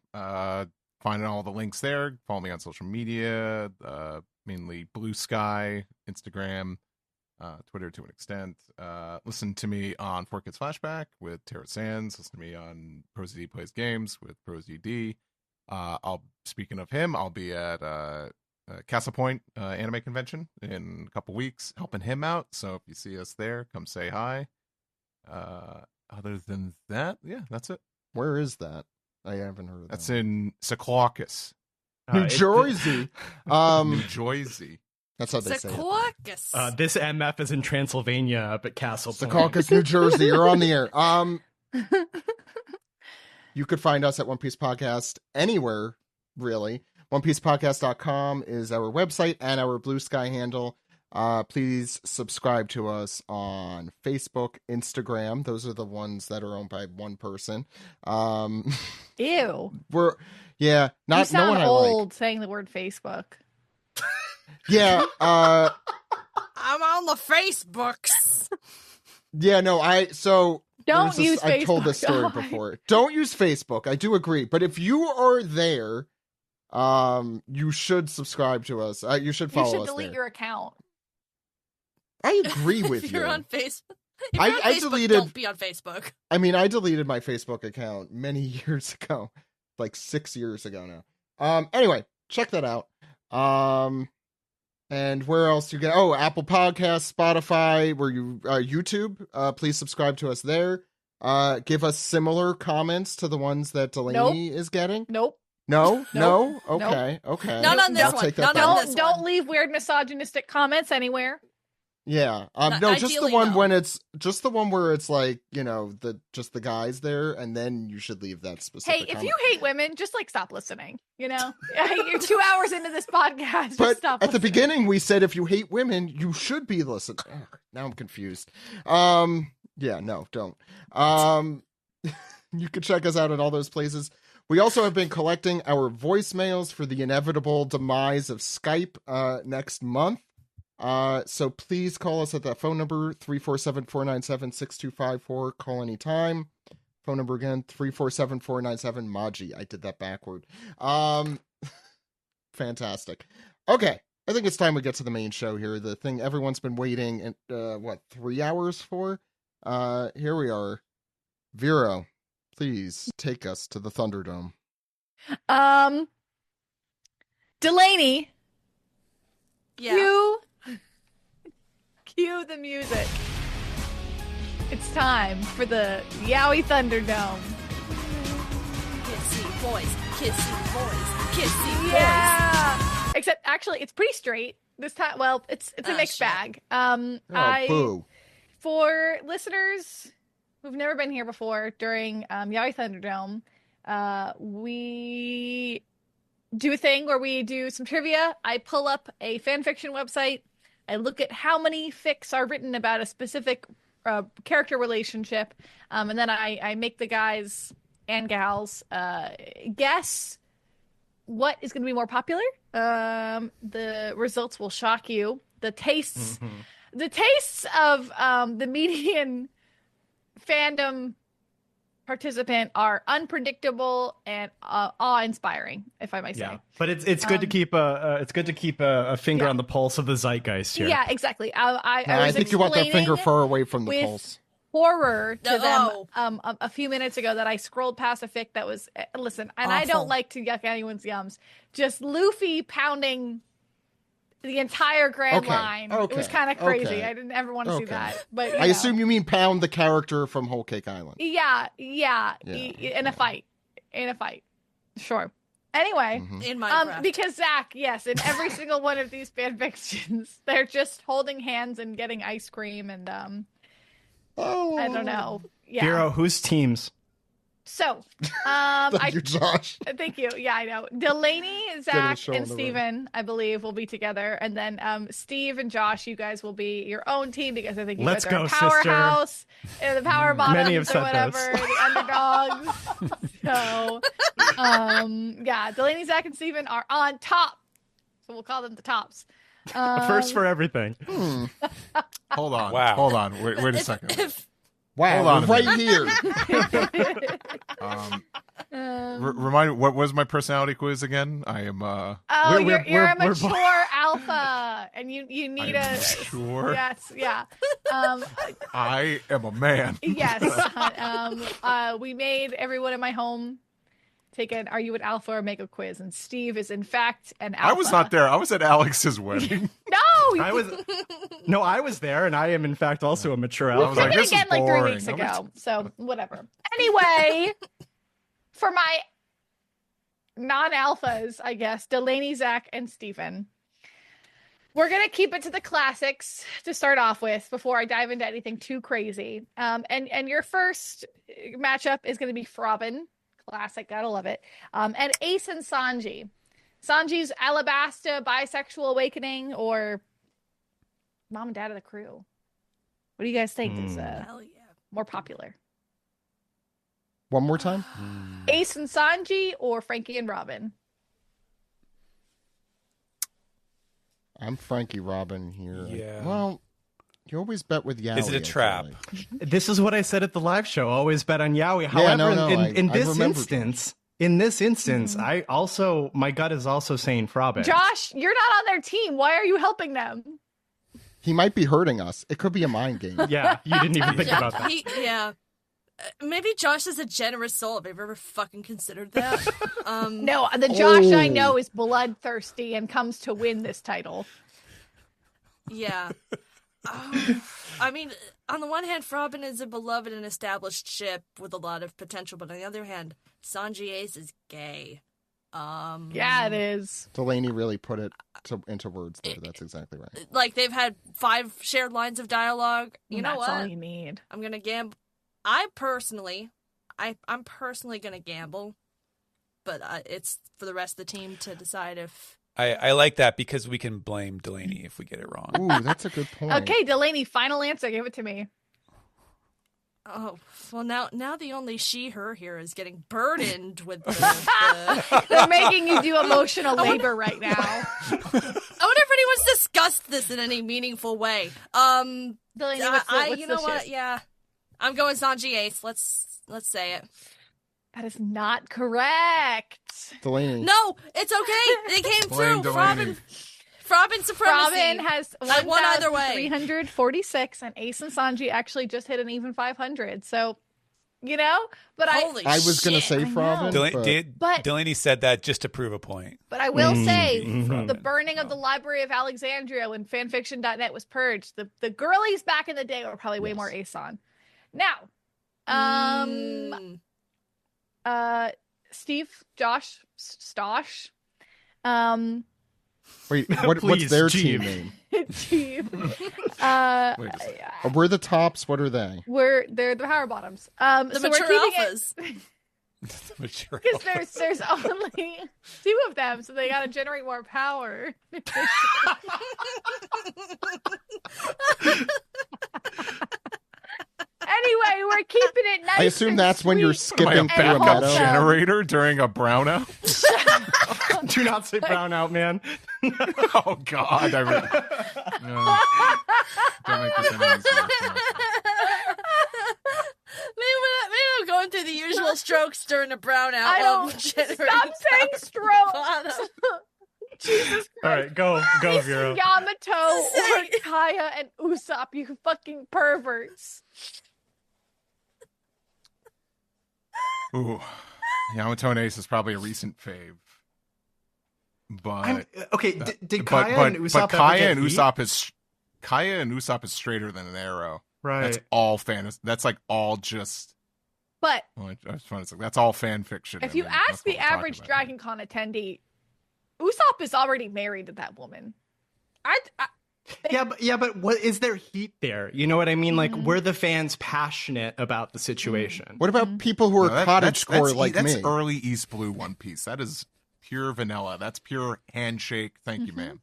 B: Find all the links there. Follow me on social media, mainly Blue Sky, Instagram, Twitter to an extent. Listen to me on 4Kids Flashback with Tara Sands. Listen to me on ProZD Plays Games with ProZD. Speaking of him, I'll be at Castle Point Anime Convention in a couple weeks, helping him out. So if you see us there, come say hi. Other than that, yeah, that's it.
A: Where is that? I haven't heard of that.
B: That's in Secaucus,
A: New Jersey.
B: New Jersey.
A: That's how they say it.
E: This MF is in Transylvania up at Castle Point.
A: Secaucus, New Jersey. You're on the air. You could find us at One Piece Podcast anywhere, really. OnePiecePodcast.com is our website and our Blue Sky handle. Please subscribe to us on Facebook, Instagram. Those are the ones that are owned by one person.
F: Ew.
A: You sound
F: no one old
A: like.
F: Saying the word Facebook.
A: Yeah.
D: I'm on the Facebooks.
A: Yeah, no,
F: Don't use Facebook.
A: I've told this story before. Don't use Facebook. I do agree. But if you are there, you should subscribe to us. You should follow us.
F: You should delete your account.
A: I agree with
D: if
A: you.
D: You're on Facebook.
A: I deleted.
D: Don't be on Facebook.
A: I mean, I deleted my Facebook account many years ago, like 6 years ago now. Anyway, check that out. And where else do you get? Oh, Apple Podcasts, Spotify, where you YouTube. Please subscribe to us there. Give us similar comments to the ones that Delaney is getting.
F: Nope.
A: No?
F: Nope.
A: Okay. Okay.
D: Not on this
A: I'll
D: one.
A: take that
D: Not
A: back.
F: Don't leave weird misogynistic comments anywhere.
A: Yeah. No, just the
D: Ideally,
A: one
D: no.
A: when it's just the one where it's like, just the guys there, and then you should leave that specific
F: Hey, if
A: comment.
F: you hate women, just stop listening. You're 2 hours into this podcast. Just
A: But
F: stop
A: at the
F: listening.
A: beginning we said if you hate women, you should be listening. Now I'm confused. Yeah, no, don't. You can check us out at all those places. We also have been collecting our voicemails for the inevitable demise of Skype next month. So please call us at that phone number, 347-497-6254. Call anytime. Phone number again, 347-497-MAJI. I did that backward. Fantastic. Okay. I think it's time we get to the main show here. The thing everyone's been waiting, 3 hours for? Here we are. Vero, please take us to the Thunderdome.
F: Delaney.
D: Yeah.
F: Cue the music. It's time for the Yaoi Thunderdome.
D: Kissy boys, kissy boys.
F: Yeah. Except actually, it's pretty straight this time. Well, it's a mixed bag.
A: Boo.
F: For listeners who've never been here before, during Yaoi Thunderdome, we do a thing where we do some trivia. I pull up a fanfiction website. I look at how many fics are written about a specific character relationship, and then I make the guys and gals guess what is going to be more popular. The results will shock you. The tastes of the median fandom participant are unpredictable and awe-inspiring, if I may say.
E: Yeah, but it's good to keep a finger on the pulse of the zeitgeist here.
F: Yeah, exactly.
A: I think you want that finger far away from the pulse.
F: Horror to them a few minutes ago that I scrolled past a fic that was listen, and
D: awful.
F: I don't like to yuck anyone's yums. Just Luffy pounding the entire Grand Line. It was kind of crazy.
A: Okay.
F: I didn't ever want to see that. But
A: I assume you mean Pound, the character from Whole Cake Island.
F: Yeah. In a fight. Sure. Anyway,
D: in Minecraft.
F: because Zach, yes, in every single one of these fanfictions, they're just holding hands and getting ice cream and I don't know. Yeah.
E: Vero, whose teams?
F: So,
A: Thank you, Josh.
F: Thank you. Yeah, I know. Delaney, Zach,
A: show
F: and
A: on the
F: Steven, I believe, will be together. And then Steve and Josh, you guys will be your own team because I think you
E: Let's
F: guys are
E: go,
F: a powerhouse, the power
E: Many have
F: bottoms or
E: said
F: whatever,
E: this.
F: the underdogs. So, yeah, Delaney, Zach, and Steven are on top. So we'll call them the tops.
E: First for everything.
B: Hold on.
C: Wow.
B: Hold on. Wait a second.
A: Wow,
B: Hold on
A: we're
B: a
A: right here.
B: Remind me, what was my personality quiz again? I am.
F: You're a mature alpha, and you need a
B: sure.
F: Yes, yeah.
B: I am a man.
F: Yes. We made everyone in my home take an "Are you an alpha or omega" quiz, and Steve is in fact an alpha.
B: I was not there. I was at Alex's wedding.
F: No,
E: I was there, and I am in fact also a mature
B: I
E: alpha.
B: was like,
F: it
B: this
F: again
B: is
F: like 3
B: boring.
F: weeks ago. So whatever. Anyway, for my non-alphas, I guess, Delaney, Zach, and Stephen, we're gonna keep it to the classics to start off with before I dive into anything too crazy. And your first matchup is gonna be Frobin, classic, gotta love it. And Ace and Sanji. Sanji's Alabasta bisexual awakening, or Mom and Dad of the Crew. What do you guys think is
D: Hell yeah.
F: more popular?
A: One more time?
F: Ace and Sanji or Frankie and Robin?
A: I'm Frankie Robin here.
C: Yeah.
A: Well, you always bet with Yaoi.
C: Is it a trap?
E: This is what I said at the live show. Always bet on Yaoi. However, in this instance, I also, my gut is also saying Frobin.
F: Josh, you're not on their team. Why are you helping them?
A: He might be hurting us. It could be a mind game.
E: Yeah, you didn't even think about that.
D: Yeah. Maybe Josh is a generous soul. Have you ever fucking considered that?
F: No, the Josh I know is bloodthirsty and comes to win this title.
D: Yeah. I mean, on the one hand, Frobin is a beloved and established ship with a lot of potential, but on the other hand, Sanji Ace is gay.
F: Yeah, it is.
A: Delaney really put it into words there. That's exactly right.
D: Like, they've had 5 shared lines of dialogue. You know what?
F: That's all you need.
D: I'm gonna gamble. I'm personally gonna gamble, but it's for the rest of the team to decide if.
C: I like that because we can blame Delaney if we get it wrong.
A: Ooh, that's a good point.
F: Okay, Delaney, final answer. Give it to me.
D: Oh, well, now the only she/her here is getting burdened with the...
F: They're making you do emotional labor right now.
D: I wonder if anyone's discussed this in any meaningful way.
F: Delaney, what's
D: you know
F: the
D: what?
F: shit?
D: Yeah, I'm going Sanji Ace. Let's say it.
F: That is not correct.
A: Delaney.
D: No, it's okay. It came
B: Blame
D: through.
B: Delaney.
D: Frobin supremacy.
F: Robin has
D: I won either way.
F: 1,346, and Ace and Sanji actually just hit an even 500. So, you know, but
D: Holy
A: I was going to
D: shit.
A: say Frobin,
F: But-
C: Delaney said that just to prove a point.
F: But I will say,
C: Frobin.
F: the burning of the Library of Alexandria when fanfiction.net was purged, the girlies back in the day were probably way more Ace on. Now, Steve, Josh, Stosh,
A: Wait, what's
E: Please,
A: their
E: Jeeve.
A: team name?
F: Steve,
B: Wait a second.
A: Oh, we're the tops. What are they?
F: they're the power bottoms.
D: The
F: So
D: mature
F: we're keeping
D: alphas.
C: Mature
F: because there's only 2 of them, so they got to generate more power. Anyway, we're keeping it nice.
A: I assume
F: and
A: that's when you're
F: sweet.
B: Am I a
A: skipping through a
B: backup
A: meadow.
B: generator during a brownout?
E: Do not say brown out, man.
B: Oh God! No. Don't make this any easier.
D: Maybe I'm going through the usual strokes during a brownout.
F: I don't
D: generating
F: stop saying
D: bottom.
F: strokes. Jesus Christ.
E: All right, go, Vero.
F: Yamato or Kaya and Usopp, you fucking perverts.
B: Ooh, Yamato and Ace is probably a recent fave, but
E: Did Kaya and Usopp
B: but Kaya
E: ever
B: and
E: get heat?
B: Kaya and Usopp is straighter than an arrow.
E: Right.
B: That's all fantasy. That's like all just.
F: But
B: Well, I just want to say that's all fan fiction.
F: if
B: I
F: you
B: mean,
F: ask
B: that's what
F: the
B: we're talking
F: average
B: about.
F: Dragon Con attendee, Usopp is already married to that woman.
E: But what is there heat there? You know what I mean? Like, were the fans passionate about the situation?
A: What about people who are
B: No,
A: cottagecore like
B: that's
A: me?
B: early East Blue One Piece. That is pure vanilla. That's pure handshake. Thank you, ma'am.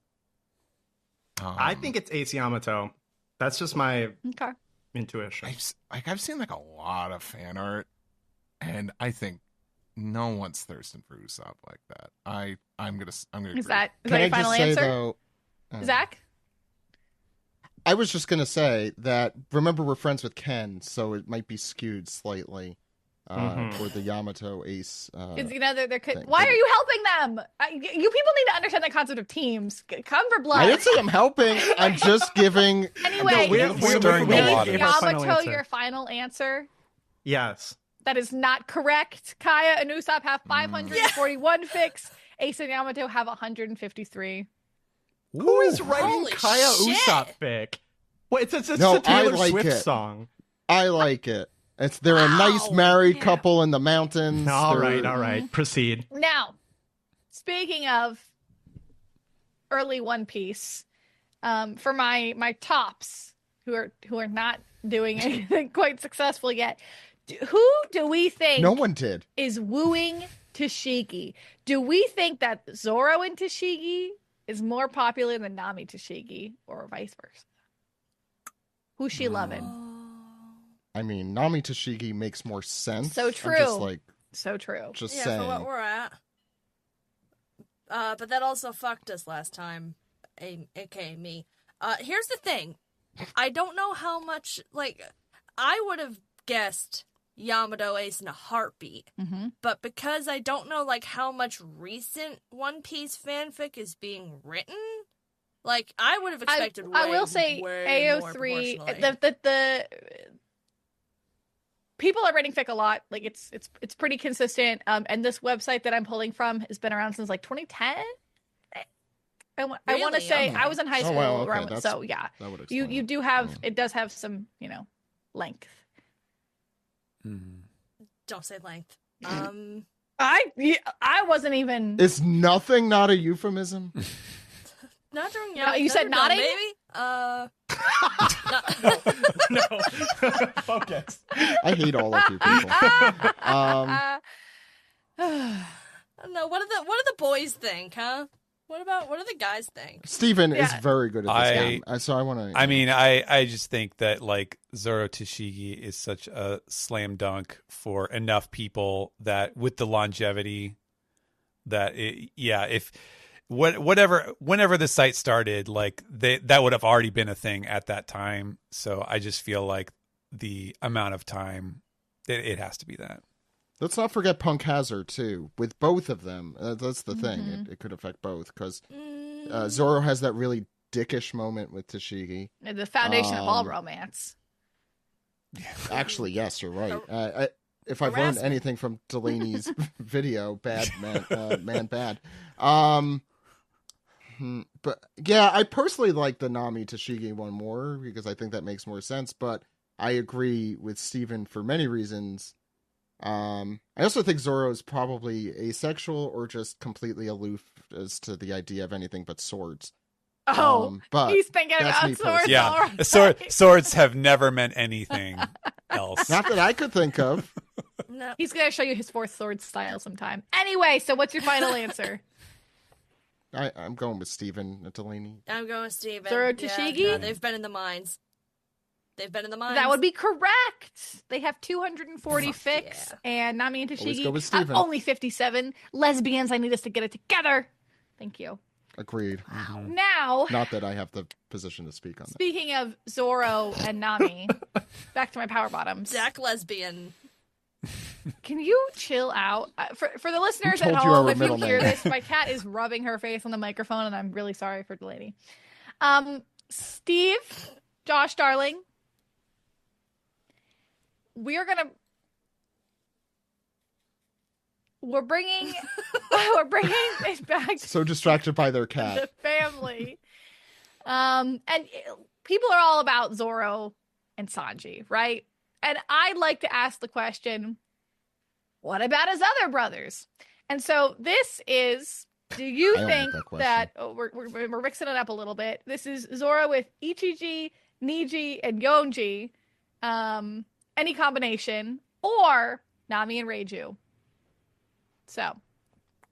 E: I think it's Ace Yamato. That's just my
F: Okay.
E: intuition.
B: I've seen like a lot of fan art, and I think no one's thirsting for Usopp like that. I'm gonna.
F: Is
B: agree.
F: that
A: Can I
F: your final
A: just say
F: answer?
A: though?
F: Zach?
A: I was just gonna say that. Remember, we're friends with Ken, so it might be skewed slightly for the Yamato Ace.
F: Why are you helping them? You people need to understand the concept of teams. Come for blood.
A: I didn't say I'm helping. I'm just giving.
F: Anyway,
C: we're stirring the water.
F: Yamato your final answer?
E: Yes.
F: That is not correct. Kaya and Usopp have 541 fics. Ace and Yamato have 153.
E: Who is writing
D: Holy
E: Kaya
D: shit.
E: Usopp fic? Wait, it's
A: No,
E: a Taylor
A: I like
E: Swift
A: it.
E: song.
A: I like it. They're a nice married couple in the mountains.
E: All right. Proceed.
F: Now, speaking of early One Piece, for my tops who are not doing anything quite successful yet, who do we think
A: No one did.
F: is wooing Tashigi? Do we think that Zoro and Tashigi is more popular than Nami Tashigi, or vice versa? Who's she loving?
A: I mean, Nami Tashigi makes more sense.
F: So true.
A: I'm
F: So true.
A: just
D: Yeah,
A: saying.
D: for what we're at. But that also fucked us last time, aka me. Here's the thing. I don't know how much, I would have guessed Yamato Ace in a heartbeat.
F: Mm-hmm.
D: But because I don't know, how much recent One Piece fanfic is being written, I would have expected
F: I will say
D: way more
F: AO3,
D: proportionally.
F: the people are writing fic a lot. It's pretty consistent. And this website that I'm pulling from has been around since 2010. I want to
D: Really?
F: say
D: Okay.
F: I was in high school
A: wow, okay,
F: around, so yeah.
A: That would explain
F: You
A: it.
F: do have it does have some length.
D: Don't say length.
F: I wasn't even.
A: Is nothing not a euphemism?
D: Not during
F: No, you said
D: Thunderdome,
F: nodding?
D: Maybe?
E: No. Focus.
A: I hate all of you people.
D: I don't know. What do the boys think, huh? What do the guys think?
A: Steven is
F: Yeah.
A: very good at this game, so I want to.
C: I mean, I just think that Zoro Tashigi is such a slam dunk for enough people that with the longevity that whenever the site started, that would have already been a thing at that time. So I just feel like the amount of time it has to be that.
A: Let's not forget Punk Hazard too. With both of them, that's the thing. It could affect both because Zoro has that really dickish moment with Tashigi.
F: The foundation of all romance.
A: Actually, yes, you're right. If I've learned
D: Harassment.
A: anything from Delaney's video, bad man, bad. But yeah, I personally like the Nami Tashigi one more because I think that makes more sense. But I agree with Steven for many reasons. I also think Zoro is probably asexual or just completely aloof as to the idea of anything but swords.
F: Oh,
A: but
F: he's thinking
A: that's
F: about
A: me
F: swords.
A: personally.
C: Yeah,
F: all right.
C: swords have never meant anything else.
A: Not that I could think of.
D: No.
F: He's gonna show you his fourth sword style sometime. Anyway, so what's your final answer?
A: I'm going with Steven Delaney.
D: I'm going with Steven.
F: Zoro
D: Yeah,
F: Tashigi?
D: no, they've been in the mines.
F: That would be correct. They have 240 fics,
D: yeah.
F: and Nami and
A: Always
F: Tashigi
A: go with
F: have
A: Steven.
F: only 57. Lesbians, I need us to get it together. Thank you.
A: Agreed.
F: Now,
A: Not that I have the position to speak on that.
F: speaking of Zoro and Nami, back to my power bottoms.
D: Zach lesbian.
F: Can you chill out? For the listeners
A: Who
F: at
A: told you
F: home,
A: our
F: if you
A: middle
F: hear
A: name?
F: this, my cat is rubbing her face on the microphone, and I'm really sorry for Delaney. Steve, Josh, darling, we're bringing it back to
A: So distracted by their
F: the
A: cat.
F: family. And people are all about Zoro and Sanji, right? And I'd like to ask the question, what about his other brothers? And so this is, do you
A: I don't
F: think
A: like that
F: that, we're mixing it up a little bit. This is Zoro with Ichiji, Niji, and Yonji, any combination, or Nami and Reiju. So,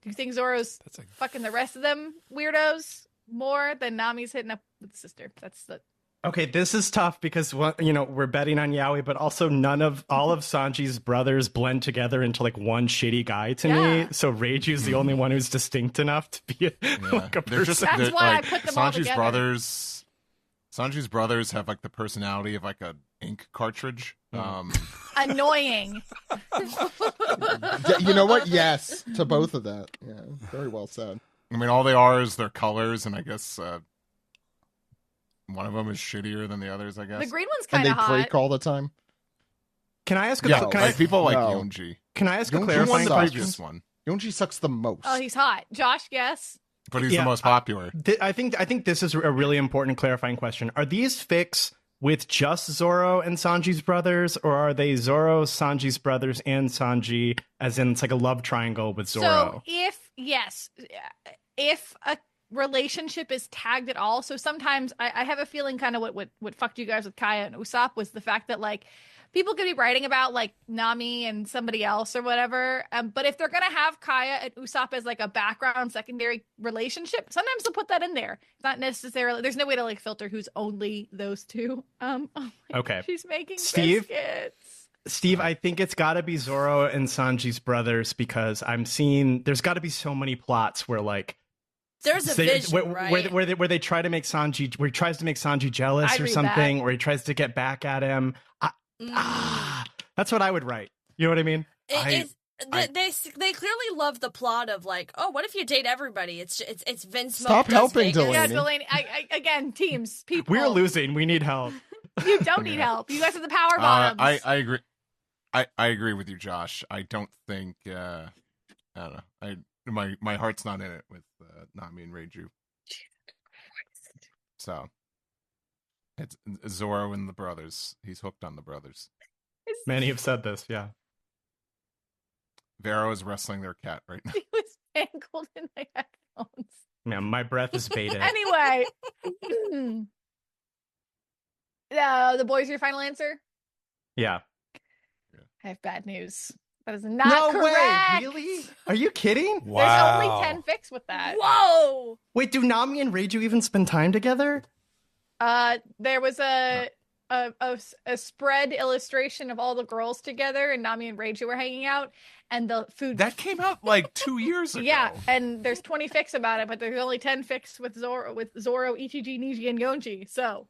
F: do you think Zoro's
C: That's a
F: fucking the rest of them weirdos more than Nami's hitting up with the sister? That's the
E: Okay, this is tough because we're betting on Yaoi, but also all of Sanji's brothers blend together into like one shitty guy to me. So Reiju's the only one who's distinct enough to be like a person.
F: That's why I put them all together.
B: Sanji's brothers have like the personality of like a ink cartridge.
F: Annoying.
A: You know what? Yes, to both of that. Yeah, very well said.
B: I mean, all they are is their colors, and I guess one of them is shittier than the others. I guess
F: The green one's
A: And
F: kind
A: they
F: of hot.
A: break all the time.
E: Can I ask?
B: people like
A: No.
B: Yonji.
E: Can I ask a
A: Yonji
B: Who won
E: clarifying
B: the
A: sucks.
E: question?
B: previous one?
A: Yonji sucks the most.
F: Oh, he's hot. Josh, guess.
B: But he's
E: Yeah,
B: the most popular.
E: I think this is a really important clarifying question. Are these fics with just Zoro and Sanji's brothers, or are they Zoro, Sanji's brothers, and Sanji, as in it's like a love triangle with Zoro?
F: So if a relationship is tagged at all, so sometimes I have a feeling kind of what fucked you guys with Kaya and Usopp was the fact that like people could be writing about like Nami and somebody else or whatever, but if they're gonna have Kaya and Usopp as like a background secondary relationship, sometimes they'll put that in there. It's not necessarily, there's no way to like filter who's only those two.
E: Okay.
F: She's making
E: Steve?
F: biscuits.
E: Steve, I think it's got to be Zoro and Sanji's brothers because I'm seeing there's got to be so many plots where like
D: There's a vision, right?
E: where they try to make Sanji, where he tries to make Sanji jealous
F: I'd
E: or
F: read
E: something,
F: that.
E: where he tries to get back at him. That's what I would write. You know what I mean?
D: They clearly love the plot of like, oh, what if you date everybody? It's Vince.
A: Stop
D: does
A: helping,
D: Vegas.
A: Delaney.
F: Yeah, Delaney. Again, teams, people.
E: We're losing. We need help.
F: You don't need help. You guys are the power bottoms.
B: I agree. I agree with you, Josh. I don't think. I don't know. My heart's not in it with Nami and Reiju. So it's Zoro and the brothers. He's hooked on the brothers.
E: Many have said this. Yeah.
B: Vero is wrestling their cat right now.
F: He was tangled in my headphones.
E: Man, my breath is baited.
F: Anyway, the boys, your final answer?
E: Yeah.
F: I have bad news. That is not correct.
E: Really? Are you kidding?
C: Wow.
F: There's only 10 fics with that.
D: Whoa!
E: Wait, do Nami and Reiju even spend time together?
F: There was a spread illustration of all the girls together, and Nami and Reiju were hanging out, and the food
B: That came out like 2 years ago.
F: Yeah, and there's 20 fics about it, but there's only 10 fics with Zoro, Ichiji, Niji, and Yonji. So,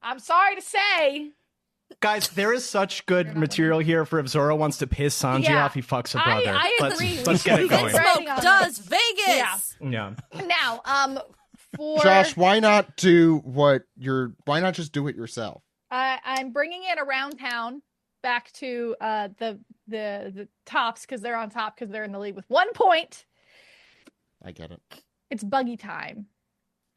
F: I'm sorry to say,
E: Guys, there is such good material here for if Zoro wants to piss Sanji
F: Yeah.
E: off, he fucks a brother.
F: I agree.
E: Let's get it going.
F: Vince
D: Smoke does Vegas.
E: Yeah.
F: now, for
A: Josh, why not why not just do it yourself?
F: I'm bringing it around town back to the tops because they're on top because they're in the lead with 1 point.
A: I get it.
F: It's buggy time.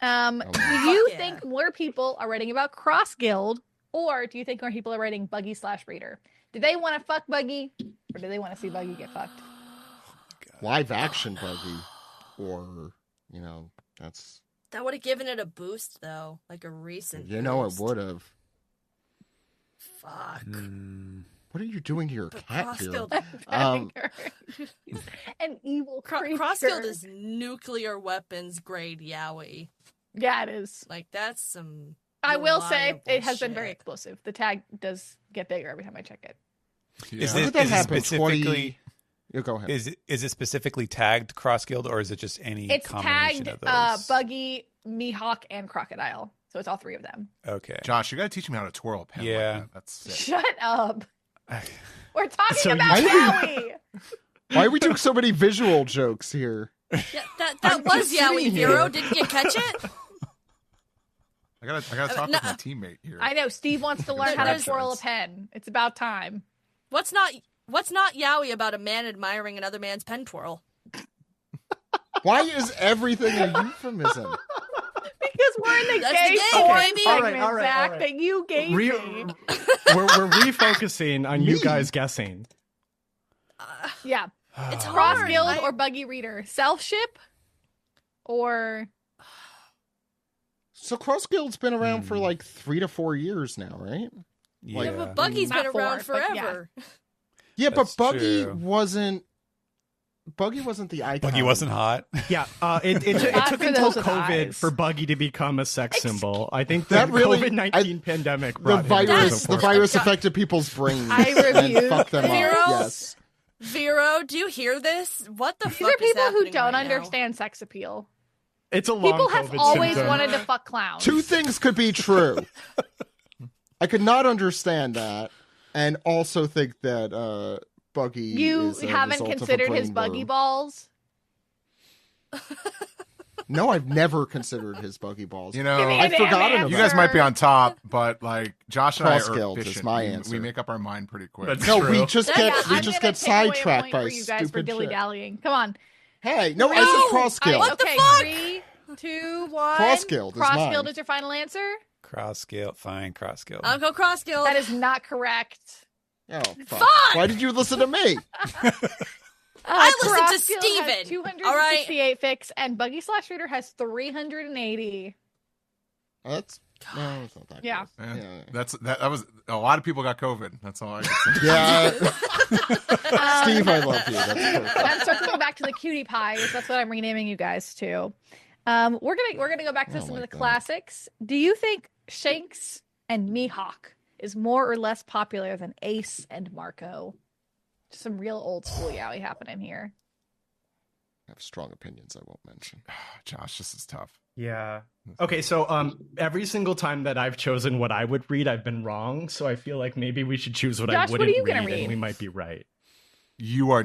F: Do
A: wow.
F: you
D: Yeah.
F: think more people are writing about Cross Guild, or do you think more people are writing Buggy/Reader? Do they want to fuck Buggy, or do they want to see Buggy get fucked?
A: Live action Buggy, or that's
D: That would have given it a boost, though, like a recent.
A: it
D: boost.
A: would have.
D: Fuck.
A: What are you doing to your
D: But
A: cat, Hero?
D: Crossfield,
F: An evil creature.
D: Crossfield is nuclear weapons grade yaoi.
F: Yeah, it is.
D: Like that's some.
F: I will say
D: reliable
F: it has been
D: shit.
F: very explosive. The tag does get bigger every time I check it.
B: Yeah.
C: Is
A: When
C: it,
A: did that
C: is it
A: happen?
C: specifically?
A: You go ahead.
C: Is it specifically tagged Cross Guild, or is it just any
F: It's
C: combination
F: tagged
C: of those?
F: Buggy, Mihawk, and Crocodile. So it's all three of them.
C: Okay.
B: Josh, you got to teach me how to twirl a pen.
C: Yeah.
B: Like that. That's sick.
F: Shut up. We're talking
E: So
F: about
A: you-
F: Yaoi.
A: Why are we doing so many visual jokes here?
D: Yeah, that was
A: just sitting
D: yaoi.
A: here.
D: Vero, didn't you catch it?
B: I gotta talk
D: no.
B: with my teammate here.
F: I know Steve wants to learn how to
D: There's-
F: twirl a pen. It's about time.
D: What's not yaoi about a man admiring another man's pen twirl?
A: Why is everything a euphemism?
F: Because we're in the
D: That's
F: gay
D: the game,
F: porn
D: baby.
F: segment,
E: All right,
F: Zach,
E: all right.
F: that you gave
E: Re-
F: me.
E: we're refocusing on you guys guessing.
F: Yeah.
D: It's
F: Cross
D: hard.
F: Guild or Buggy Reader? Self ship or
A: So Cross Guild's been around for like 3 to 4 years now, right?
C: Yeah.
D: Yeah, but Buggy's
F: Not
D: been around
F: four, but yeah.
D: forever.
A: Yeah,
C: That's
A: but Buggy
C: true.
A: wasn't Buggy wasn't the icon.
C: Buggy wasn't hot.
E: Yeah, it took
F: for
E: until
F: those with
E: COVID
F: eyes.
E: for Buggy to become a sex symbol. I think the
A: That really-
E: COVID-19 pandemic
A: The
E: brought him to
A: virus,
E: the
A: the
E: forefront.
A: virus affected people's brains
F: I
A: and
F: reviewed
A: fucked them
D: Vero.
A: up. Yes.
D: Vero, do you hear this? What the
F: These
D: fuck
F: are
D: is
F: people who
D: happening
F: don't
D: right now?
F: understand sex appeal.
E: It's a long
F: People have
E: COVID
F: always
E: symptom.
F: wanted to fuck clowns.
A: Two things could be true. I could not understand that, and also think that Buggy.
F: You
A: is a
F: haven't
A: result of a
F: considered his
A: brain
F: buggy
A: worm.
F: balls?
A: No, I've never considered his buggy balls.
B: You know,
F: Give me
A: I've
F: an
A: forgotten
F: answer.
B: you guys might be on top, but like Josh and I are
A: Cross-guild is
B: efficient.
A: my
B: We
A: answer.
B: make up our mind pretty quick.
E: That's
A: No,
E: true.
A: we just
F: Yeah,
A: get
F: I'm
A: we just
F: gonna
A: get
F: take away a
A: sidetracked
F: point
A: by
F: for you guys for
A: stupid
F: dilly
A: shit.
F: dallying. Come on.
A: Hey, no, I
F: No!
A: said cross guild.
D: What the
F: okay,
D: fuck?
F: 3, 2, 1.
A: Cross-guild is
F: Cross-guild
A: mine.
F: is your final answer?
C: Cross guild, fine. Cross guild.
D: I'll go cross guild.
F: That is not correct.
A: Oh, fuck.
D: Fuck!
A: Why did you listen to me?
D: I listened to
F: Cross-guild has
D: Steven,
F: 268 fix, and Buggy Slash Reader has 380.
A: That's no, it's not that.
F: Yeah.
A: Good.
B: Yeah.
A: Yeah.
B: That was a lot of people got COVID. That's all I can say.
A: Yeah. Steve, I love you. That's perfect.
F: I'm circling back to the cutie pies. That's what I'm renaming you guys to. We're gonna go back to
A: I
F: some of the
A: like that.
F: classics. Do you think Shanks and Mihawk is more or less popular than Ace and Marco? Just some real old school yaoi happening here.
A: I have strong opinions I won't mention.
B: Josh, this is tough.
E: Yeah. Okay, so every single time that I've chosen what I would read, I've been wrong. So I feel like maybe we should choose what
F: Josh,
E: I
F: what
E: wouldn't
F: are you gonna
E: read,
F: read?
E: and we might be right.
B: You are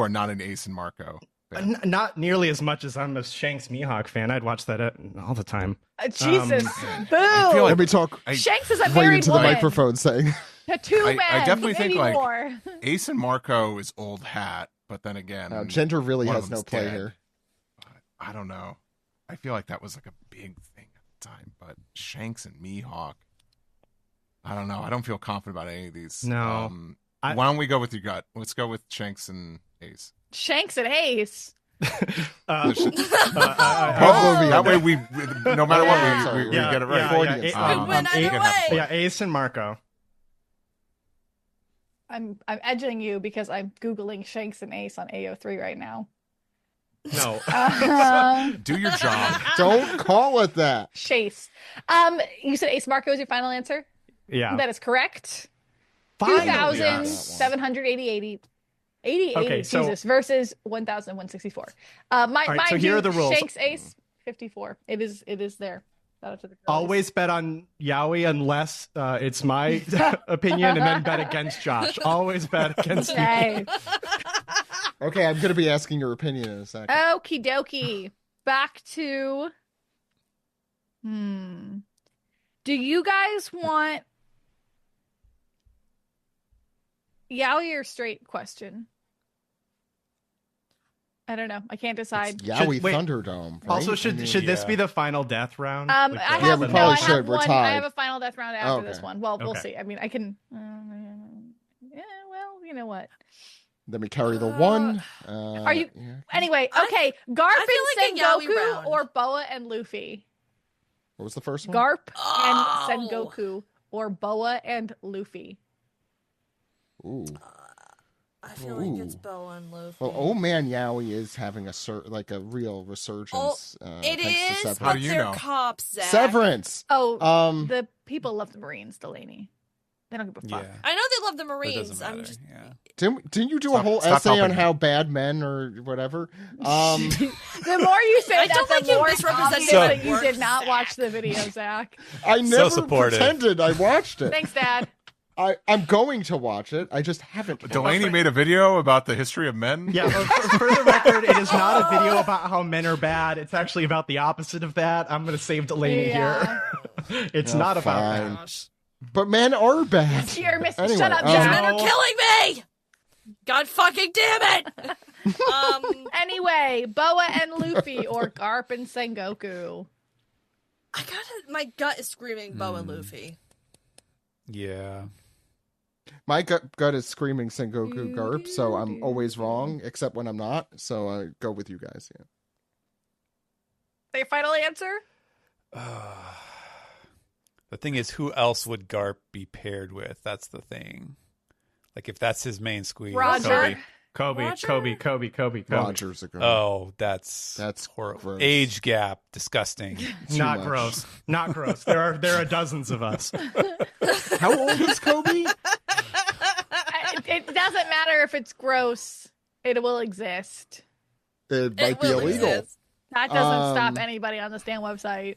B: not an Ace and Marco. fan.
E: Not nearly as much as I'm a Shanks Mihawk fan. I'd watch that all the time.
F: Jesus, boo!
B: I feel like-
A: Let me talk
F: Shanks is a
A: right
F: married
A: into the
F: woman.
A: microphone saying,
F: To two
B: I
F: men.
B: definitely think,
F: maybe
B: like,
F: more.
B: Ace and Marco is old hat, but then again,
A: gender really
B: one of
A: has no
B: them's
A: play
B: dead.
A: here.
B: I don't know. I feel like that was like a big thing at the time, but Shanks and Mihawk, I don't know. I don't feel confident about any of these.
E: No.
B: Why don't we go with your gut? Let's go with Shanks and Ace.
F: Shanks and Ace.
B: That way we no matter
F: Yeah.
B: what, we
E: Yeah,
B: get it right.
E: yeah,
A: Freudian style.
D: Could win either
B: you can have a
D: way.
E: Yeah, Ace and Marco.
F: I'm edging you because I'm googling Shanks and Ace on AO3 right now.
E: No.
B: Do your job.
A: Don't call it that.
F: Chase. You said Ace Marco is your final answer?
E: Yeah.
F: That is correct.
E: Finally.
F: 2,780. 80,
E: Okay, so-
F: Jesus, versus 1,164. Mind
E: right, so
F: you,
E: here are the rules.
F: Shanks Ace, 54. It is there. Shout out to the girls.
E: Always bet on Yaoi unless it's my opinion, and then bet against Josh. Always bet against me.
F: Okay.
A: Okay, I'm going to be asking your opinion in a second.
F: Okie dokie. Back to. Do you guys want yaoi or straight question? I don't know. I can't decide.
A: Yaoi
E: wait.
A: Thunderdome. Right?
E: Also, should this
C: yeah.
E: be the final death round?
F: I
E: With
F: have,
E: the-
A: Yeah, we probably
F: I
A: should.
F: have
A: We're
F: one.
A: tied.
F: I have a final death round after
A: Okay.
F: this one. Well, we'll
E: Okay.
F: see. I mean, I can. Yeah, well, you know what?
A: Then we carry the one.
F: Are you?
A: Yeah.
F: Anyway, okay. Garp
D: I feel
F: and
D: like a yaoi
F: Sengoku
D: round.
F: or Boa and Luffy?
A: What was the first one?
F: Garp
D: Oh.
F: and Sengoku or Boa and Luffy?
A: Ooh.
D: I feel like it's Bo and Luffy.
A: Well, old man Yaoi is having a real resurgence.
D: It
A: thanks to
D: is,
A: Severance.
B: How
D: but
B: do you
D: they're
B: know?
D: cops, Zach.
A: Severance.
F: Oh, the people love the Marines, Delaney. They don't give a
C: Yeah.
F: fuck.
D: I know they love the
C: But it
D: Marines.
C: doesn't matter.
D: I'm just
C: Yeah.
A: Didn't you do a
B: Stop-
A: whole
B: stop
A: essay on
B: helping me.
A: how bad men or whatever?
F: The more you say
D: I
F: that,
D: don't
F: the
D: think you
F: more
D: misrepresented
F: obvious
C: So-
F: that you
D: work,
F: did not
D: Zach.
F: watch the video, Zach.
A: I never
C: supportive.
A: pretended I watched it.
F: Thanks, Dad.
A: I'm going to watch it. I just haven't.
B: Delaney made a video about the history of men.
E: Yeah, for the record, it is not a video about how men are bad. It's actually about the opposite of that. I'm going to save Delaney
F: Yeah.
E: here. It's
A: Oh,
E: not about
A: fine.
E: that.
D: gosh.
A: But men are bad.
F: Here, Miss.
A: Anyway,
F: Shut up,
A: um,
F: Zach.
D: Men are killing me! God fucking damn it!
F: Anyway, Boa and Luffy or Garp and Sengoku.
D: My gut is screaming Bo and Luffy.
C: Yeah.
A: My gut is screaming Sengoku Garp, so I'm always wrong, except when I'm not. So I go with you guys. Yeah.
F: Their final answer?
C: The thing is, who else would Garp be paired with? That's the thing. Like, if that's his main squeeze.
F: Roger.
B: Kobe.
E: Kobe.
A: Roger's a girl.
C: Oh, that's horrible.
A: gross.
C: Age gap, disgusting.
E: Not
A: much.
E: gross. Not gross. There are dozens of us.
A: How old is Kobe?
F: It doesn't matter if it's gross. It will exist.
A: It might be illegal.
D: Exist.
F: That doesn't stop anybody on the Stan website.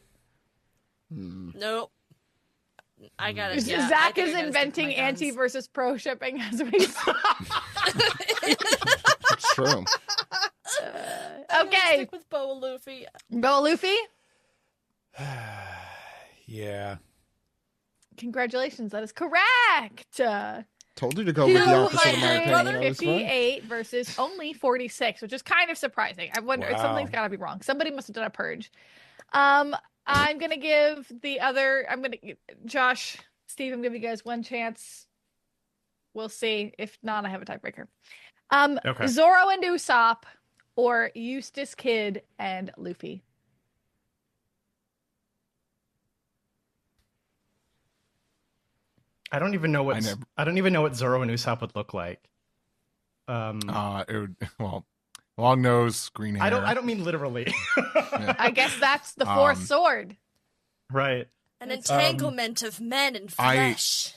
D: Nope. I got it. Yeah,
F: Zach is inventing anti versus pro shipping as we speak.
A: It's true.
F: Okay.
D: Stick with Boa Luffy.
F: Boa Luffy?
C: Yeah.
F: Congratulations. That is correct.
A: Told you to go with the opposite of my opinion. That was fun.
F: 258 versus only 46, which is kind of surprising. I wonder, something's got to be wrong. Somebody must have done a purge. I'm going to give Josh, Steve, I'm going to give you guys one chance. We'll see. If not, I have a tiebreaker.
E: Okay.
F: Zoro and Usopp or Eustace Kid and Luffy?
E: I don't even know what Zoro and Usopp would look like.
B: It would, well, long nose, green hair.
E: I don't mean literally.
B: Yeah.
F: I guess that's the fourth sword.
E: Right.
D: An entanglement of men and flesh.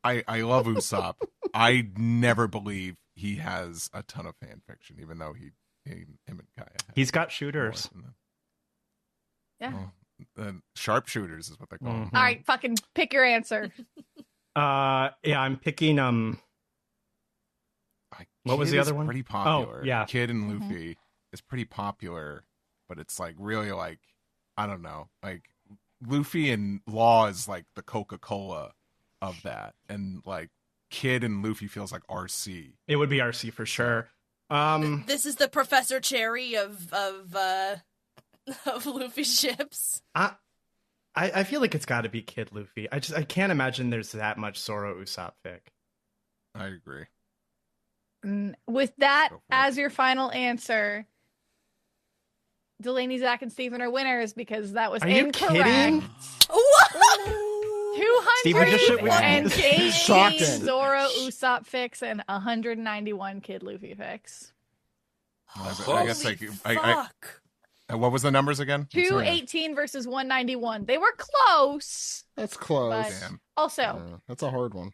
B: I love Usopp. I never believe he has a ton of fan fiction, even though him and Kaya.
E: He's got shooters.
F: Yeah.
B: Sharpshooters is what they call them.
F: All right, fucking pick your answer.
E: Yeah, I'm picking what was the other one?
B: Pretty popular.
E: Oh, yeah.
B: Kid and Luffy is pretty popular, but it's like really like I don't know, like Luffy and Law is like the Coca-Cola of that, and like Kid and Luffy feels like RC.
E: It would be RC for sure.
D: This is the Professor Cherry of Luffy ships.
E: I feel like it's got to be Kid Luffy. I can't imagine there's that much Zoro Usopp fic.
B: I agree.
F: With that as your final answer, Delaney, Zach, and Steven are winners because that was incorrect.
E: Are you kidding?
D: What?
F: 280
A: Shocking.
F: Zoro Usopp fics and 191 Kid Luffy fics.
B: I guess what was the numbers again?
F: 218 versus 191. They were close.
A: That's close.
F: But
B: Damn.
F: also,
A: that's a hard one.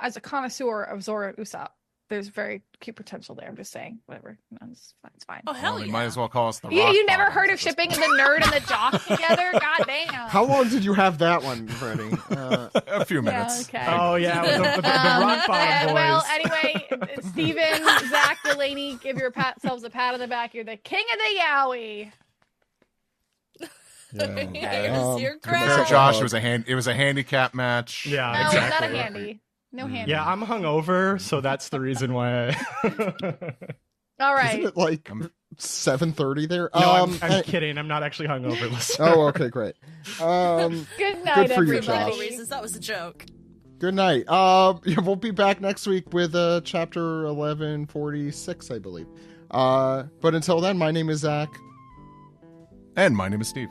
F: as a connoisseur of Zoro Usopp, there's very cute potential there. I'm just saying, whatever. No, it's fine.
D: Oh, hell
B: They
D: yeah.
B: might as well call us the
F: You never
B: Rock
F: heard of
B: Bottoms at
F: shipping
B: this
F: the nerd and the jock together? God damn.
A: How long did you have that one, Freddie?
B: point. A few minutes.
F: okay.
E: Oh yeah, the Rock Bottom boys.
F: Well, anyway, Steven, Zach, Delaney, give yourselves a pat on the back. You're the king of the yaoi.
A: Yeah.
D: Your
B: Fair,
D: crown.
B: Josh, it was a handicap match.
E: Yeah,
F: No,
E: exactly.
F: not a handy. No handy.
E: Yeah, I'm hungover, so that's the reason why.
F: All right.
A: Isn't it like 7:30 there?
E: No, I'm kidding. I'm not actually hungover. Listen.
A: Oh, okay, great.
F: Good night,
A: for you,
F: everybody.
A: Josh.
D: Reasons, that was a joke.
A: Good night. Yeah, we'll be back next week with chapter 1146, I believe. But until then, my name is Zach,
B: And my name is Steve.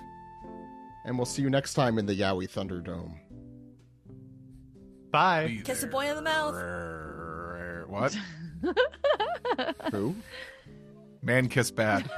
A: and we'll see you next time in the Yaoi Thunderdome.
E: Bye.
D: Kiss a boy on the mouth.
B: What?
A: Who?
B: Man kiss bad.